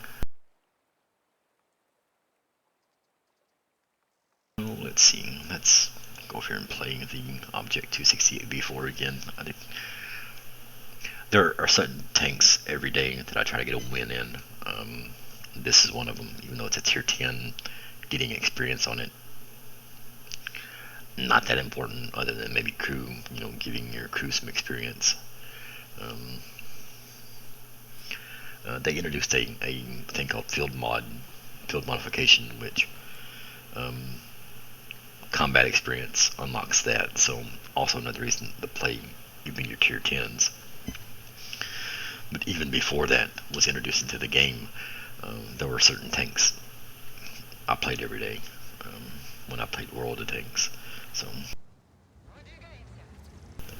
So let's see. Let's go here and play the Object 268B4 again. I think there are certain tanks every day that I try to get a win in. This is one of them, even though it's a tier 10. Getting experience on it, not that important, other than maybe crew, giving your crew some experience. They introduced a thing called field modification, which combat experience unlocks that. So also another reason to play even your tier 10s. But even before that was introduced into the game, there were certain tanks I played every day when I played World of Tanks. So,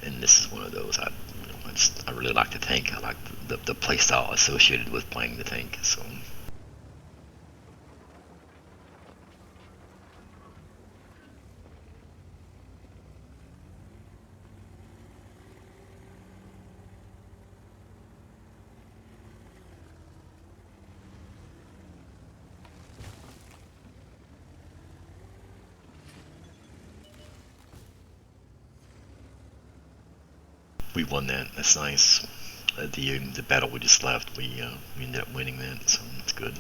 and this is one of those. I really like the tank. I like the playstyle associated with playing the tank. So. We won that. That's nice. The battle we just left, we ended up winning that, so that's good.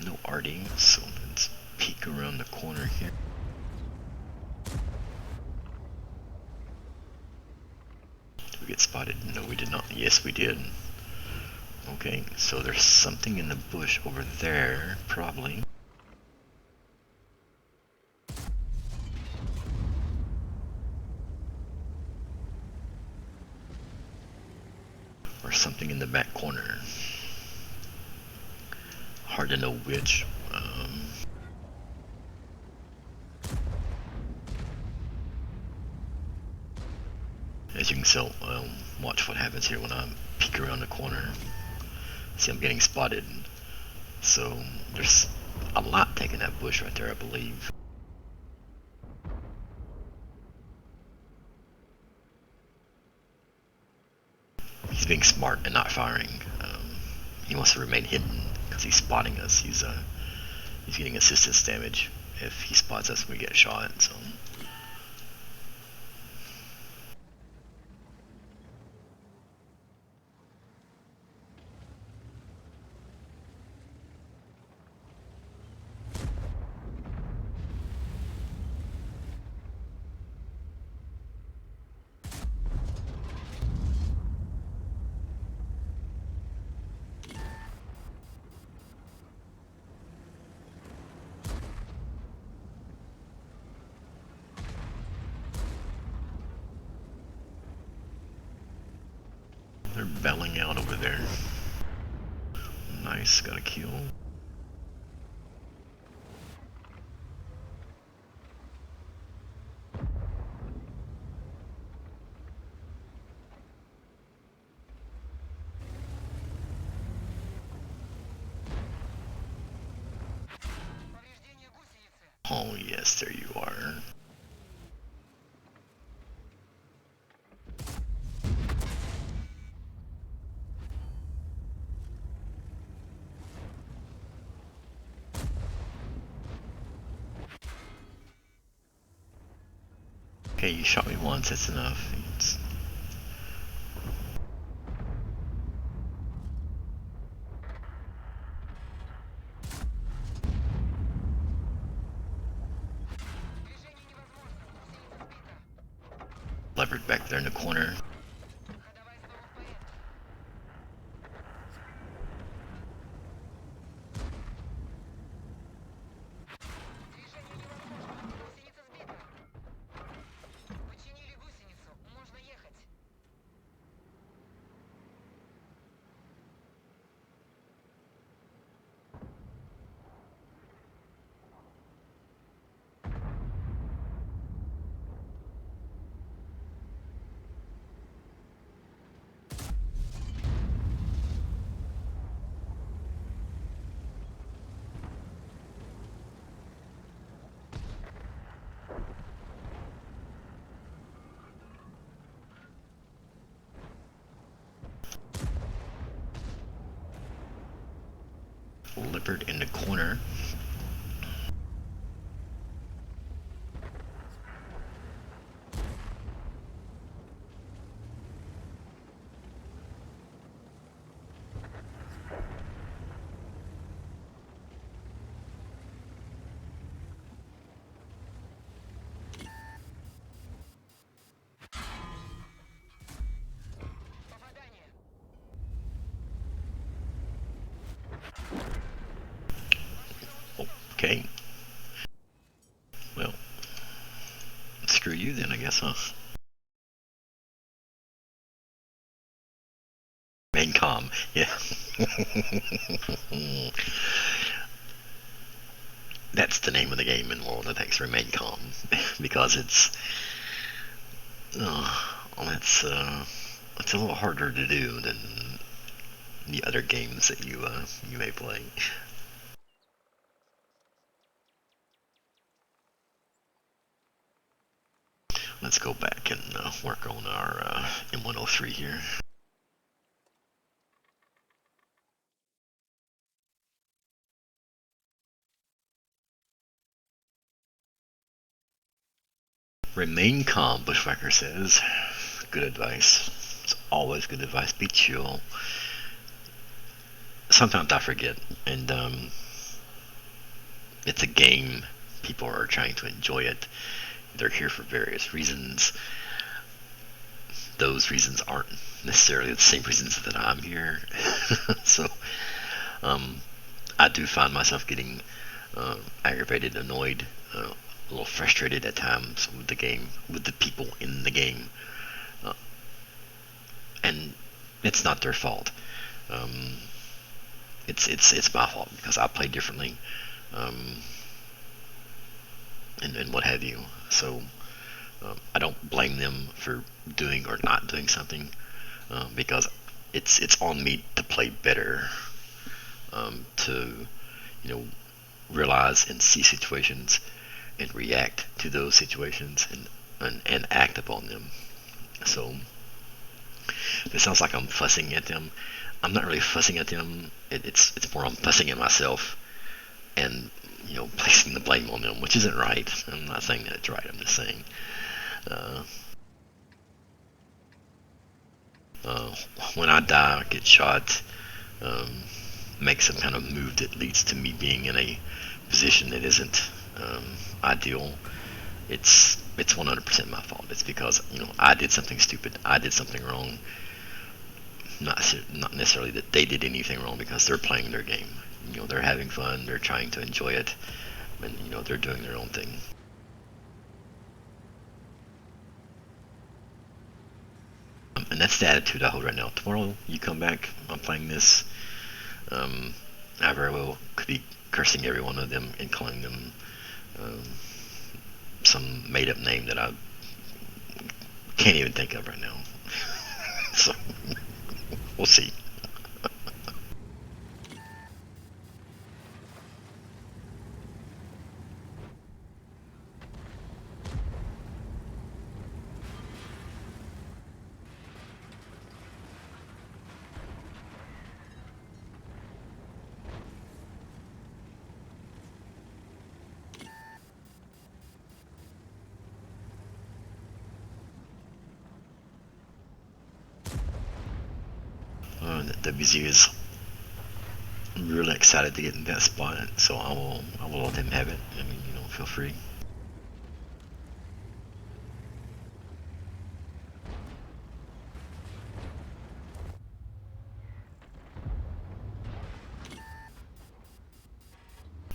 No arting, so let's peek around the corner here. We get spotted? No, we did not. Yes, we did. Okay, so there's something in the bush over there, probably. Or something in the back corner. Hard to know which. As you can tell, watch what happens here when I peek around the corner. See, I'm getting spotted. So there's a lot taking that bush right there, I believe. He's being smart and not firing. He wants to remain hidden because he's spotting us. He's getting assistance damage if he spots us when we get shot. So. They're belling out over there. Nice, got a kill. Oh yes, there you are. Okay, you shot me once, that's enough. Leopard back there in the corner. Leopard in the corner. Попадание. Okay. Well, screw you then, I guess, huh? Main comm, yeah. That's the name of the game in World of Tanks, Remain Calm, because it's a little harder to do than the other games that you may play. Let's go back and work on our M103 here. Remain calm, Bushwhacker says. Good advice. It's always good advice. Be chill. Sometimes I forget, and it's a game. People are trying to enjoy it. They're here for various reasons. Those reasons aren't necessarily the same reasons that I'm here. So I do find myself getting aggravated, annoyed, a little frustrated at times with the game, with the people in the game, and it's not their fault. It's my fault because I play differently, and what have you. So I don't blame them for doing or not doing something, because it's on me to play better, to realize and see situations and react to those situations and act upon them. So it sounds like I'm fussing at them. I'm not really fussing at them. It's more I'm fussing at myself and placing the blame on them, which isn't right. I'm not saying that it's right. I'm just saying when I die, get shot, make some kind of move that leads to me being in a position that isn't ideal, it's 100% my fault. It's because I did something stupid. I did something wrong. Not necessarily that they did anything wrong, because they're playing their game. They're having fun. They're trying to enjoy it, and they're doing their own thing. And that's the attitude I hold right now. Tomorrow you come back, I'm playing this. I very well could be cursing every one of them and calling them some made-up name that I can't even think of right now. So we'll see. The WZ is really excited to get in that spot, so I will let him have it. I mean, feel free.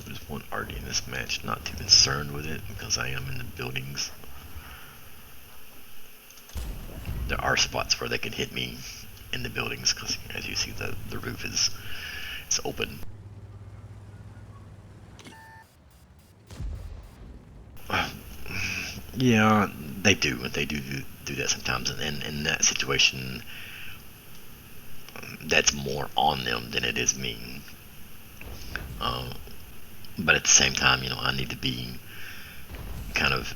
There's one already in this match. Not too concerned with it because I am in the buildings. There are spots where they can hit me in the buildings because, as you see, the roof is open. Yeah, they do. They do that sometimes, and in that situation, that's more on them than it is me. But at the same time, I need to be kind of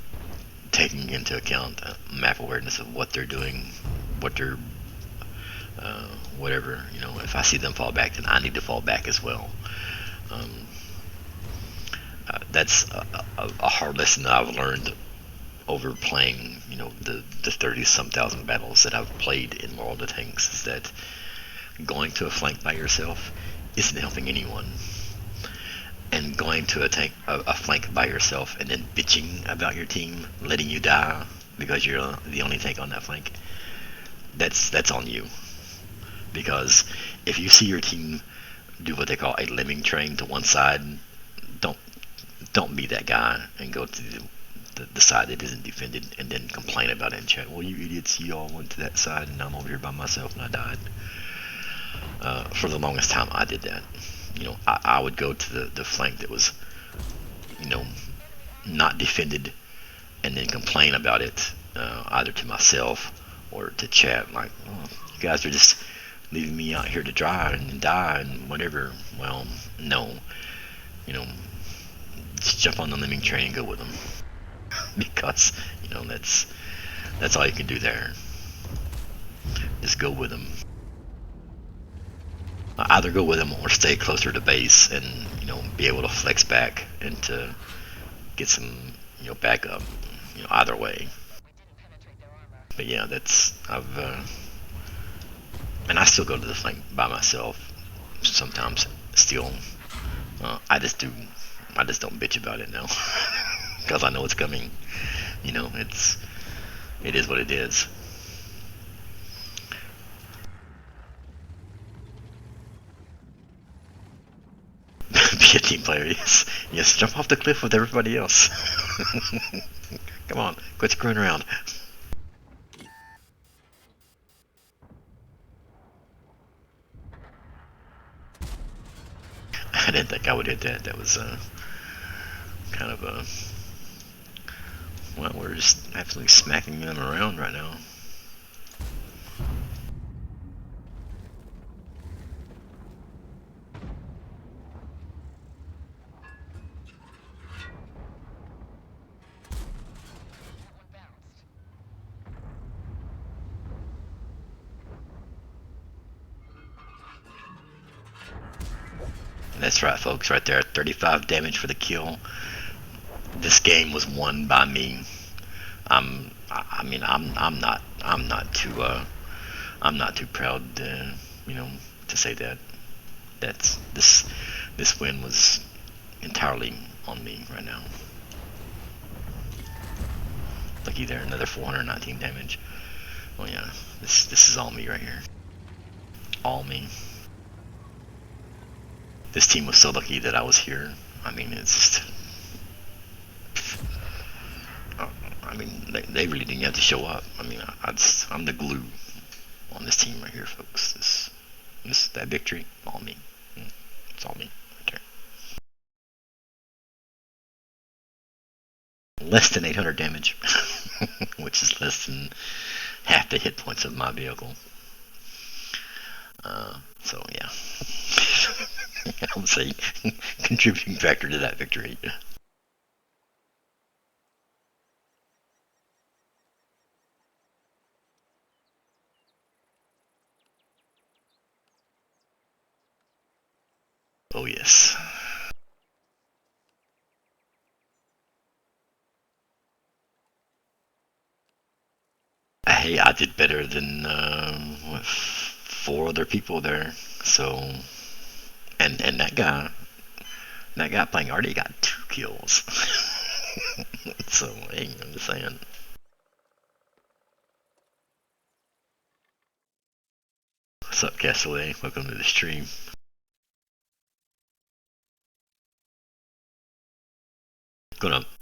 taking into account map awareness of what they're doing, what they're whatever. If I see them fall back, then I need to fall back as well. Um, that's a hard lesson that I've learned over playing, the 30-some thousand battles that I've played in World of Tanks, is that going to a flank by yourself isn't helping anyone. And going to a flank by yourself and then bitching about your team letting you die because you're the only tank on that flank, that's on you. Because if you see your team do what they call a lemming train to one side, don't don't be that guy and go to the side that isn't defended and then complain about it in chat. Well, you idiots, you all went to that side and I'm over here by myself and I died. For the longest time, I did that. I would go to the flank that was, not defended and then complain about it, either to myself or to chat, like, oh, you guys are just leaving me out here to dry and die and whatever. Well, no, you know, just jump on the lemming train and go with them, because that's all you can do there. Just go with them. Either go with them or stay closer to base and be able to flex back and to get some backup. Either way. But yeah, and I still go to the flank by myself sometimes. Still, I just don't bitch about it now because I know it's coming. It is what it is. Be a team player, yes. Jump off the cliff with everybody else. Come on, quit screwing around. I didn't think I would hit that. That was kind of a... Well, we're just absolutely smacking them around right now. That's right, folks, right there. 35 damage for the kill. This game was won by me. I'm not too proud to say that. This win was entirely on me right now. Looky there, another 419 damage. Oh yeah, this is all me right here. All me. This team was so lucky that I was here. I mean, it's just... they really didn't have to show up. I mean, I'm the glue on this team right here, folks. That victory, all me. It's all me right there. Less than 800 damage, which is less than half the hit points of my vehicle. So yeah, I would say contributing factor to that victory. Oh yes. Hey, I did better than 4 other people there. So, and that guy playing already got 2 kills. So hey, I'm just saying. What's up, Castaway? Welcome to the stream.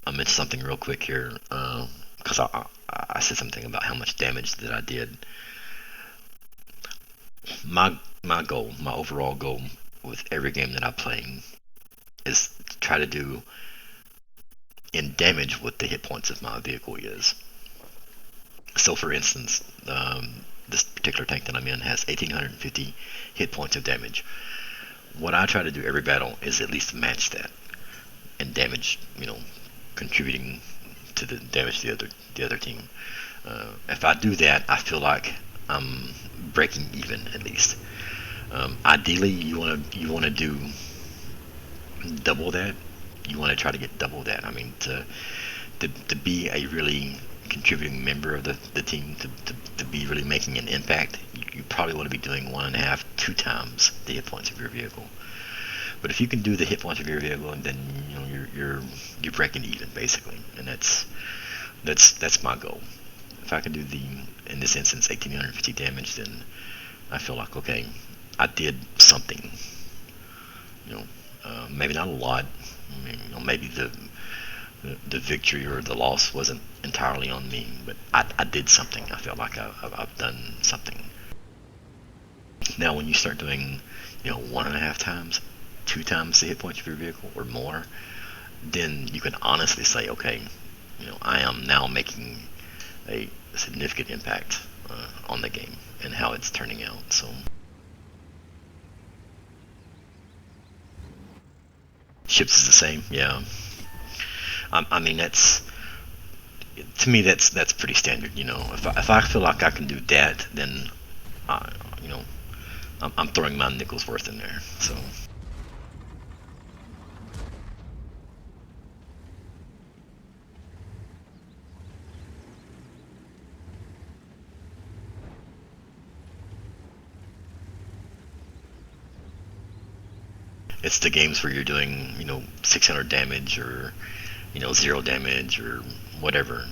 I mention something real quick here, because I said something about how much damage that I did. My overall goal with every game that I play is to try to do in damage what the hit points of my vehicle is. So for instance, this particular tank that I'm in has 1850 hit points of damage. What I try to do every battle is at least match that and damage, contributing to the damage to the other team. If I do that, I feel like I'm breaking even at least. Ideally, you want to do double that, you want to try to get double that. I mean, to be a really contributing member of the team, to be really making an impact, you probably want to be doing 1.5, 2 times the hit points of your vehicle. But if you can do the hit points of your vehicle, then you're breaking even basically, and that's my goal. If I can do in this instance 1850 damage, then I feel like, okay, I did something. Maybe not a lot. I mean, maybe the victory or the loss wasn't entirely on me, but I did something. I felt like I've done something. Now, when you start doing 1.5 times, 2 times the hit points of your vehicle or more, then you can honestly say, okay, I am now making a significant impact on the game and how it's turning out. So ships is the same, yeah. I mean, to me that's pretty standard. If I feel like I can do that, then you know I'm throwing my nickel's worth in there. So it's the games where you're doing 600 damage or 0 damage or whatever,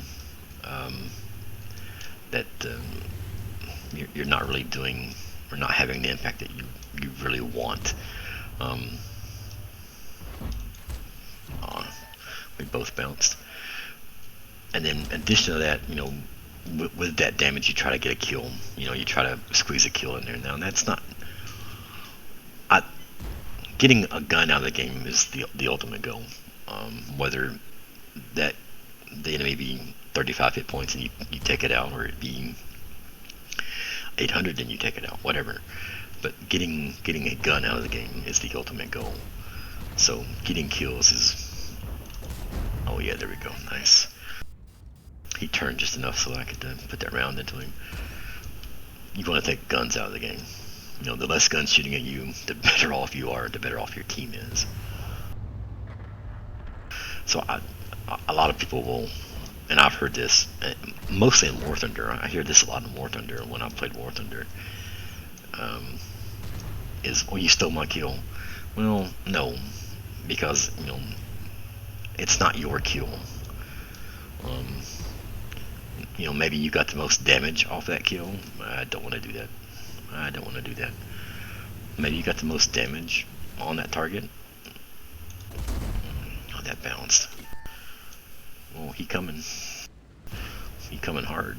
that you're not really doing or not having the impact that you really want. Um, we both bounced, and then in addition to that, with that damage, you try to get a kill. You try to squeeze a kill in there. Now that's not. Getting a gun out of the game is the ultimate goal. Whether that the enemy be 35 hit points and you take it out, or it be 800 and you take it out, whatever. But getting a gun out of the game is the ultimate goal. So getting kills is. Oh yeah, there we go. Nice. He turned just enough so I could put that round into him. You want to take guns out of the game. The less guns shooting at you, the better off you are, the better off your team is. So a lot of people will, and I've heard this, mostly in War Thunder. I hear this a lot in War Thunder when I played War Thunder. Is, you stole my kill. Well, no, because it's not your kill. Maybe you got the most damage off that kill. I don't want to do that. Maybe you got the most damage on that target. Oh, that bounced. Oh, he coming hard.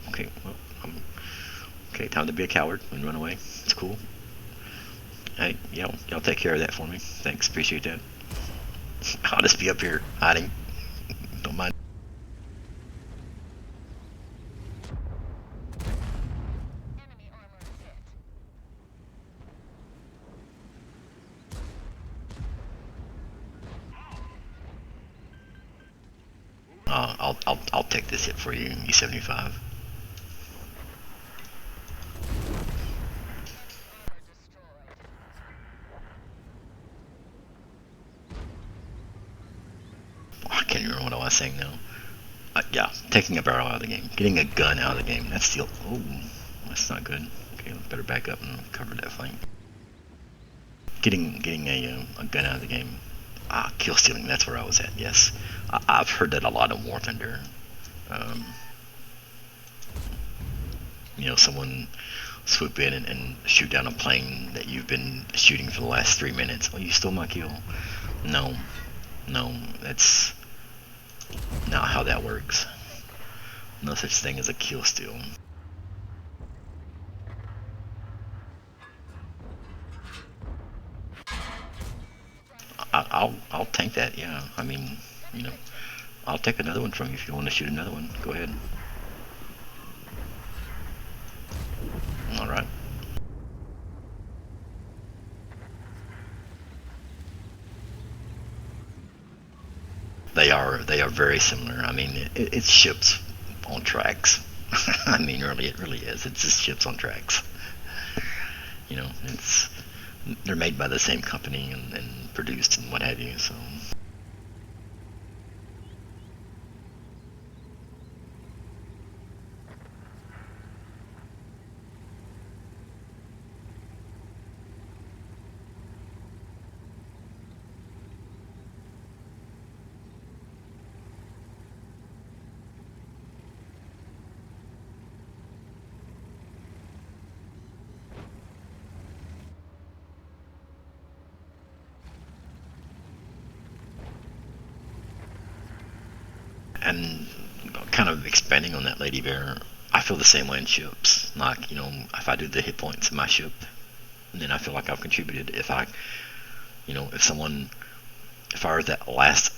Okay, well, okay, time to be a coward and run away. It's cool. Hey, y'all take care of that for me. Thanks, appreciate that. I'll just be up here hiding. Don't mind. Enemy armor hit. I'll take this hit for you, E75. Armor destroyed. Oh, I can't remember what I was saying now. Yeah, taking a barrel out of the game, getting a gun out of the game. That's the. Oh, that's not good. Okay, better back up and cover that flank. Getting a gun out of the game. Kill stealing. That's where I was at. Yes, I've heard that a lot in War Thunder. Someone swoop in and shoot down a plane that you've been shooting for the last 3 minutes. Oh, you stole my kill. No, that's not how that works. No such thing as a kill steal. I'll tank that. Yeah, I mean, I'll take another one from you if you want to shoot another one. Go ahead. All right. They are very similar. I mean, it's ships on tracks. I mean, it really is. It's just ships on tracks. They're made by the same company and produced and what have you. So. And kind of expanding on that, Lady Bear, I feel the same way in ships. Like, if I do the hit points in my ship, then I feel like I've contributed. If I, if someone fires that last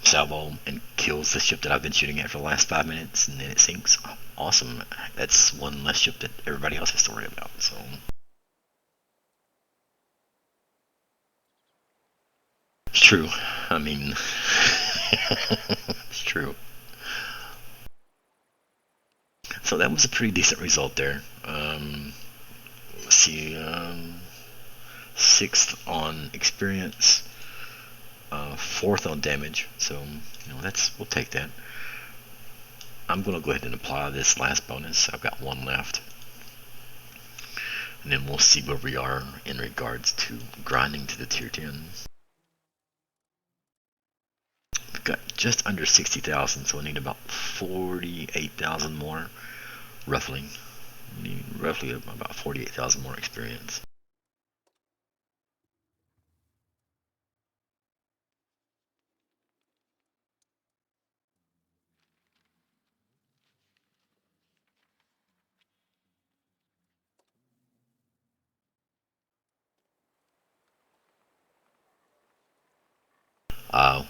salvo and kills the ship that I've been shooting at for the last 5 minutes and then it sinks, awesome. That's one less ship that everybody else has to worry about. So. It's true. I mean, it's true. So that was a pretty decent result there. Let's see, 6th on experience, 4th on damage. So we'll take that. I'm gonna go ahead and apply this last bonus. I've got one left, and then we'll see where we are in regards to grinding to the tier 10. We've got just under 60,000, so we need about 48,000 more, roughly. We need roughly about 48,000 more experience.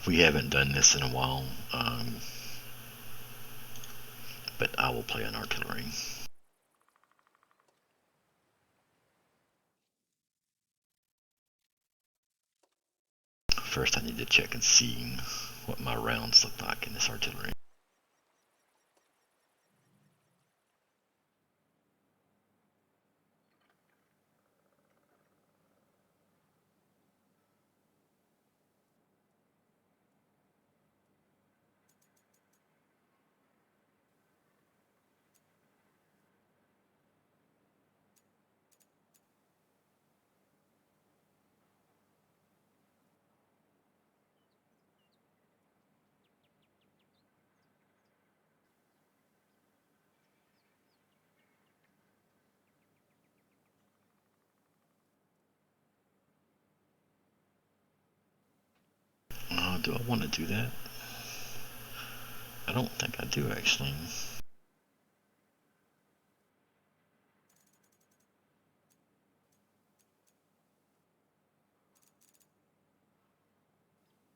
We haven't done this in a while, but I will play on artillery. First I need to check and see what my rounds look like in this artillery. Do I want to do that? I don't think I do, actually.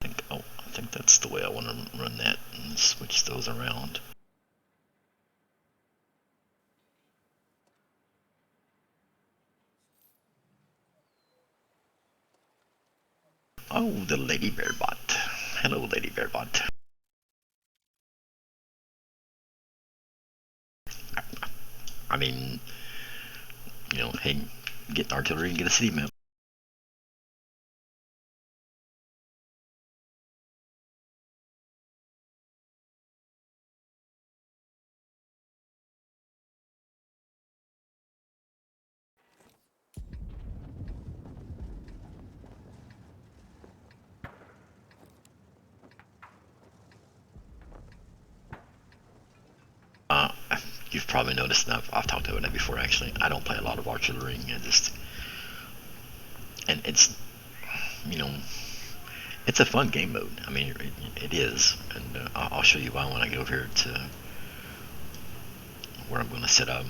I think that's the way I want to run that and switch those around. Oh, the Lady Bear bot. Hello, Lady Bear bot. I mean, hey, get an artillery and get a city map. Uh, you've probably noticed, and I've talked about that before, actually. I don't play a lot of artillery, and it's, it's a fun game mode. I mean, it is, and I'll show you why when I get over here to where I'm going to set up.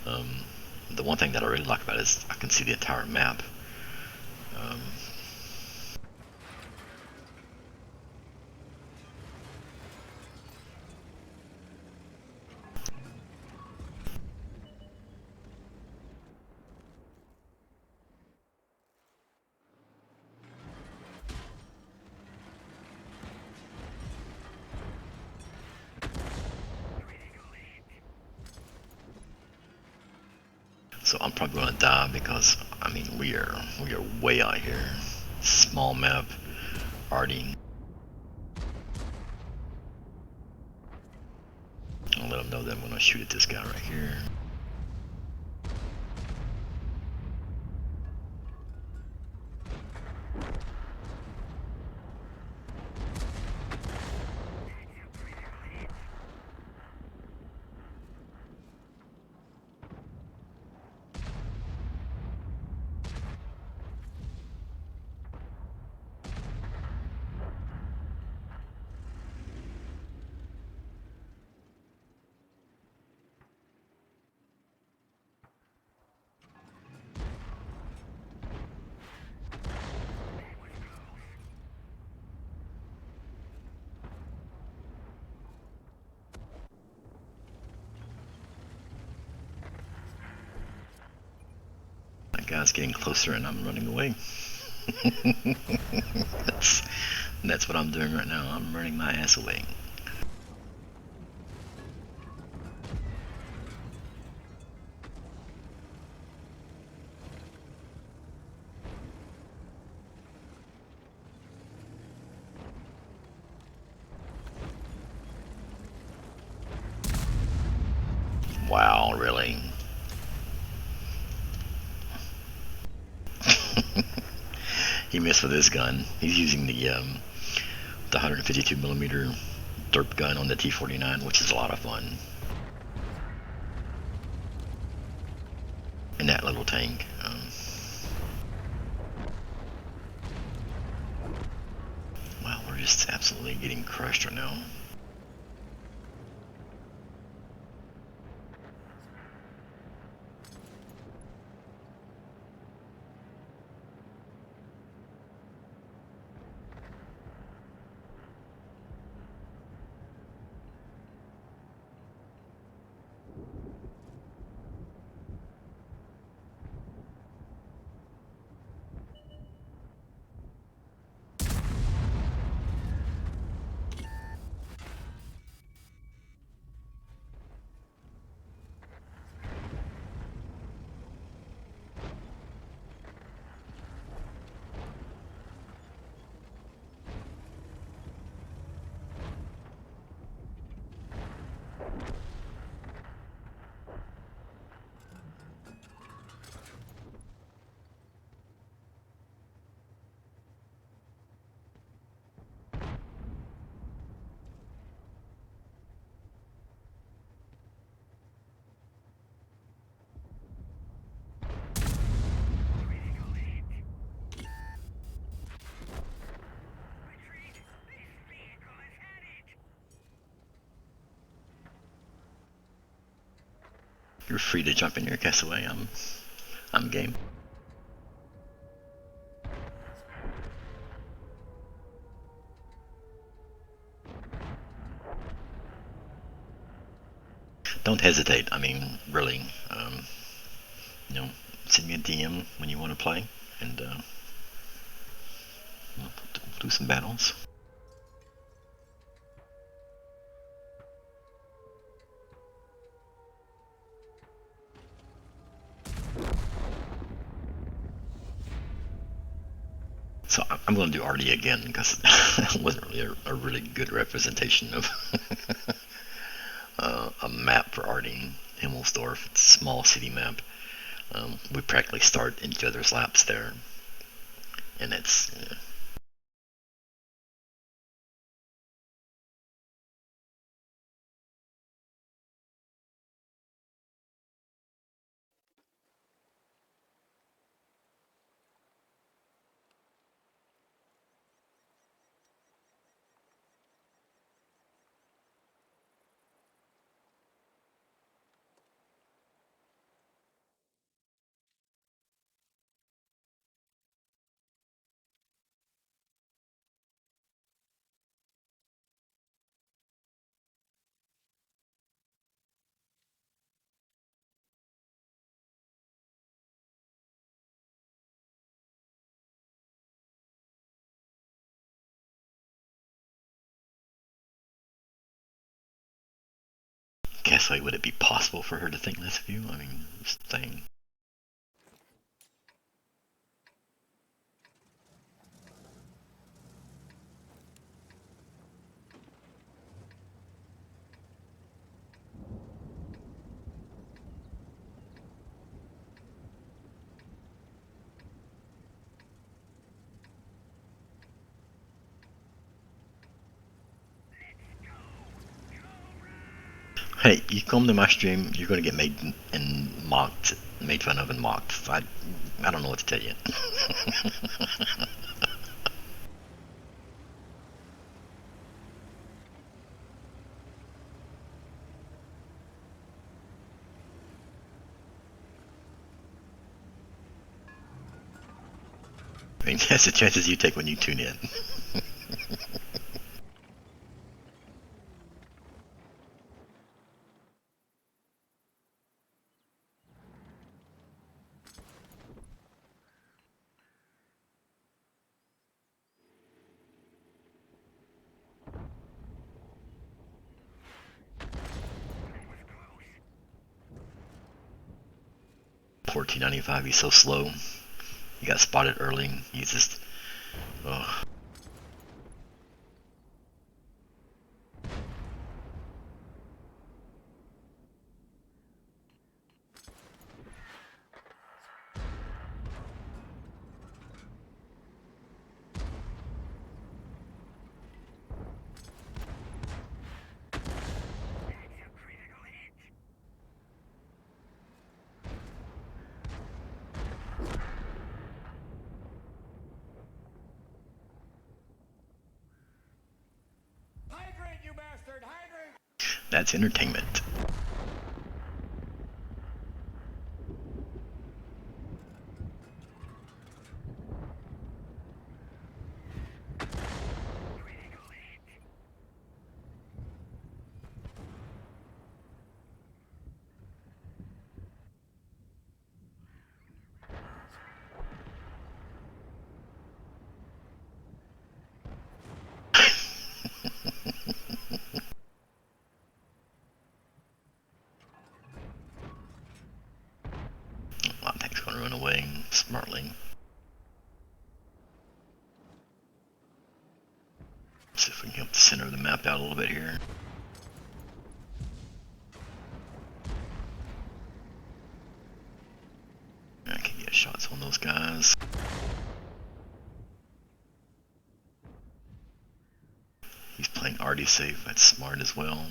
The one thing that I really like about it is I can see the entire map. So I'm probably gonna die because I mean we are way out here. Small map, Artie. I'll let him know that I'm gonna shoot at this guy right here. That guy's getting closer and I'm running away. that's what I'm doing right now. I'm running my ass away. Wow, really? He missed with his gun. He's using the 152 millimeter derp gun on the T49, which is a lot of fun. In that little tank. Wow, we're just absolutely getting crushed right now. You're free to jump in your castaway. I'm game. Don't hesitate. I mean, really. You know, send me a DM when you want to play, and we'll do some battles. So I'm going to do Artie again because that wasn't really a really good representation of a map for Artie. Himmelsdorf, it's a small city map. We practically start in each other's laps there, and it's guess like would it be possible for her to think this of you? I mean, just saying. Hey, you come to my stream, you're gonna get made and mocked, made fun of and mocked. I don't know what to tell you. I mean, that's the chances you take when you tune in. Poor T95, he's so slow. He got spotted early. He's just, oh. Hydrate, you bastard! Hydrate! That's entertainment. Well, I think he's gonna run away smartly. See if we can help the center of the map out a little bit here. I can get shots on those guys. He's playing already safe. That's smart as well.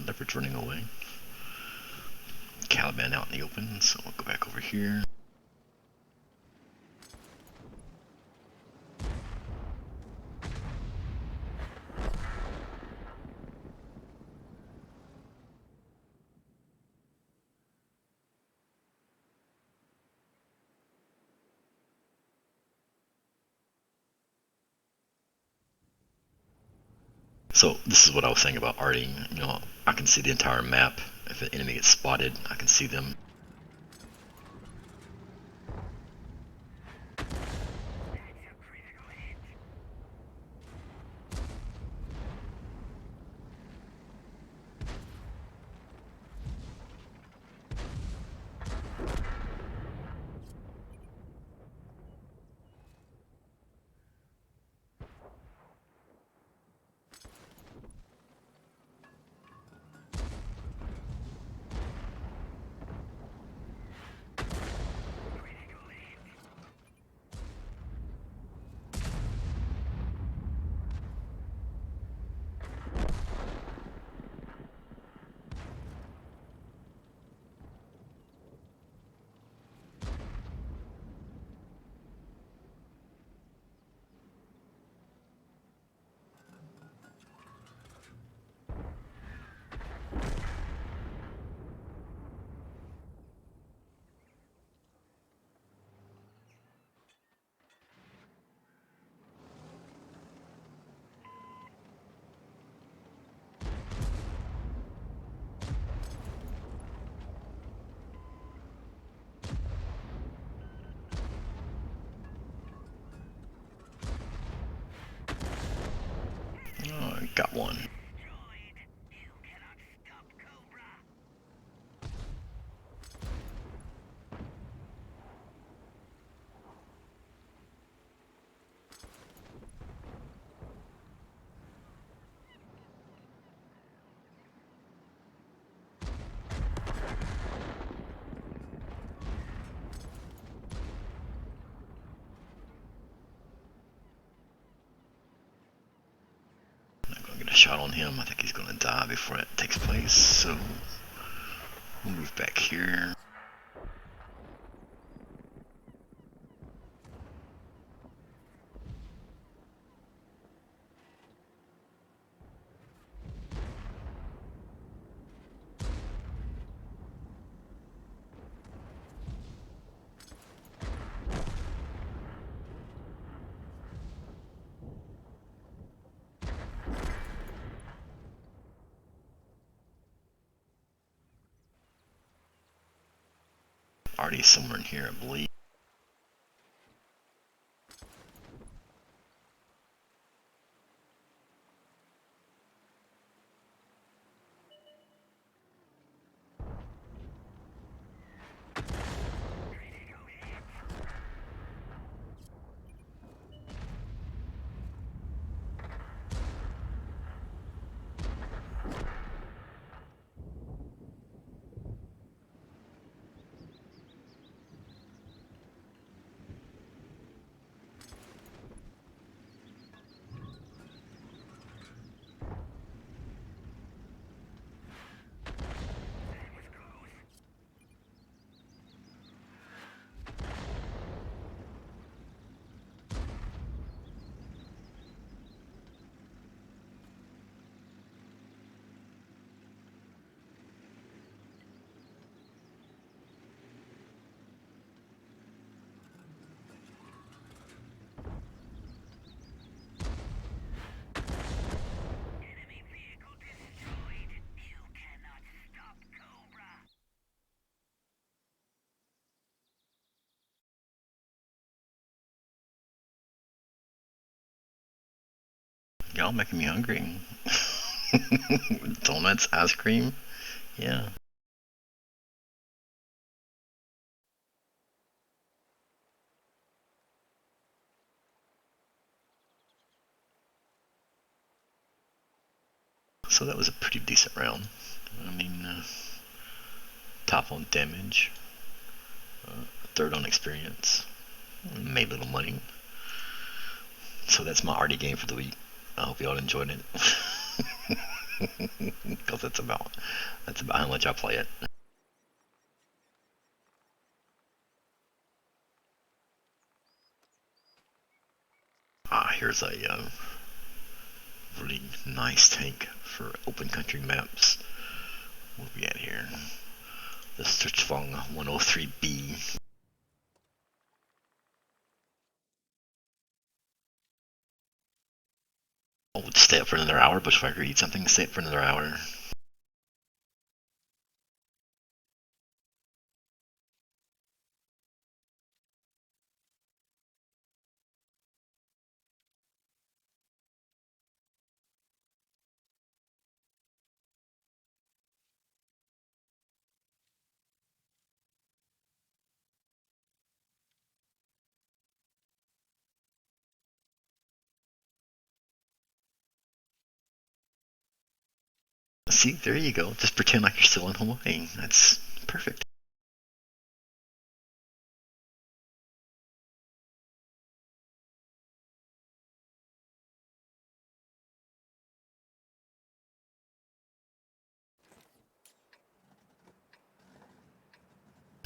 Leopard's running away. Caliban out in the open, so we'll go back over here. So this is what I was saying about arting. You know, I can see the entire map. If an enemy gets spotted, I can see them. Oh, I got one. a shot on him. I think he's gonna die before that takes place, so we'll move back here. Already somewhere in here, I believe. Y'all making me hungry. Donuts, ice cream, yeah. So that was a pretty decent round. I mean, top on damage, third on experience, made little money. So that's my arty game for the week. I hope y'all enjoyed it. Because that's about how much I play it. Here's a really nice tank for open country maps. What are we at here? The Sturtfang 103B. Oh, stay up for another hour, Bushwhacker, eat something, stay up for another hour. See, there you go. Just pretend like you're still in Hawaii. That's perfect.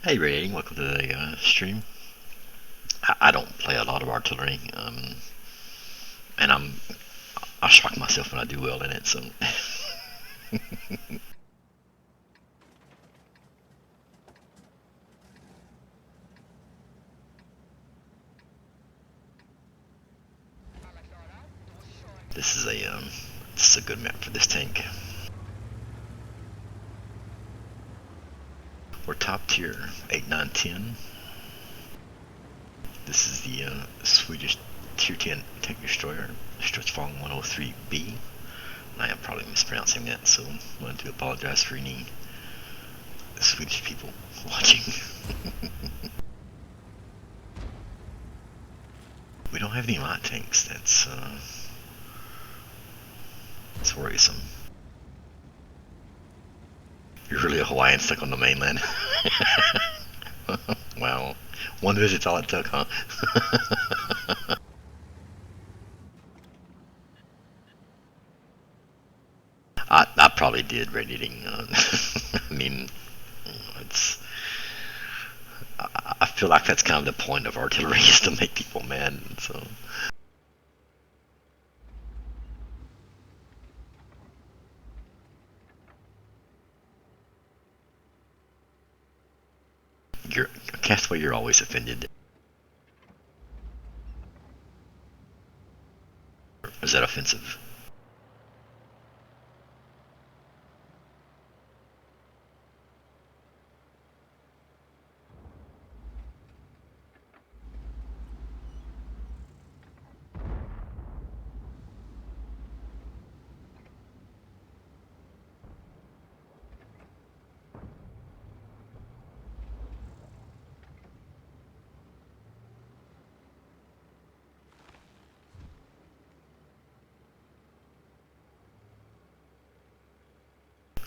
Hey, Ray, welcome to the stream. I don't play a lot of artillery, and I shock myself when I do well in it. So. This is a good map for this tank. We're top tier 8, 9, 10. This is the Swedish tier 10 tank destroyer, Sturtfang 103B. I am probably mispronouncing that, so I want to apologize for any Swedish people watching. We don't have any light tanks. That's worrisome. You're really a Hawaiian stuck on the mainland. Wow. One visit's all it took, huh? probably did radiating. I mean, it's. I feel like that's kind of the point of artillery is to make people mad. So. You're Castaway. You're always offended. Is that offensive?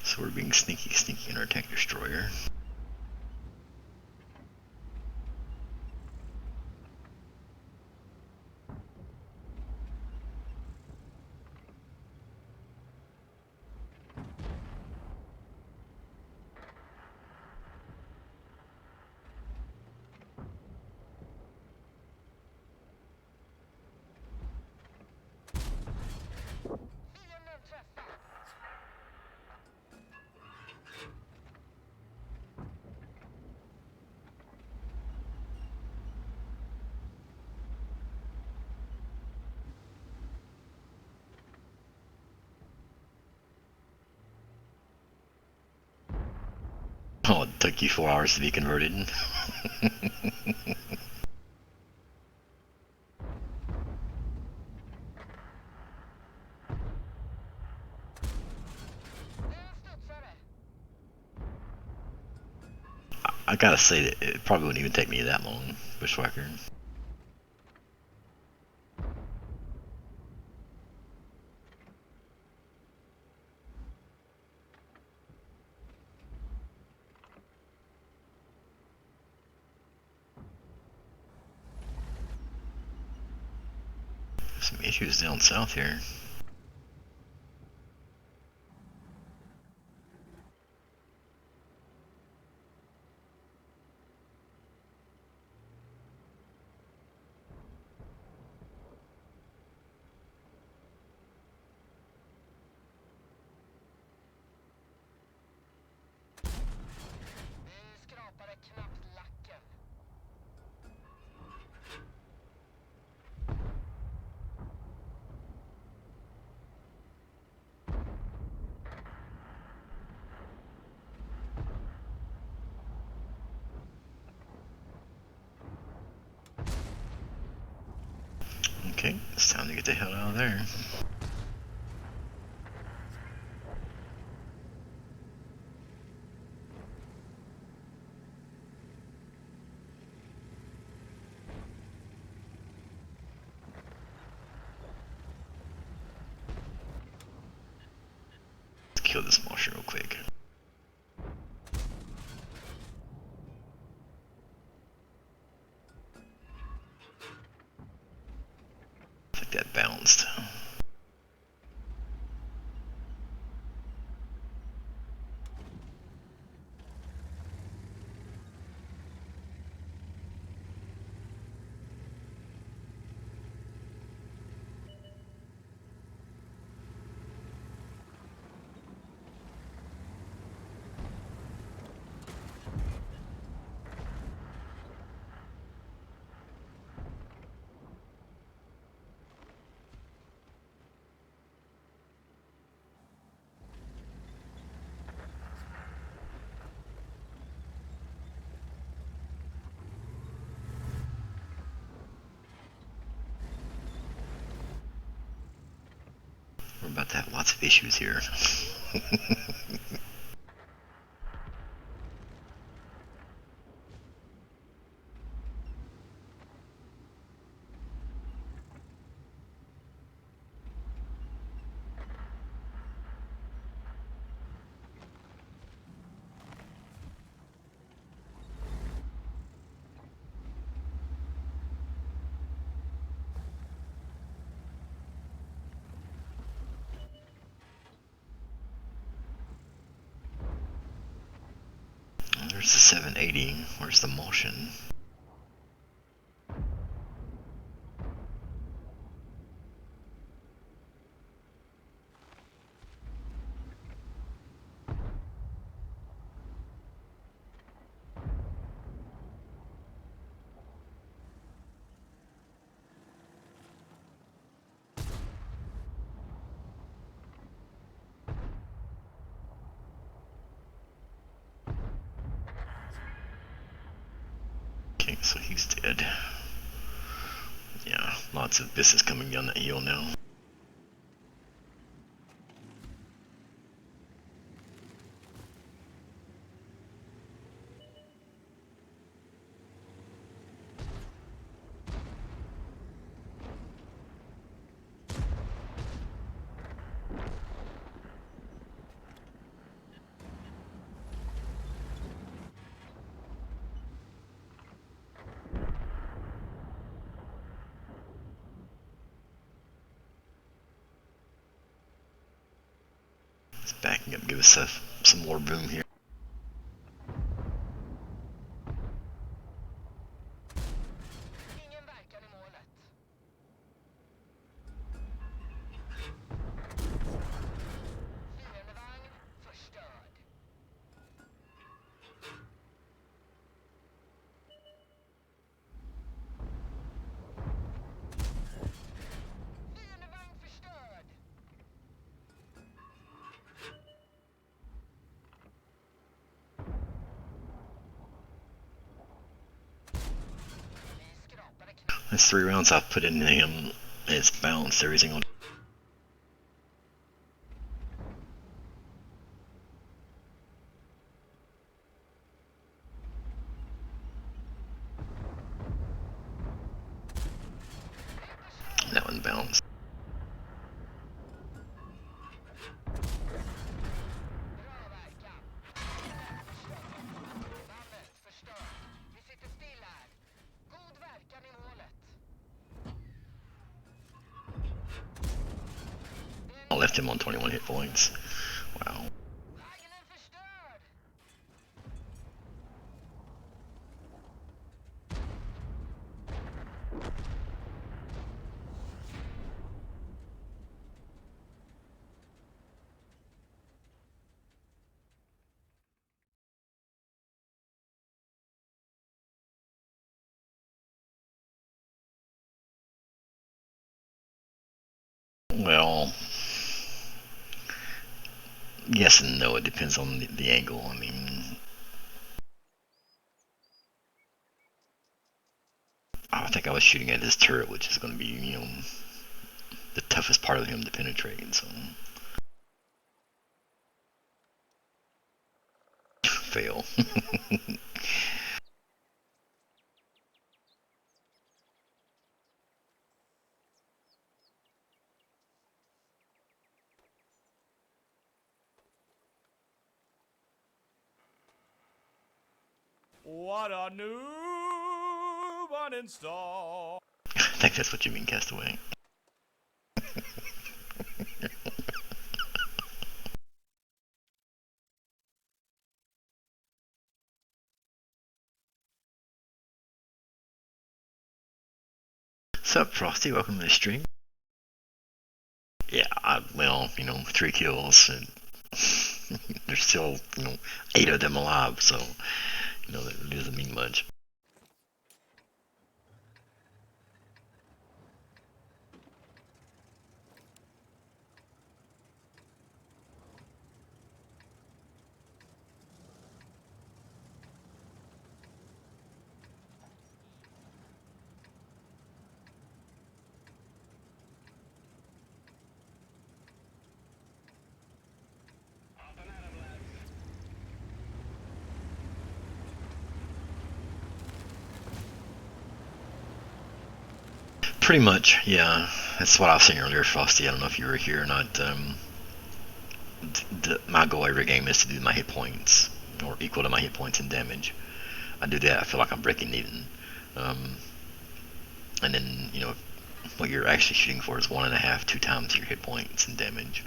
So we're being sneaky in our tank destroyer. Fienden träffad! Oh, it took you 4 hours to be converted. I gotta say that it probably wouldn't even take me that long, Bushwhacker. Some issues down south here. Vi skrapade knappt lacken. Okay, it's time to get the hell out of there. Let's kill this Martian real quick. I think that bounced. We're about to have lots of issues here. 780. Where's the motion? Okay, so he's dead. Yeah, lots of business coming down that hill now. It's backing up, give us some more room here. Ingen verkan i målet. Fiendevagn förstörd. Fiendevagn förstörd. Vi skrapade knappt. That's 3 rounds I've put in him. It's bounced every single. That one bounced. Bra verkan. Namnet förstört. Vi sitter still här. God verkan i målet. I left him on 21 hit points. Wow. Vagnen förstörd. Well, yes and no. It depends on the angle. I mean, I think I was shooting at his turret, which is going to be, the toughest part of him to penetrate. So, fail. What a new uninstall. I think that's what you mean, Castaway. Sup, Frosty? Welcome to the stream. Yeah, well, 3 kills, and there's still, 8 of them alive, so, that doesn't mean much. Pretty much, yeah. That's what I was saying earlier, Frosty. I don't know if you were here or not. My goal every game is to do my hit points, or equal to my hit points in damage. I do that, I feel like I'm breaking even. And then, what you're actually shooting for is 1.5, 2 times your hit points in damage.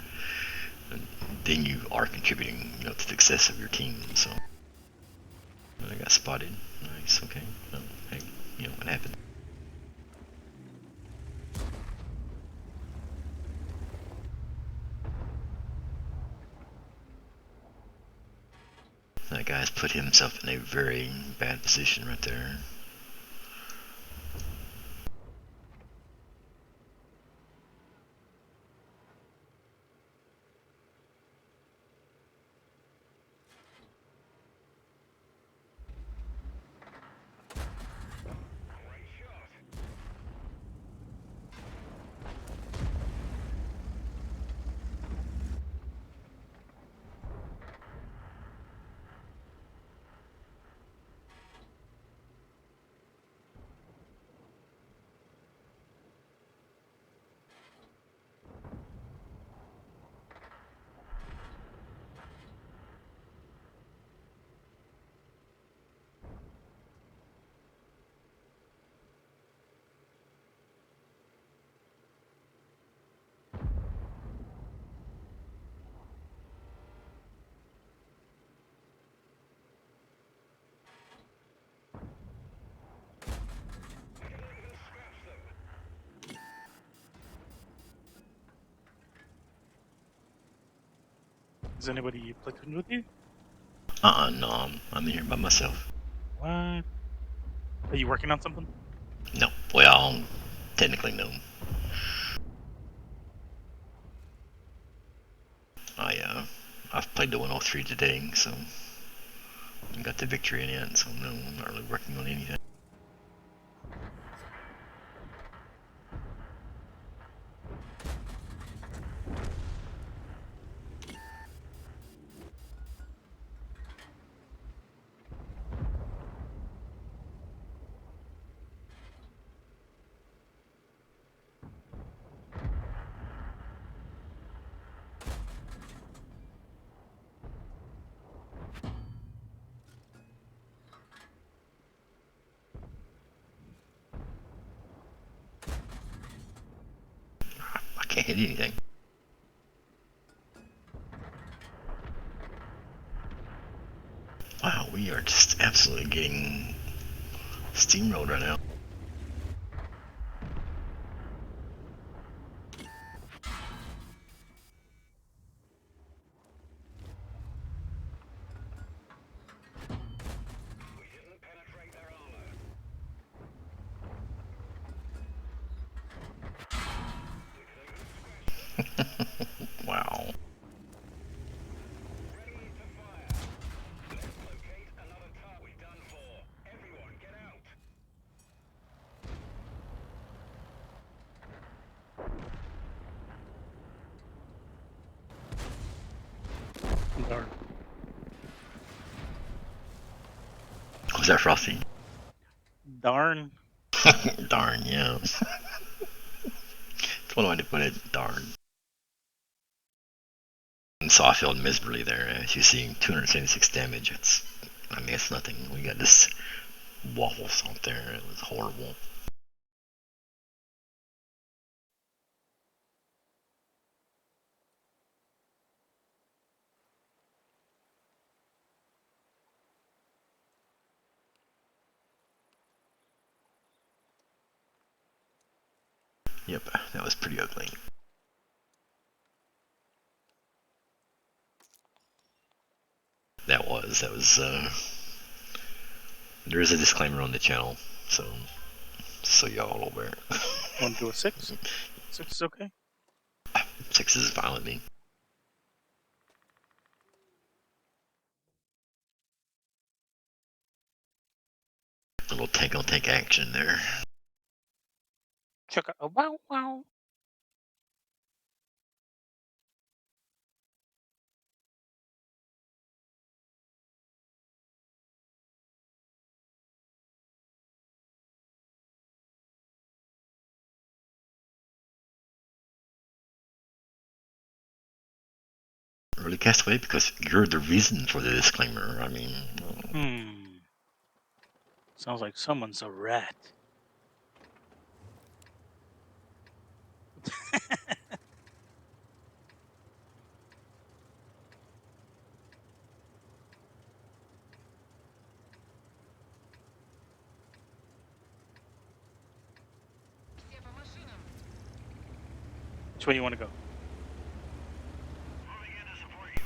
And then you are contributing, to the success of your team. So. I got spotted. Nice, okay. Well, hey, you know what happened. That guy's put himself in a very bad position right there. Is anybody platooned with you? No, I'm here by myself. What? Are you working on something? No, well, technically no. I've played the 103 today, so I got the victory in it, so no, I'm not really working on anything. I can't hit anything. Wow, we are just absolutely getting steamrolled right now. Wow. Darn. Was that Frosty? Darn. Darn, yeah. That's one way to put it, darn. And so I failed miserably there. As you see, 276 damage. I mean, it's nothing. We got this waffles out there. It was horrible. Yep, that was pretty ugly. That was, there is a disclaimer on the channel, so y'all aware. Want to do a 6? 6 is okay. 6 is fine with me. A little tank on tank action there. Check out. Wow, wow. Really, Castaway, because you're the reason for the disclaimer. I mean, Sounds like someone's a rat. Which way you want to go?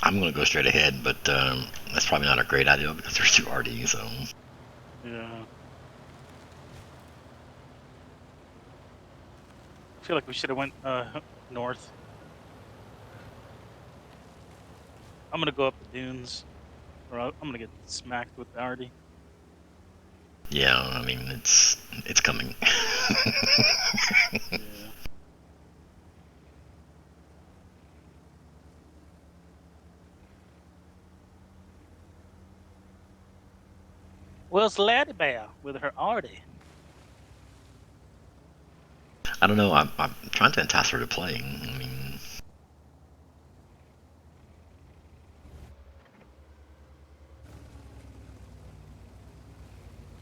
I'm gonna go straight ahead, but that's probably not a great idea because there's 2 RD. So Yeah. I feel like we should have went north. I'm gonna go up the dunes, or I'm gonna get smacked with the Artie. yeah, I mean it's coming. Yeah. Where's Laddie Bear with her Artie? I don't know. I'm trying to entice her to play. I mean,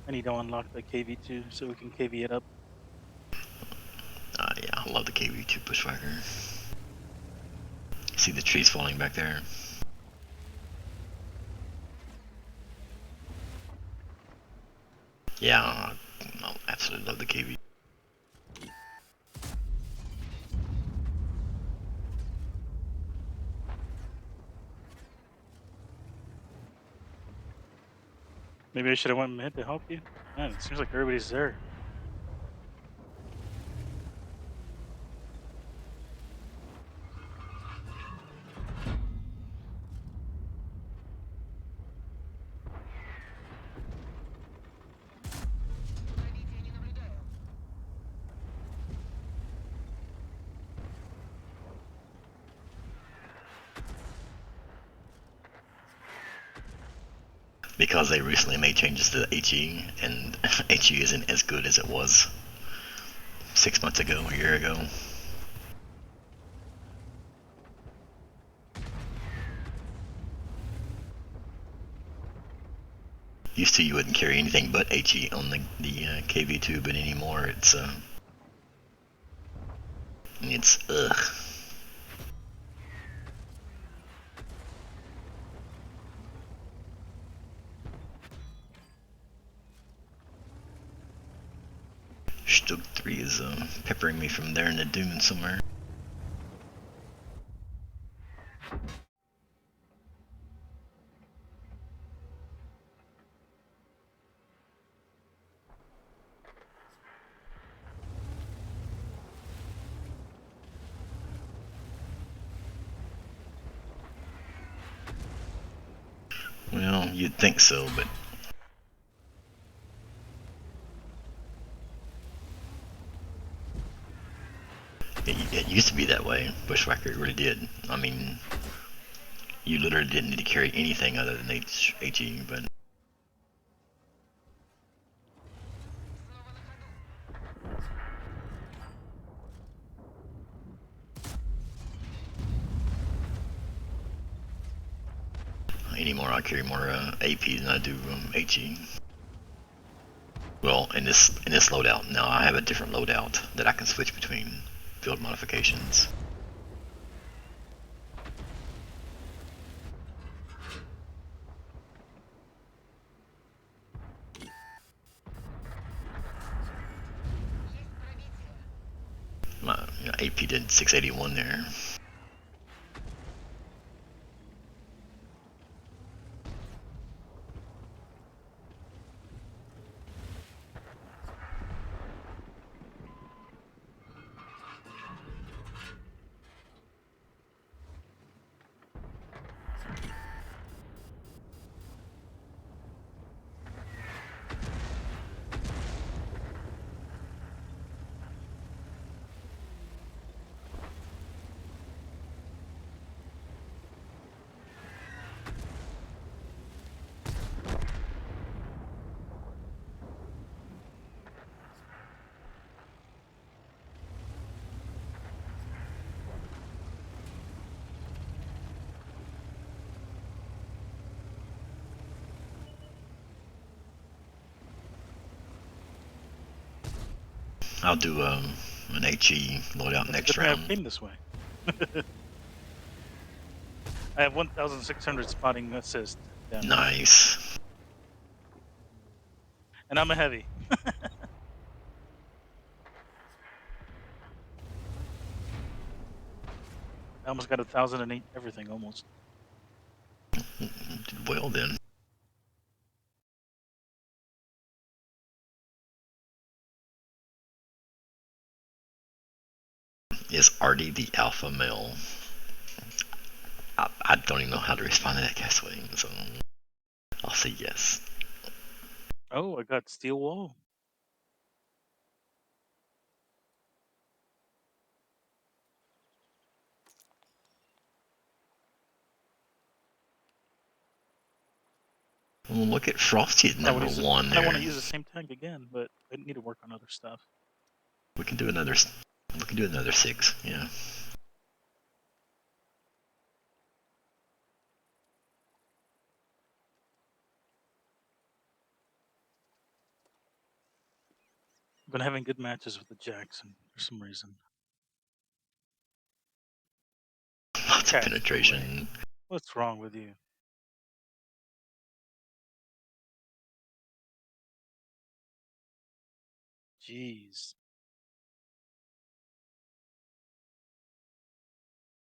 I need to unlock the KV2 so we can KV it up. yeah, I love the KV2 Bushwhacker. See the trees falling back there? Yeah, I absolutely love the KV. Maybe I should have went mid to help you. Man, it seems like everybody's there. Пробития не наблюдаю. Because they recently made changes to HE, and HE isn't as good as it was 6 months ago, a year ago. Used to you wouldn't carry anything but HE on the KV2, but anymore it's ugh. Stug 3 is peppering me from there in the dune somewhere. Well, you'd think so, but it used to be that way. Bushwhacker, it really did. I mean, you literally didn't need to carry anything other than HE, but Снова на ходу. anymore I carry more AP than I do HE. Well, in this loadout, now I have a different loadout that I can switch between field modifications. Есть пробитие. My AP did 681 there. I'll do an HE loadout It's next good thing I round. came this way. I have 1,600 spotting assist. Damn. Nice. And I'm a heavy. I almost got 1,008 everything almost. Did well then. Is Artie the alpha male? I don't even know how to respond to that, Castaway, so I'll say yes. Oh, I got steel wall. Well, look at Frosty at number one I there. want to use the same tank again, but I need to work on other stuff. We can do another. We can do another 6. Yeah. I've been having good matches with the Jackson for some reason. Lots of Castaway. penetration. What's wrong with you? Jeez.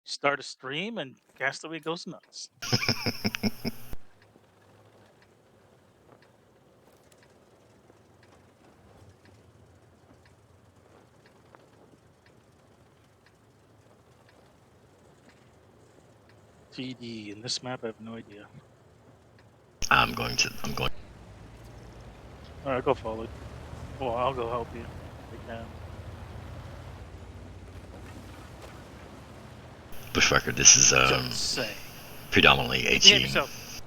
Start a stream and Castaway goes nuts. TD in this map, I have no idea. I'm going. All right, go follow. Well, I'll go help you if I can. Bushwhacker, this is Just say. predominantly Behave HE. yourself.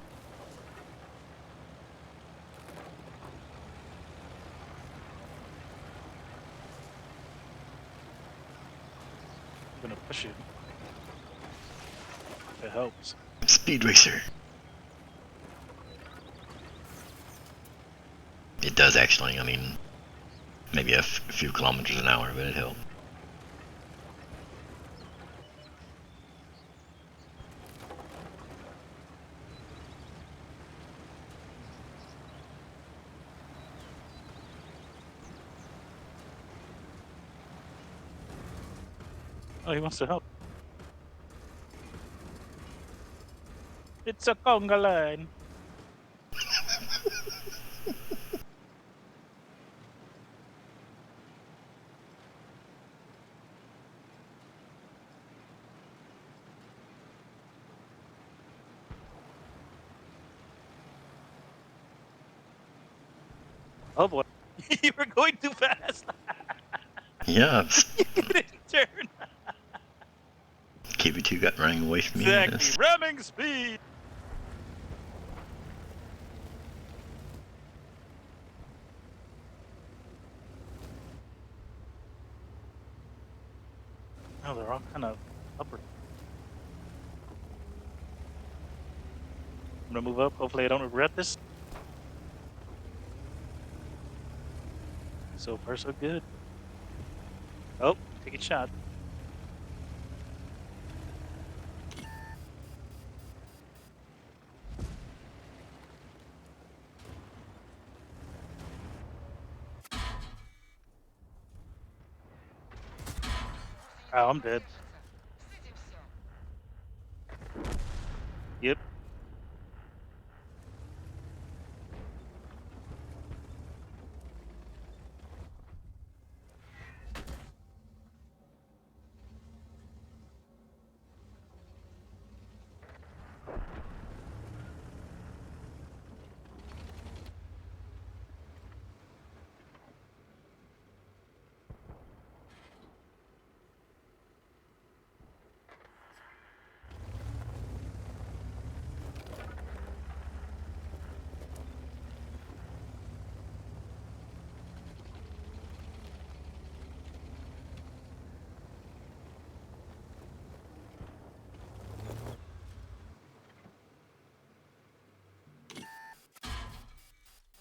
I'm gonna push you. It helps. Speed Racer. It does actually. I mean, maybe a few kilometers an hour, but it helped. Oh, he wants to help. It's a conga line. Oh boy. You were going too fast. Yeah, You didn't turn. KB2 got running away from me. Exactly. Ramming speed. Oh, they're all kind of upward. I'm gonna move up. Hopefully, I don't regret this. So far, so good. Oh, take a shot. Oh, I'm dead. С этим все. Yep.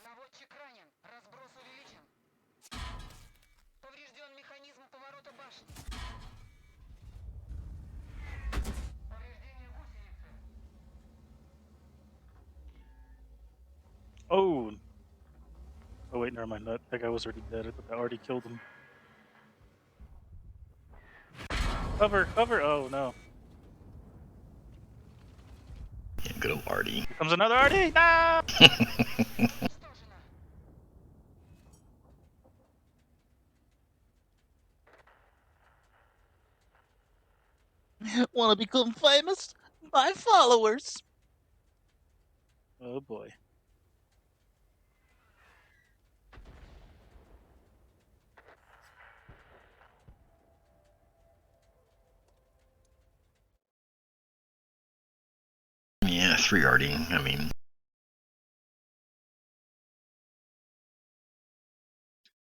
Наводчик ранен. Разброс увеличен. Поврежден механизм поворота башни. Повреждение гусеницы. Oh. Oh wait, never mind. That guy was already dead. I thought I already killed him. Cover, cover. Oh no. Artie. Here comes another Artie. No! Уничтожено. Want to become famous? My followers. Oh boy. Yeah, 3 Artie. I mean,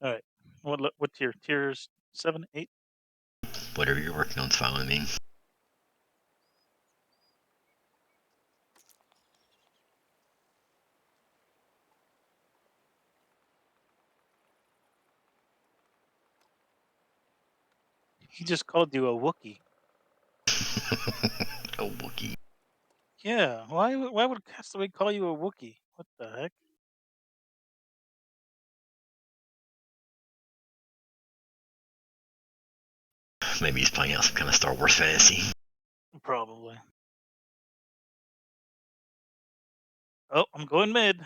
All right. What tier? Tiers 7, 8. whatever you're working on is fine with me. He just called you a Wookiee. Oh, Wookie. Yeah. Why would Castaway call you a Wookiee? What the heck? Maybe he's playing out some kind of Star Wars fantasy. Probably. Oh, I'm going mid.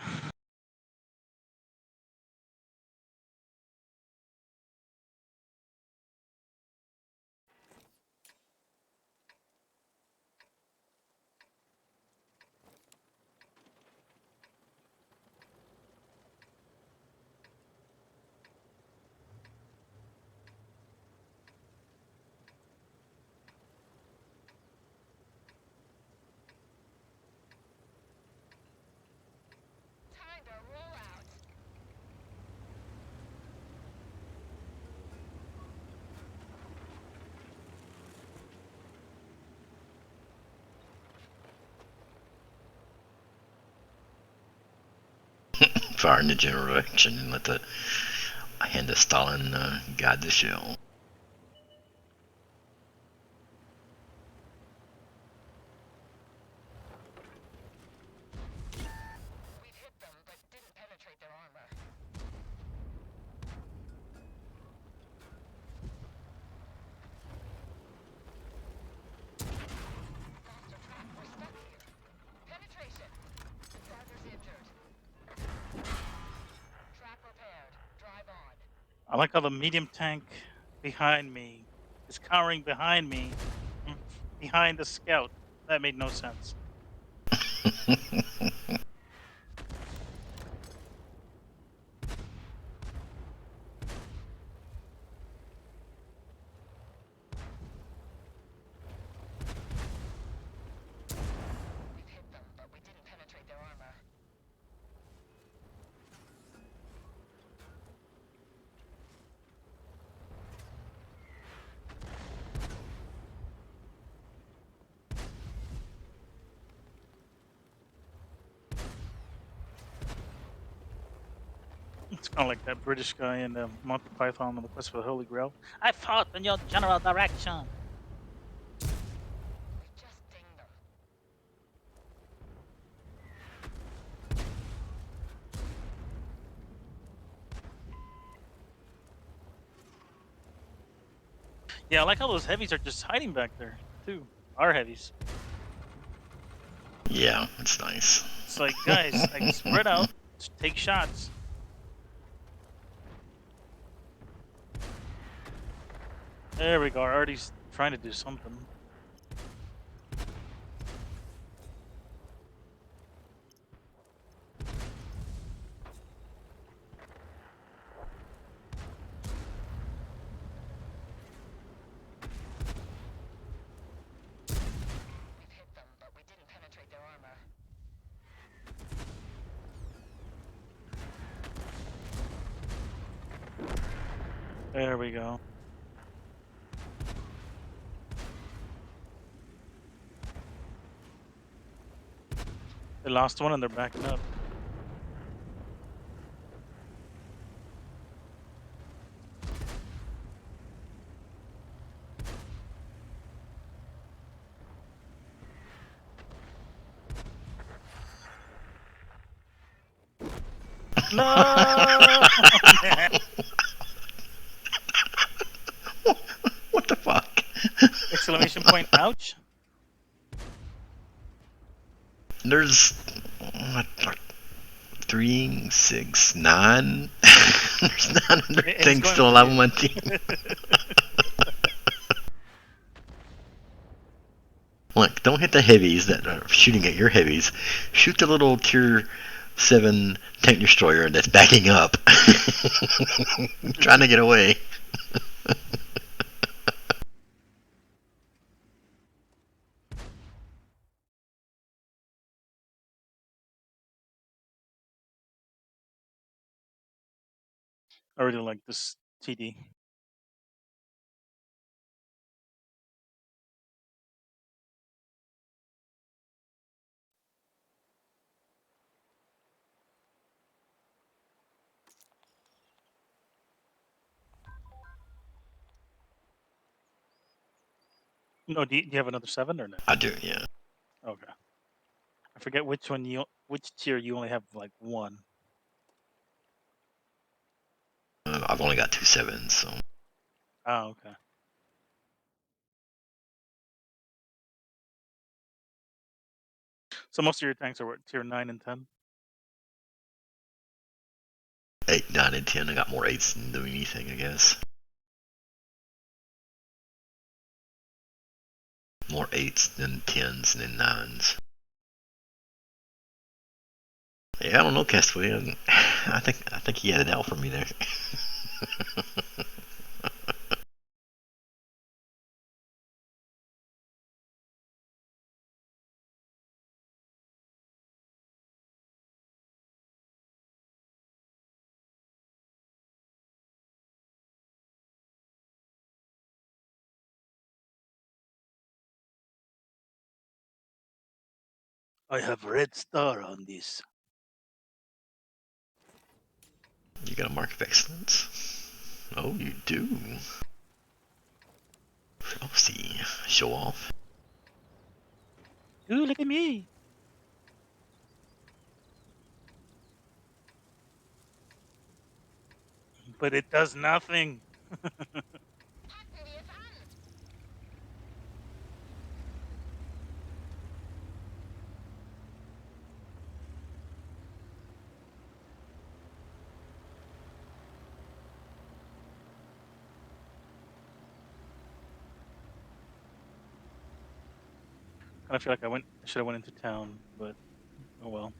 Time to roll out. Fire in the general direction and let the hand of Stalin guide the shell. We've hit them, but didn't penetrate their armor. Faster track. We're stuck here. Penetration. Driver's injured. Track repaired. Drive on. I like how the medium tank behind me is cowering behind me, behind the scout. That made no sense. We've hit them, but we didn't penetrate their armor. It's kind of like that British guy in Monty Python on the Quest for the Holy Grail. I fought in your general direction. We just dinged them. Yeah, I like how those heavies are just hiding back there, too. Our heavies. Yeah, it's nice. It's like, guys, like, spread out, just take shots. There we go. Artie's trying to do something. We've hit them, but we didn't penetrate their armor. There we go. They lost one and they're backing up. No! What the fuck? Exclamation point, ouch. There's 3, 6, 9. There's 900 And he's things going still for alive you. on my team. Look, don't hit the heavies that are shooting at your heavies. Shoot the little Tier 7 tank destroyer that's backing up. Trying to get away. I really like this TD. No, do you have another 7 or no? I do, yeah. Okay. I forget which tier you only have like 1. I've only got 2 7s, so. Oh, okay. So most of your tanks are what, tier 9 and 10? 8, 9, and 10. I got more 8s than doing anything, I guess. More 8s than 10s and then 9s. Yeah, I don't know, Castaway. I think he had it out for me there. I have red star on this. You got a mark of excellence? Oh, you do. Oh, see, show off. Ooh, look at me. But it does nothing. Packen wir es an! I feel like I should have went into town, but oh well.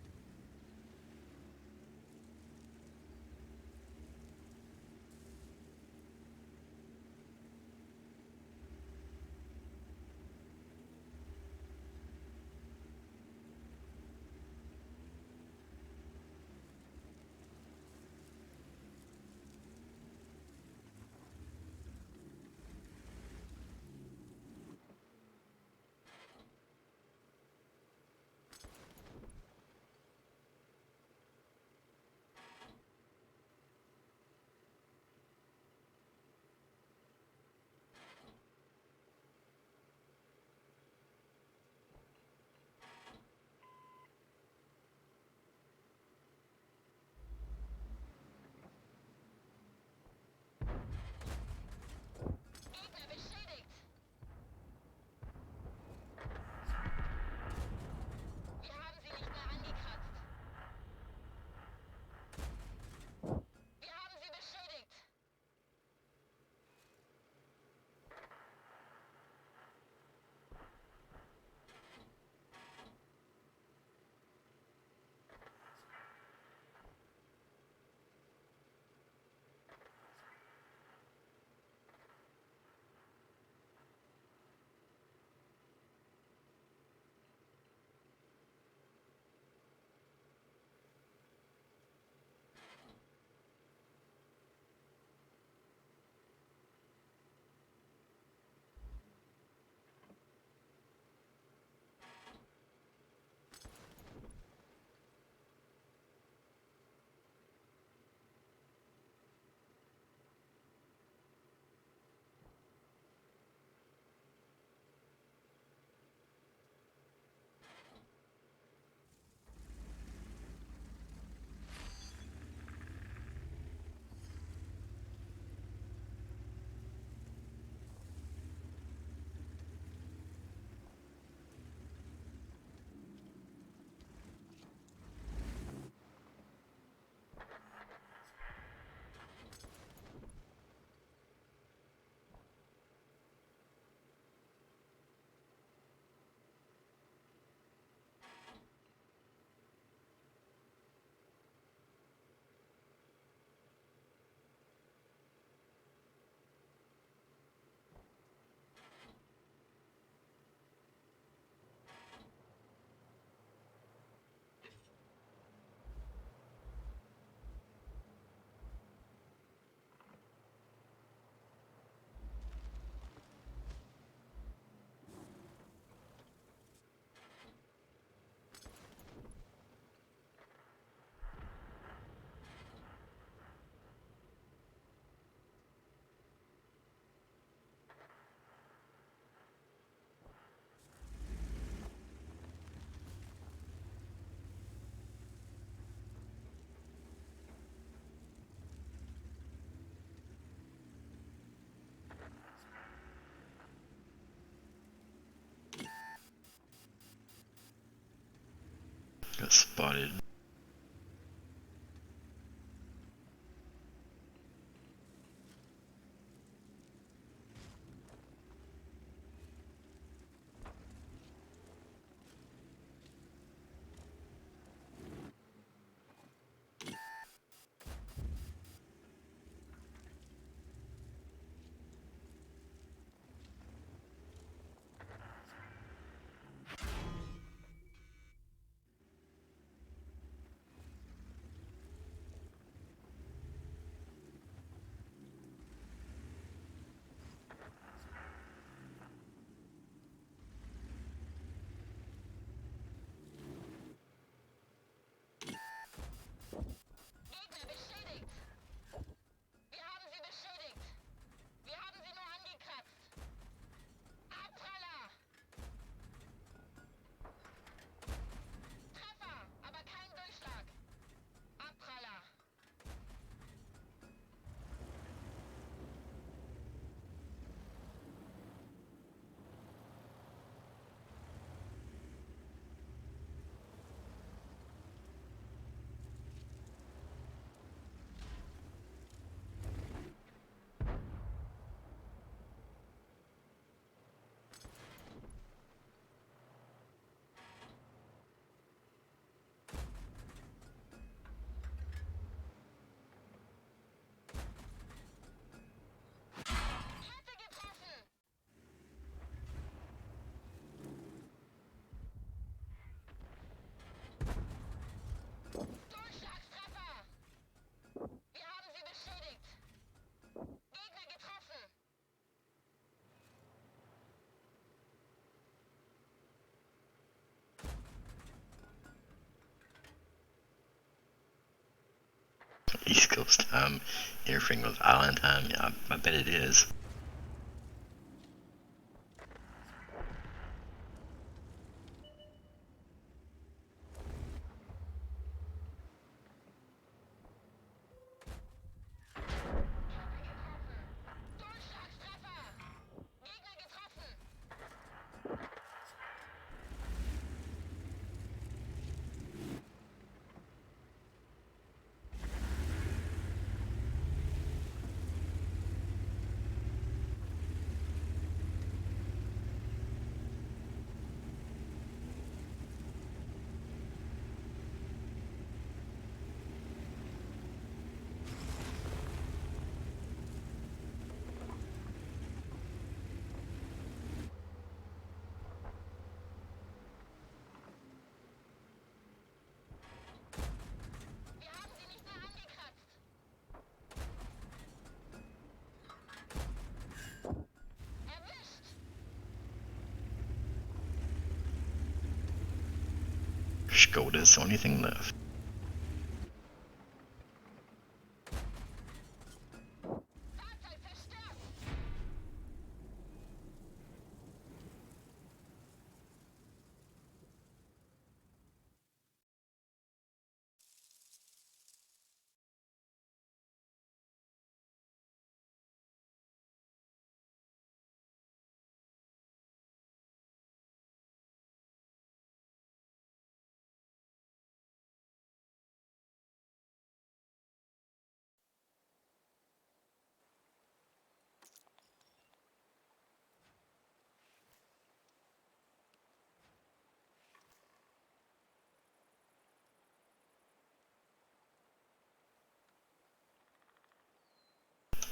Got spotted. Gegner beschädigt. Wir haben sie beschädigt. Wir haben sie nur angekratzt. Abpraller. Treffer, aber kein Durchschlag. Abpraller. Hätte getroffen. Durchschlagstreffer. Wir haben sie beschädigt. Gegner getroffen. East Coast time interfering with Island time. Yeah, I bet it is. Durchschlagstreffer. Gegner getroffen. Wir haben sie nicht mehr angekratzt. Erwischt. Skoda's the only thing left. Fahrzeug zerstört.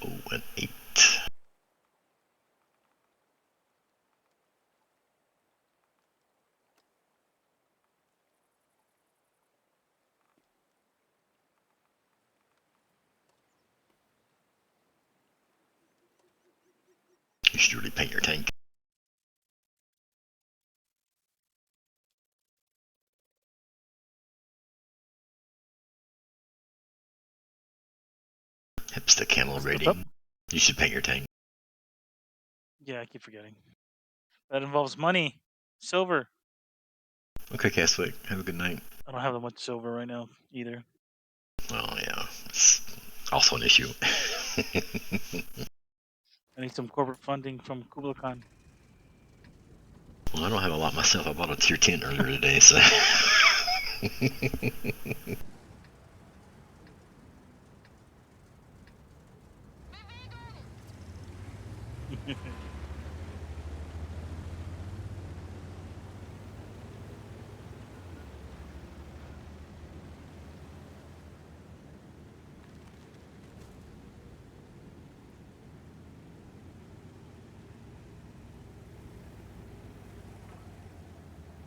Oh, an 8. You should really paint your tank. Hipster camel What's rating. up? You should paint your tank. Yeah, I keep forgetting. That involves money. Silver. Okay, Castwick. Have a good night. I don't have that much silver right now either. Well, yeah, it's also an issue. I need some corporate funding from Kubla Khan. Well, I don't have a lot myself. I bought a tier 10 earlier today, so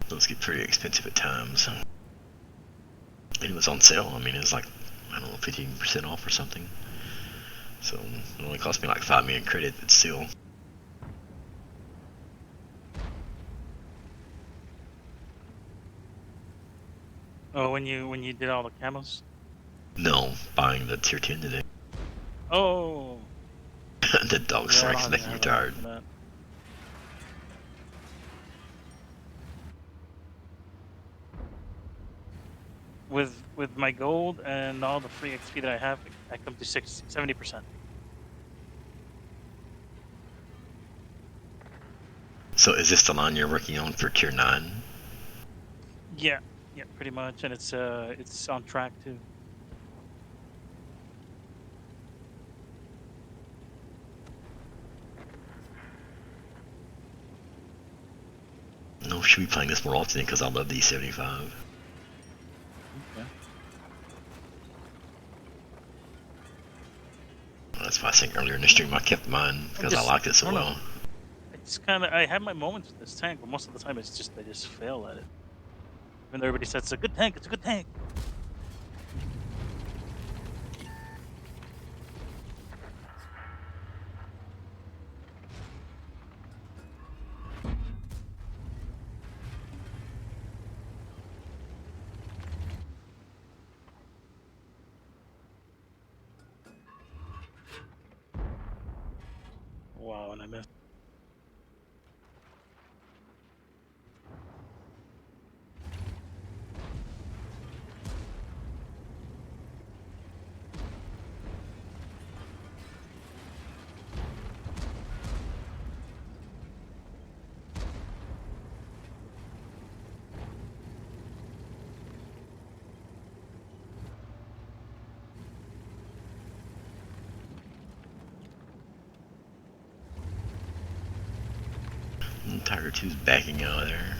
Those get pretty expensive at times. And it was on sale. I mean, it was like, I don't know, 15% off or something. So it only cost me like 5 million credit, but still. Oh, when you did all the camos? No, buying the tier 10 today. Oh. The dog Yeah, I strikes don't make have me enough retired. for that. With my gold and all the free XP that I have, I come to 70%. So is this the line you're working on for tier 9? Yeah, pretty much, and it's on track too. No, should be playing this more often because I love the E75. Okay. That's why I think earlier in the stream I kept mine because I liked it so well. It's I have my moments with this tank, but most of the time it's just I just fail at it. Even though everybody says it's a good tank, it's a good tank. Wow, and I missed. And Tiger 2's backing out of there.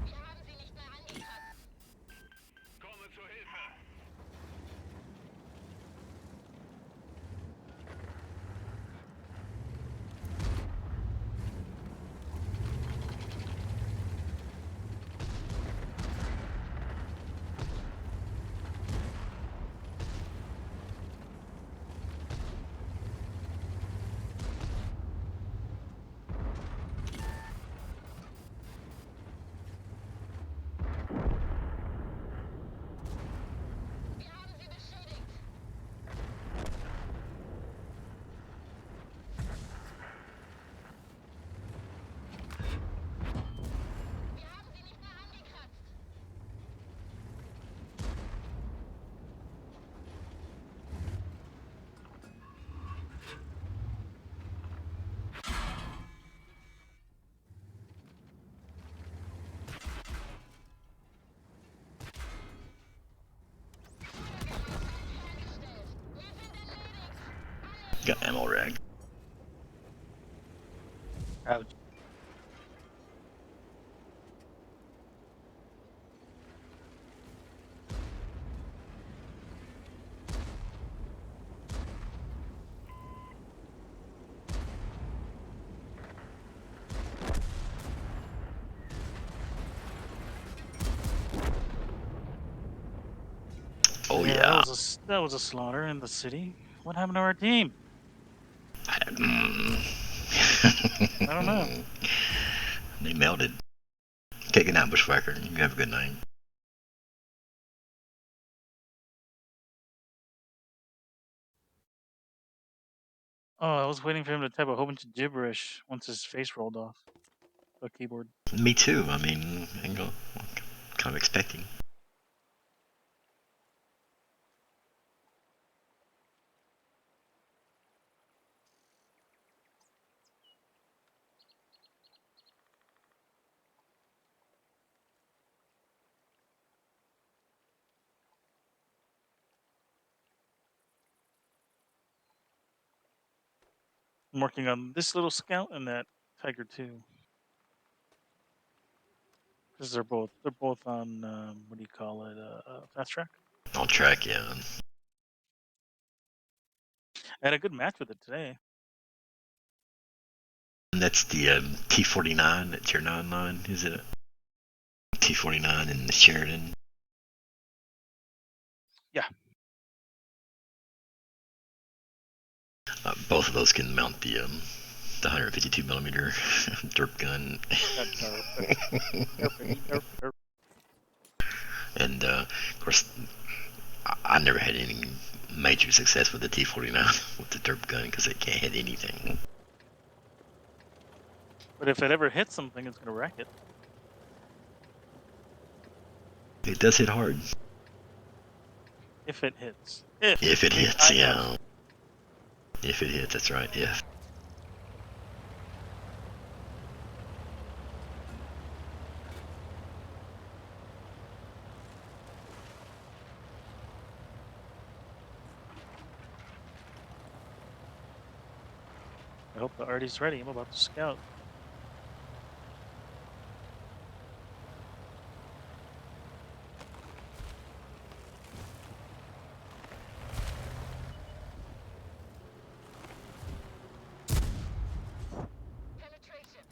Wir haben sie nicht mehr angekratzt. Komme zur Hilfe. Wir haben sie beschädigt. Wir haben sie nicht mehr angekratzt. Hergestellt. Wir sind erledigt. Got ammo rag. Ouch. Oh yeah. That was a slaughter in the city. What happened to our team? I don't know. They melted. Take it out, Bushwhacker. You have a good night. Oh, I was waiting for him to type a whole bunch of gibberish once his face rolled off the keyboard. Me too. I mean, I'm kind of expecting. I'm working on this little scout and that Tiger 2. Because they're both on what do you call it? Fast track. On track, yeah. I had a good match with it today. And that's the T49 that you're on, is it? T49 and the Sheridan. Yeah. Both of those can mount the 152 millimeter derp gun. And of course, I never had any major success with the T49 with the derp gun because it can't hit anything. But if it ever hits something, it's gonna wreck it. It does hit hard. If it hits. If it hits, I yeah. know. If it hits, that's right. If. I hope the arty's ready. I'm about to scout. Penetration.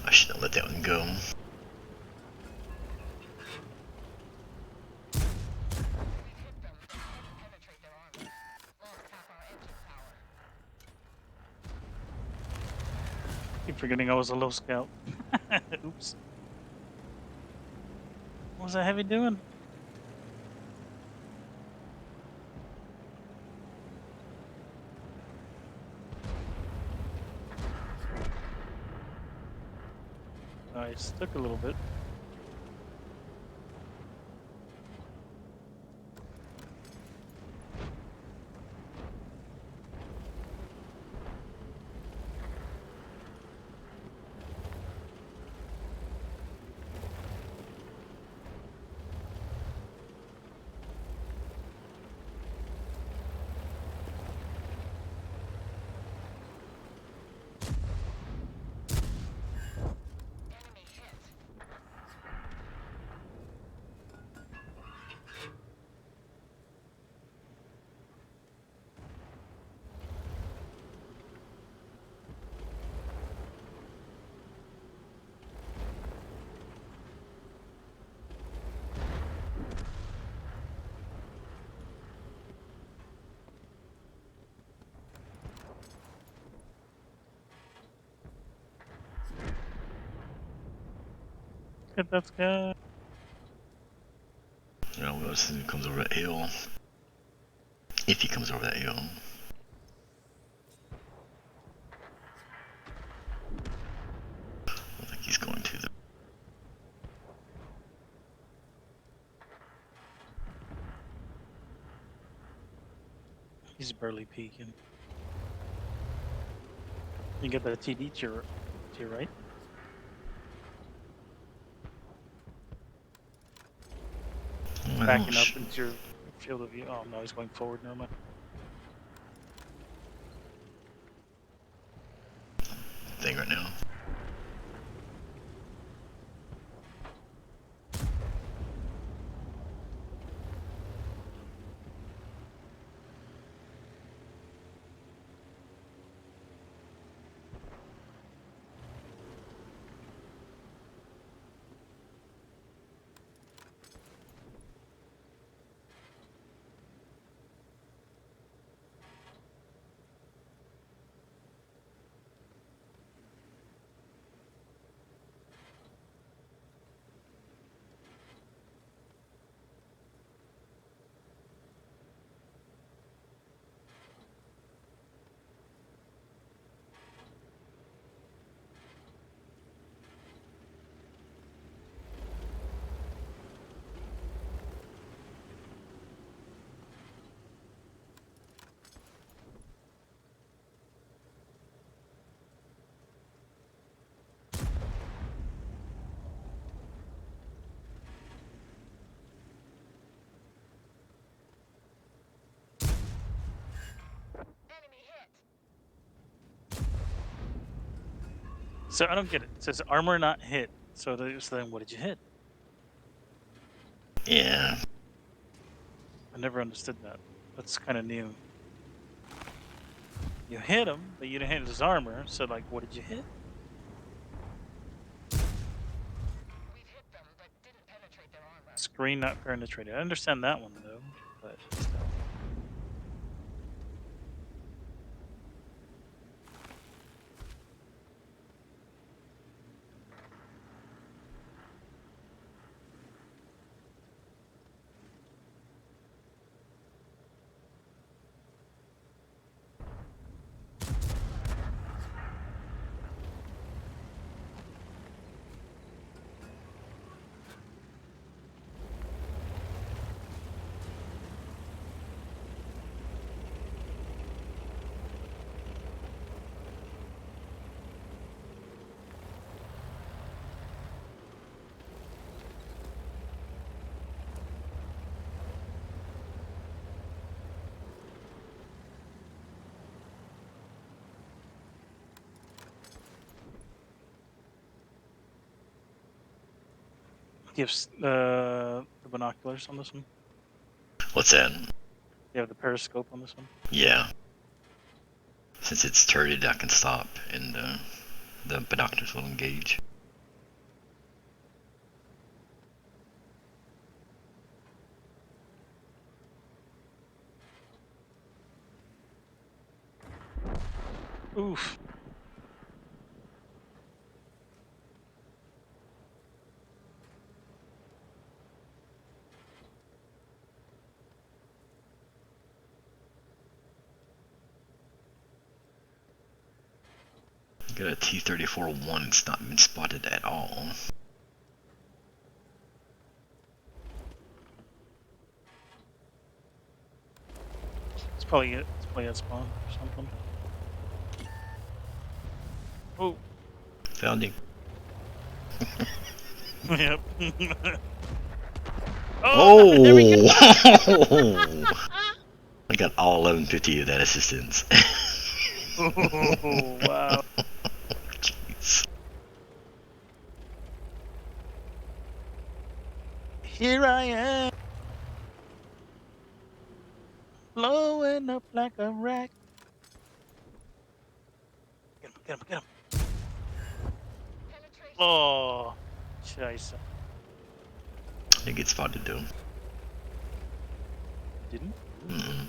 I should not let that one go. We've hit them, but couldn't penetrate their armor. Lost half our engine power. Keep forgetting I was a low scout. Oops. What was that heavy doing? I stuck a little bit. Enemy hit. at that guy. You know, we'll see if he comes over that hill. If he comes over that hill. I don't think he's going to, though. He's barely peeking. You get that TD to your right. Backing up into your field of view. Oh no, he's going forward. Never mind. Thing right now. Enemy hit. So I don't get it. It says armor not hit. So then what did you hit? Yeah. I never understood that. That's kind of new. You hit him, but you didn't hit his armor. So like, what did you hit? We've hit them, but didn't penetrate their armor. Screen not penetrated. I understand that one though, but still. Gives the binoculars on this one. What's that? You have the periscope on this one. Yeah. Since it's turreted, I can stop, and the binoculars will engage. Oof. Got a T-34-1. It's not been spotted at all. It's probably it. It's probably at spawn or something. Oh. Found him. Yep. Oh! There we go. I got all 1150 of that assistance. Oh, wow. Jeez. Here I am. Blowing up like a rack. Get him, get him, get him. Penetration. Oh, scheiße. Didn't get spotted though. Didn't? Mm-mm.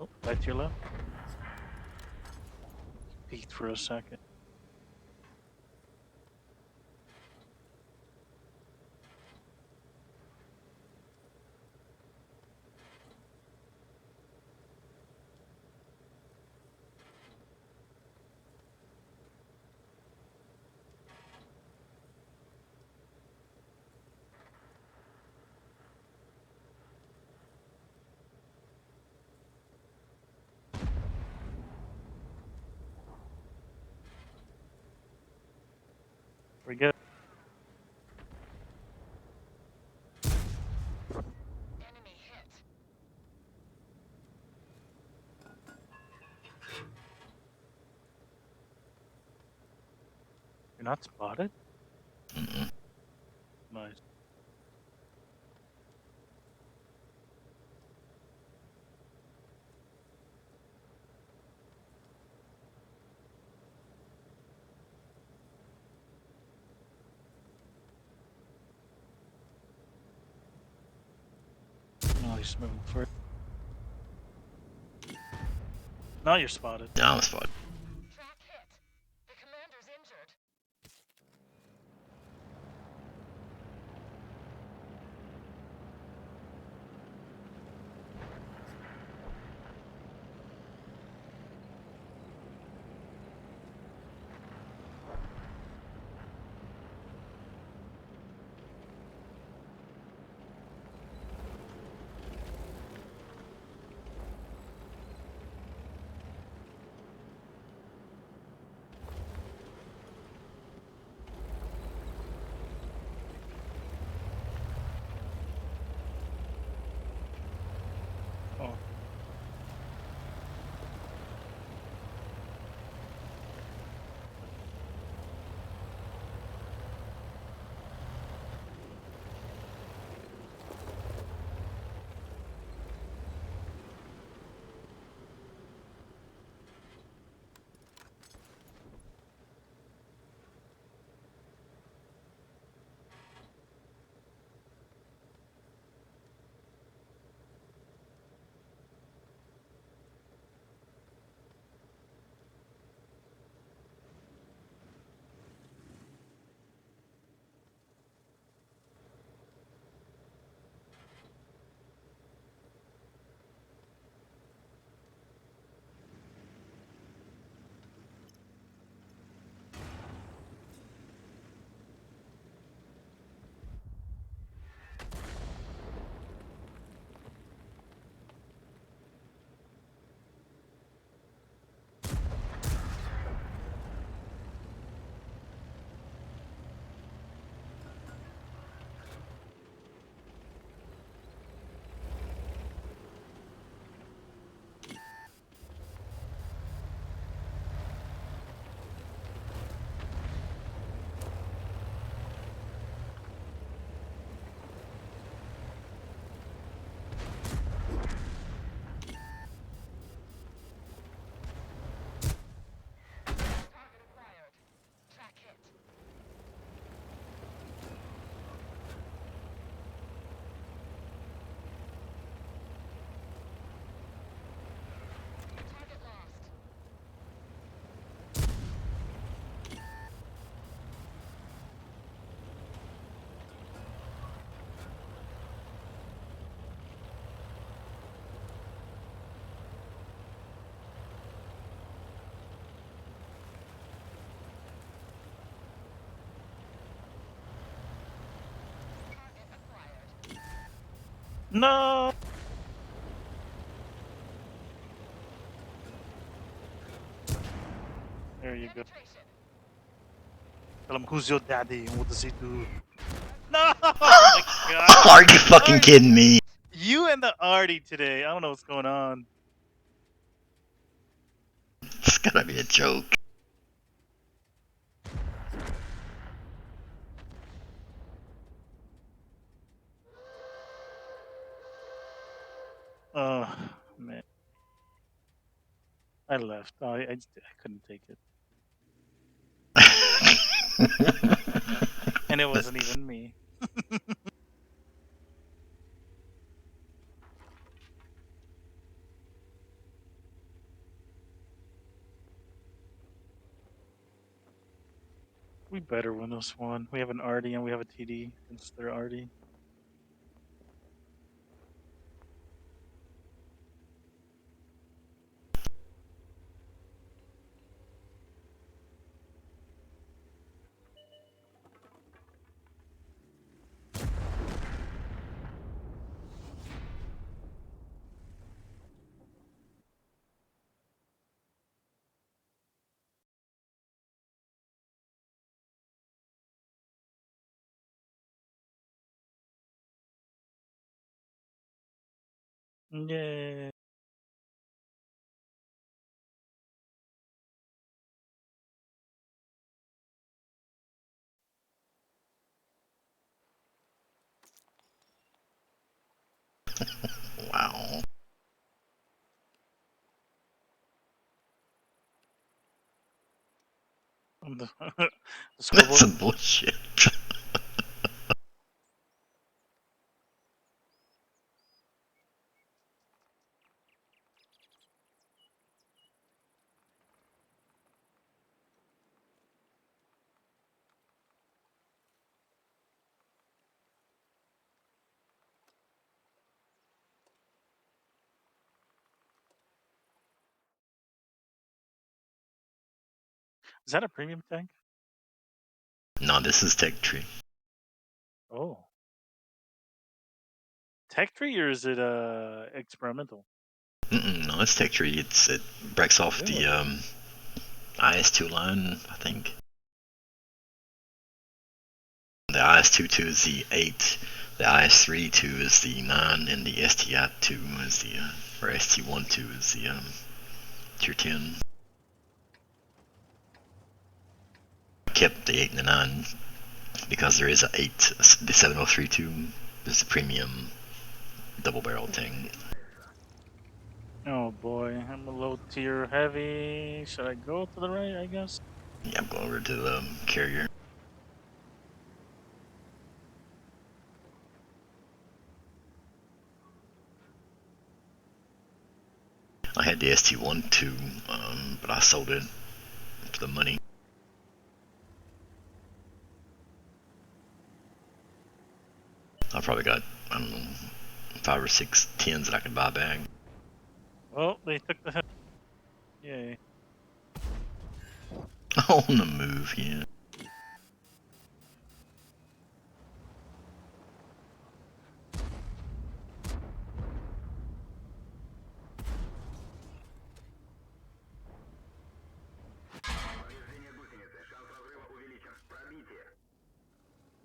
Oh, right to your left. Peeked for a second. not spotted? Mm-mm. Nice. No, he's moving forward. Now you're spotted. Yeah, I'm spot. Track hit. The commander's injured. Oh. Target acquired. Track hit. Target lost. Target acquired. No! There you go. Penetration. Tell him, who's your daddy and what does he do? No! Oh my god! Are you fucking kidding me? You and the Artie today. I don't know what's going on. It's gotta be a joke. Oh, man. I left. I couldn't take it. And it wasn't even me. We better win this one. We have an Artie and we have a TD against their Artie. Yay. the That's scoreboard. some bullshit. Is that a premium tank? No, this is Tech Tree. Oh. Tech tree or is it experimental? No, it's Tech Tree. It breaks off Really? the IS-2 line, I think. The IS-22 is the 8, the IS-32 is the 9, and the STI-2 is the, or ST-12 is the tier 10. I kept the 8 and the 9 because there is a 8, the 7032 is the premium double barrel thing. Oh boy, I'm a low tier heavy. Should I go to the right, I guess? Yeah, I'm going over to the carrier. I had the ST-12, but I sold it for the money. I probably got, I don't know, 5 or 6 10s that I could buy back. Well, they took the hit. Yay. On the move, yeah. Повреждение гусеницы. Шанс разрыва увеличен. Пробитие. Не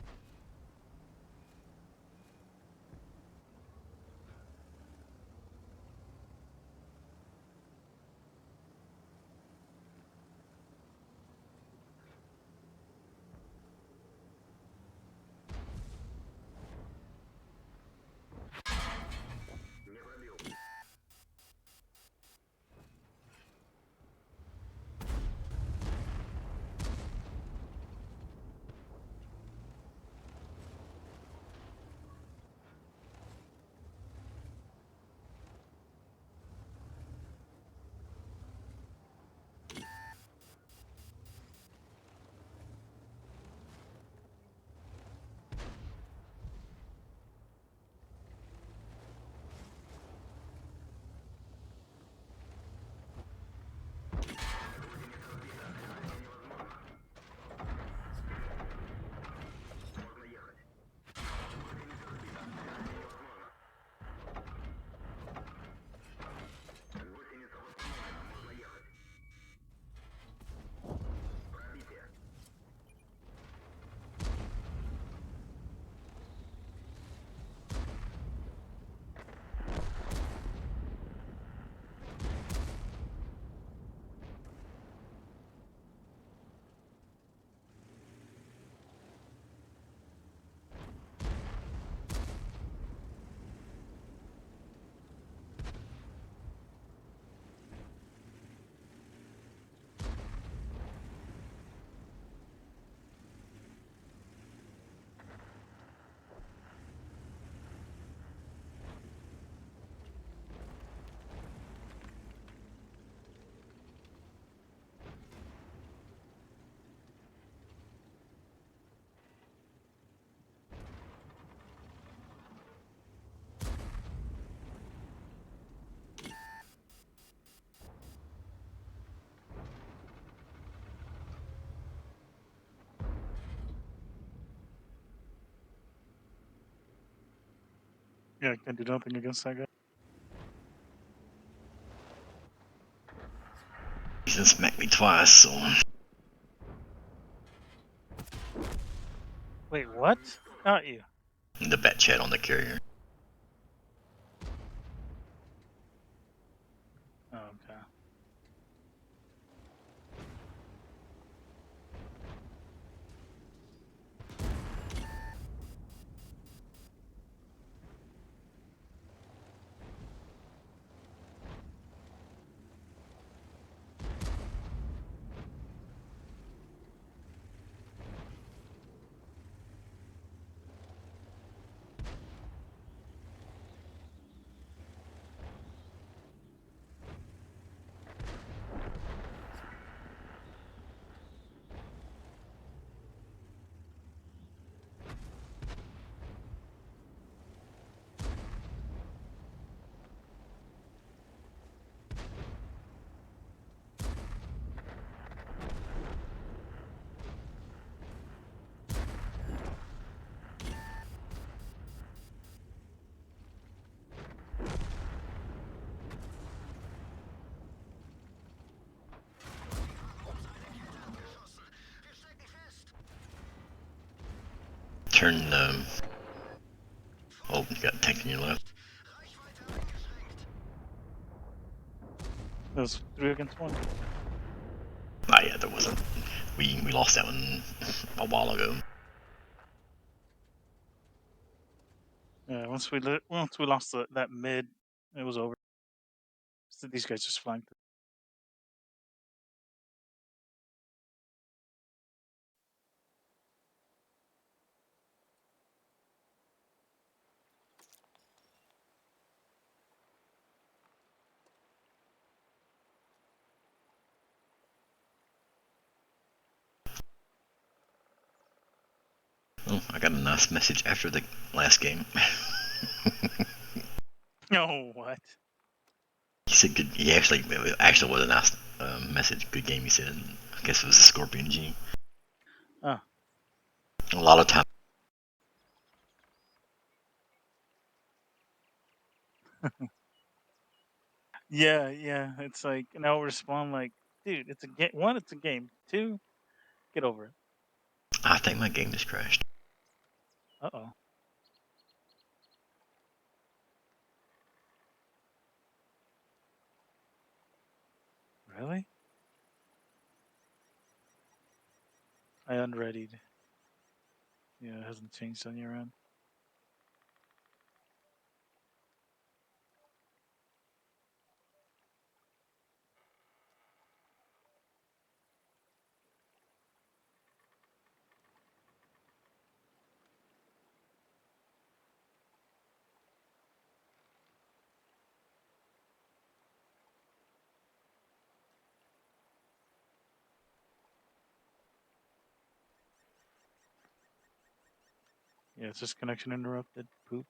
пробил. Можно ехать. Гусеница сбита. Движение невозможно. Гусеница восстановлена. Можно ехать. Пробитие. Yeah, I can do nothing against that guy. He's just smacked me twice, so Wait, what? Not you. the bat chat on the carrier. Oh, okay. turn the. Oh, you got a tank in your left. It was 3 against 1. Ah, yeah, there wasn't. We lost that one a while ago. Yeah, once we lost that mid, it was over. So these guys just flanked. Oh, I got a nice message after the last game. No, what? He said good. He actually was a nice message. Good game. He said. I guess it was a Scorpion G. Oh. A lot of time. Yeah, yeah. It's like, and I'll respond like, dude, it's a game. 1, it's a game. 2, get over it. I think my game just crashed. Uh-oh. Really? I unreadied. Yeah, it hasn't changed on your end. Yeah, it's just connection interrupted. Poop.